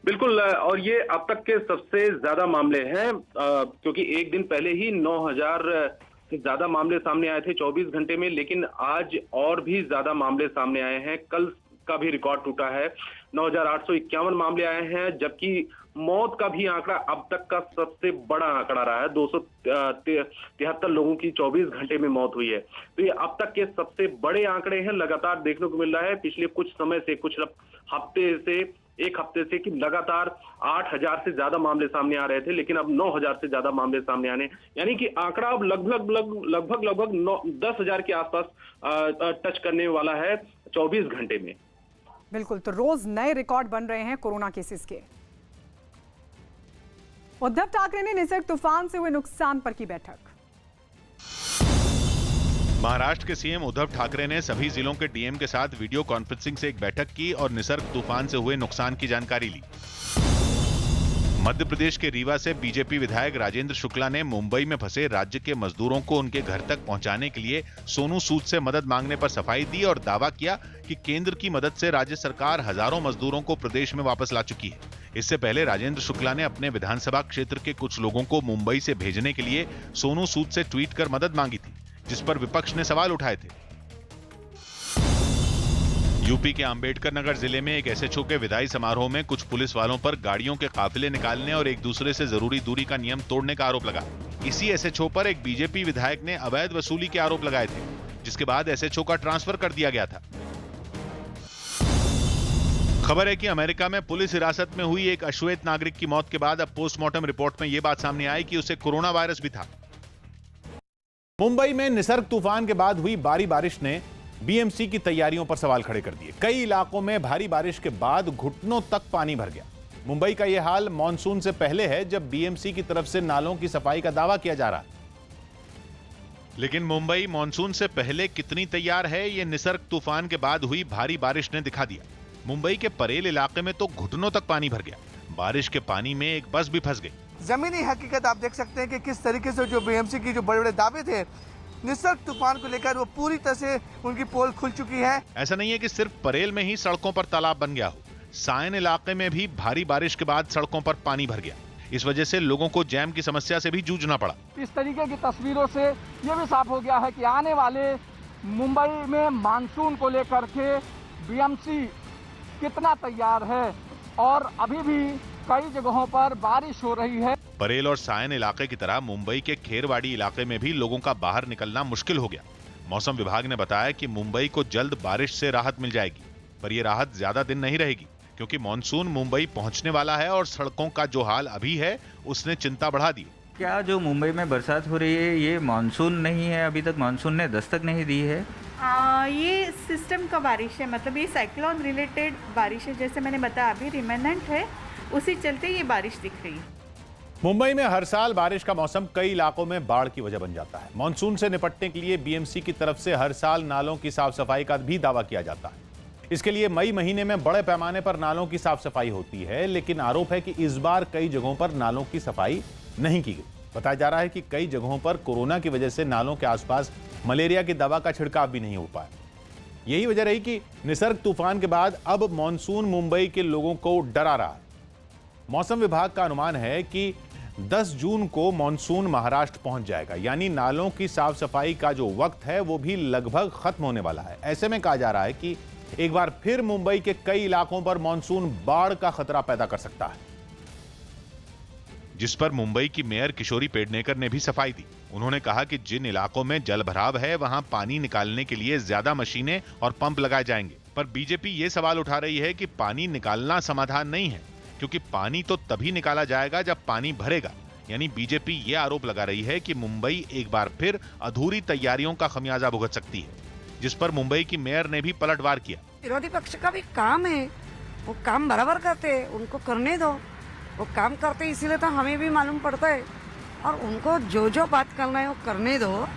बिल्कुल, और ये अब तक के सबसे ज्यादा मामले हैं, क्योंकि एक दिन पहले ही 9,000 से ज्यादा मामले सामने आए थे 24 घंटे में, लेकिन आज और भी ज्यादा मामले सामने आए हैं। कल का भी रिकॉर्ड टूटा है, 9,851 मामले आए हैं, जबकि मौत का भी आंकड़ा अब तक का सबसे बड़ा आंकड़ा रहा है। 273 लोगों की 24 घंटे में मौत हुई है। तो ये अब तक के सबसे बड़े आंकड़े हैं। लगातार देखने को मिल रहा है पिछले कुछ समय से, कुछ एक हफ्ते से कि लगातार 8000 से ज्यादा मामले सामने आ रहे थे, लेकिन अब 9000 से ज्यादा मामले सामने आने, यानी कि आंकड़ा अब लगभग 10,000 के आसपास टच करने वाला है 24 घंटे में। बिल्कुल, तो रोज नए रिकॉर्ड बन रहे हैं कोरोना केसेस के। उद्धव ठाकरे ने निसर्ग तूफान से हुए नुकसान पर की बैठक। महाराष्ट्र के सीएम उद्धव ठाकरे ने सभी जिलों के डीएम के साथ वीडियो कॉन्फ्रेंसिंग से एक बैठक की और निसर्ग तूफान से हुए नुकसान की जानकारी ली। मध्य प्रदेश के रीवा से बीजेपी विधायक राजेंद्र शुक्ला ने मुंबई में फंसे राज्य के मजदूरों को उनके घर तक पहुंचाने के लिए सोनू सूद से मदद मांगने पर सफाई दी और दावा किया कि केंद्र की मदद से राज्य सरकार हजारों मजदूरों को प्रदेश में वापस ला चुकी है। इससे पहले राजेंद्र शुक्ला ने अपने विधानसभा क्षेत्र के कुछ लोगों को मुंबई से भेजने के लिए सोनू सूद से ट्वीट कर मदद मांगी थी, जिस पर विपक्ष ने सवाल उठाए थे। यूपी के अंबेडकर नगर जिले में एक एसएचओ के विदाई समारोह में कुछ पुलिस वालों पर गाड़ियों के काफिले निकालने और एक दूसरे से जरूरी दूरी का नियम तोड़ने का आरोप लगा। इसी एसएचओ पर एक बीजेपी विधायक ने अवैध वसूली के आरोप लगाए थे, जिसके बाद एसएचओ का ट्रांसफर कर दिया गया था। खबर है कि अमेरिका में पुलिस हिरासत में हुई एक अश्वेत नागरिक की मौत के बाद अब पोस्टमार्टम रिपोर्ट में यह बात सामने आई कि उसे कोरोना वायरस भी था। मुंबई में निसर्ग तूफान के बाद हुई भारी बारिश ने बीएमसी की तैयारियों पर सवाल खड़े कर दिए। कई इलाकों में भारी बारिश के बाद घुटनों तक पानी भर गया। मुंबई का यह हाल मॉनसून से पहले है, जब बीएमसी की तरफ से नालों की सफाई का दावा किया जा रहा है। लेकिन मुंबई मॉनसून से पहले कितनी तैयार है, यह निसर्ग तूफान के बाद हुई भारी बारिश ने दिखा दिया। मुंबई के परेल इलाके में तो घुटनों तक पानी भर गया। बारिश के पानी में एक बस भी फंस गई। जमीनी हकीकत आप देख सकते हैं कि किस तरीके से जो बीएमसी की जो बड़े बड़े दावे थे निसर्ग तूफान को लेकर, वो पूरी तरह से उनकी पोल खुल चुकी है। ऐसा नहीं है कि सिर्फ परेल में ही सड़कों पर तालाब बन गया हो, सायन इलाके में भी भारी बारिश के बाद सड़कों पर पानी भर गया। इस वजह से लोगों को जैम की समस्या से भी जूझना पड़ा। इस तरीके की तस्वीरों से ये भी साफ हो गया है कि आने वाले मुंबई में मानसून को लेकर के बीएमसी कितना तैयार है, और अभी भी कई जगहों पर बारिश हो रही है। परेल और सायन इलाके की तरह मुंबई के खेरवाड़ी इलाके में भी लोगों का बाहर निकलना मुश्किल हो गया। मौसम विभाग ने बताया कि मुंबई को जल्द बारिश से राहत मिल जाएगी, पर यह राहत ज्यादा दिन नहीं रहेगी, क्योंकि मॉनसून मुंबई पहुंचने वाला है और सड़कों का जो हाल अभी है उसने चिंता बढ़ा दी। क्या जो मुंबई में बरसात हो रही है ये मानसून नहीं है? अभी तक मानसून ने दस्तक नहीं दी है। ये सिस्टम का बारिश है, मतलब ये साइक्लोन रिलेटेड बारिश है। जैसे मैंने बताया अभी रिमेनेंट है, उसी चलते ये बारिश दिख रही है। मुंबई में हर साल बारिश का मौसम कई इलाकों में बाढ़ की वजह बन जाता है। मॉनसून से निपटने के लिए बीएमसी की तरफ से हर साल नालों की साफ सफाई का भी दावा किया जाता है। इसके लिए मई महीने में बड़े पैमाने पर नालों की साफ सफाई होती है, लेकिन आरोप है कि इस बार कई जगहों पर नालों की सफाई नहीं की गई। बताया जा रहा है कि कई जगहों पर कोरोना की वजह से नालों के आसपास मलेरिया की दवा का छिड़काव भी नहीं हो पाया। यही वजह रही कि निसर्ग तूफान के बाद अब मॉनसून मुंबई के लोगों को डरा रहा है। मौसम विभाग का अनुमान है कि 10 जून को मॉनसून महाराष्ट्र पहुंच जाएगा, यानी नालों की साफ सफाई का जो वक्त है वो भी लगभग खत्म होने वाला है। ऐसे में कहा जा रहा है कि एक बार फिर मुंबई के कई इलाकों पर मॉनसून बाढ़ का खतरा पैदा कर सकता है, जिस पर मुंबई की मेयर किशोरी पेडनेकर ने भी सफाई दी। उन्होंने कहा कि जिन इलाकों में जल भराव है वहां पानी निकालने के लिए ज्यादा मशीनें और पंप लगाए जाएंगे। पर बीजेपी ये सवाल उठा रही है कि पानी निकालना समाधान नहीं है, क्योंकि पानी तो तभी निकाला जाएगा जब पानी भरेगा। यानी बीजेपी ये आरोप लगा रही है कि मुंबई एक बार फिर अधूरी तैयारियों का खमियाजा भुगत सकती है, जिस पर मुंबई की मेयर ने भी पलटवार किया। विरोधी पक्ष का भी काम है, वो काम बराबर करते हैं, उनको करने दो। वो काम करते इसीलिए तो हमें भी मालूम पड़ता है, और उनको जो जो बात करना है वो करने दो।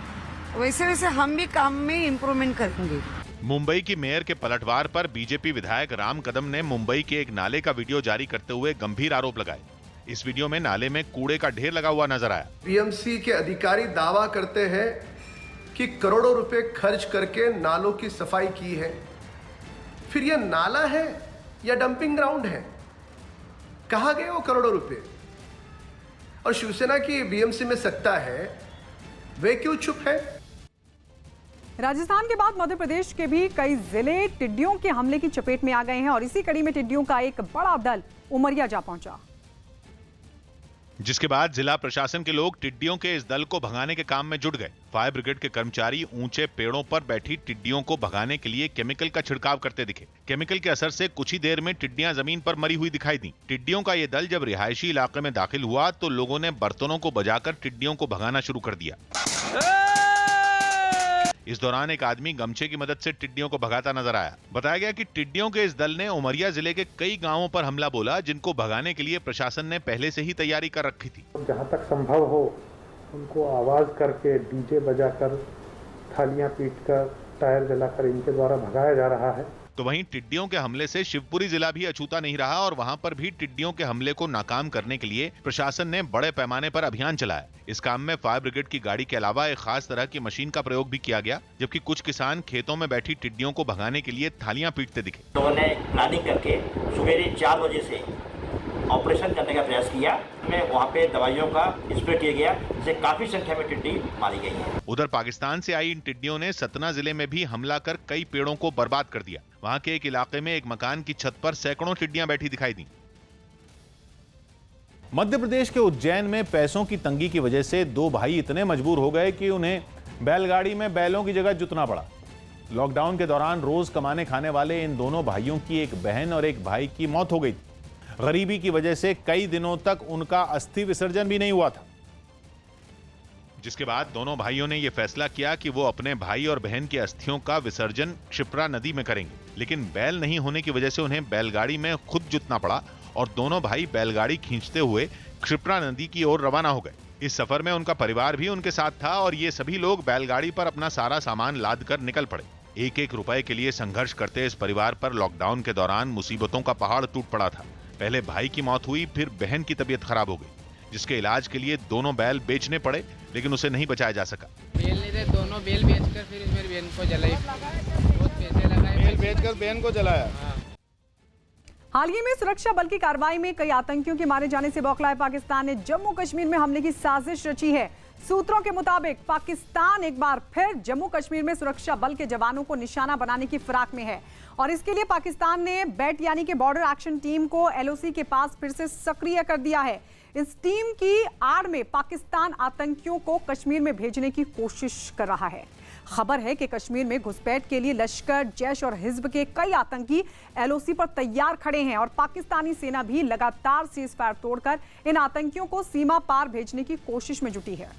वैसे वैसे हम भी काम में इम्प्रूवमेंट करेंगे। मुंबई की मेयर के पलटवार पर बीजेपी विधायक राम कदम ने मुंबई के एक नाले का वीडियो जारी करते हुए गंभीर आरोप लगाए। इस वीडियो में नाले में कूड़े का ढेर लगा हुआ नजर आया। बीएमसी के अधिकारी दावा करते हैं कि करोड़ों रुपए खर्च करके नालों की सफाई की है। फिर यह नाला है या डंपिंग ग्राउंड है? कहां गए वो करोड़ों रुपए? और शिवसेना की बीएमसी में सत्ता है, वे क्यों चुप है? राजस्थान के बाद मध्य प्रदेश के भी कई जिले टिड्डियों के हमले की चपेट में आ गए हैं, और इसी कड़ी में टिड्डियों का एक बड़ा दल उमरिया जा पहुंचा। जिसके बाद जिला प्रशासन के लोग टिड्डियों के इस दल को भगाने के काम में जुट गए। फायर ब्रिगेड के कर्मचारी ऊंचे पेड़ों पर बैठी टिड्डियों को भगाने के लिए केमिकल का छिड़काव करते दिखे। केमिकल के असर से कुछ ही देर में टिड्डियां जमीन पर मरी हुई दिखाई दी। टिड्डियों का ये दल जब रिहायशी इलाके में दाखिल हुआ तो लोगों ने बर्तनों को बजाकर टिड्डियों को भगाना शुरू कर दिया। इस दौरान एक आदमी गमछे की मदद से टिड्डियों को भगाता नजर आया। बताया गया कि टिड्डियों के इस दल ने उमरिया जिले के कई गांवों पर हमला बोला, जिनको भगाने के लिए प्रशासन ने पहले से ही तैयारी कर रखी थी। जहां तक संभव हो उनको आवाज करके, डीजे बजाकर, थालियां पीटकर, टायर जलाकर इनके द्वारा भगाया जा रहा है। तो वहीं टिड्डियों के हमले से शिवपुरी जिला भी अछूता नहीं रहा और वहां पर भी टिड्डियों के हमले को नाकाम करने के लिए प्रशासन ने बड़े पैमाने पर अभियान चलाया। इस काम में फायर ब्रिगेड की गाड़ी के अलावा एक खास तरह की मशीन का प्रयोग भी किया गया, जबकि कुछ किसान खेतों में बैठी टिड्डियों को भगाने के लिए थालियां पीटते दिखे। लोगों ने प्लानिंग करके सवेरे 4 बजे से ऑपरेशन करने का प्रयास किया। वहाँ पे दवाइयों का स्प्रे किया गया, जिससे काफी संख्या में टिड्डी मारी गई है। उधर पाकिस्तान से आई इन टिड्डियों ने सतना जिले में भी हमला कर कई पेड़ों को बर्बाद कर दिया। वहाँ के एक इलाके में एक मकान की छत पर सैकड़ों टिड्डियां बैठी दिखाई दी। मध्य प्रदेश के उज्जैन में पैसों की तंगी की वजह से 2 भाई इतने मजबूर हो गए कि उन्हें बैलगाड़ी में बैलों की जगह जुतना पड़ा। लॉकडाउन के दौरान रोज कमाने खाने वाले इन दोनों भाइयों की एक बहन और एक भाई की मौत हो गई थी। गरीबी की वजह से कई दिनों तक उनका अस्थि विसर्जन भी नहीं हुआ था, जिसके बाद दोनों भाइयों ने यह फैसला किया कि वो अपने भाई और बहन की अस्थियों का विसर्जन क्षिप्रा नदी में करेंगे। लेकिन बैल नहीं होने की वजह से उन्हें बैलगाड़ी में खुद जुतना पड़ा और दोनों भाई बैलगाड़ी खींचते हुए क्षिप्रा नदी की ओर रवाना हो गए। इस सफर में उनका परिवार भी उनके साथ था और ये सभी लोग बैलगाड़ी पर अपना सारा सामान लाद कर निकल पड़े। एक एक रुपए के लिए संघर्ष करते इस परिवार पर लॉकडाउन के दौरान मुसीबतों का पहाड़ टूट पड़ा था। पहले भाई की मौत हुई, फिर बहन की तबीयत खराब हो गई, जिसके इलाज के लिए दोनों बैल बेचने पड़े, लेकिन उसे नहीं बचाया जा सका। बेल नहीं थे, दोनों बेल बेचकर फिर मेरी बहन को जलाई, बहुत पैसे लगाए, बेल बेचकर बहन को जलाया। हाल ही में सुरक्षा बल की कार्रवाई में कई आतंकियों के मारे जाने से बौखलाए पाकिस्तान ने जम्मू कश्मीर में हमले की साजिश रची है। सूत्रों के मुताबिक पाकिस्तान एक बार फिर जम्मू कश्मीर में सुरक्षा बल के जवानों को निशाना बनाने की फिराक में है और इसके लिए पाकिस्तान ने बैट यानी कि बॉर्डर एक्शन टीम को LOC के पास फिर से सक्रिय कर दिया है। इस टीम की आड़ में पाकिस्तान आतंकियों को कश्मीर में भेजने की कोशिश कर रहा है। खबर है कि कश्मीर में घुसपैठ के लिए लश्कर, जैश और हिजब के कई आतंकी LOC पर तैयार खड़े हैं और पाकिस्तानी सेना भी लगातार सीज फायर तोड़कर इन आतंकियों को सीमा पार भेजने की कोशिश में जुटी है।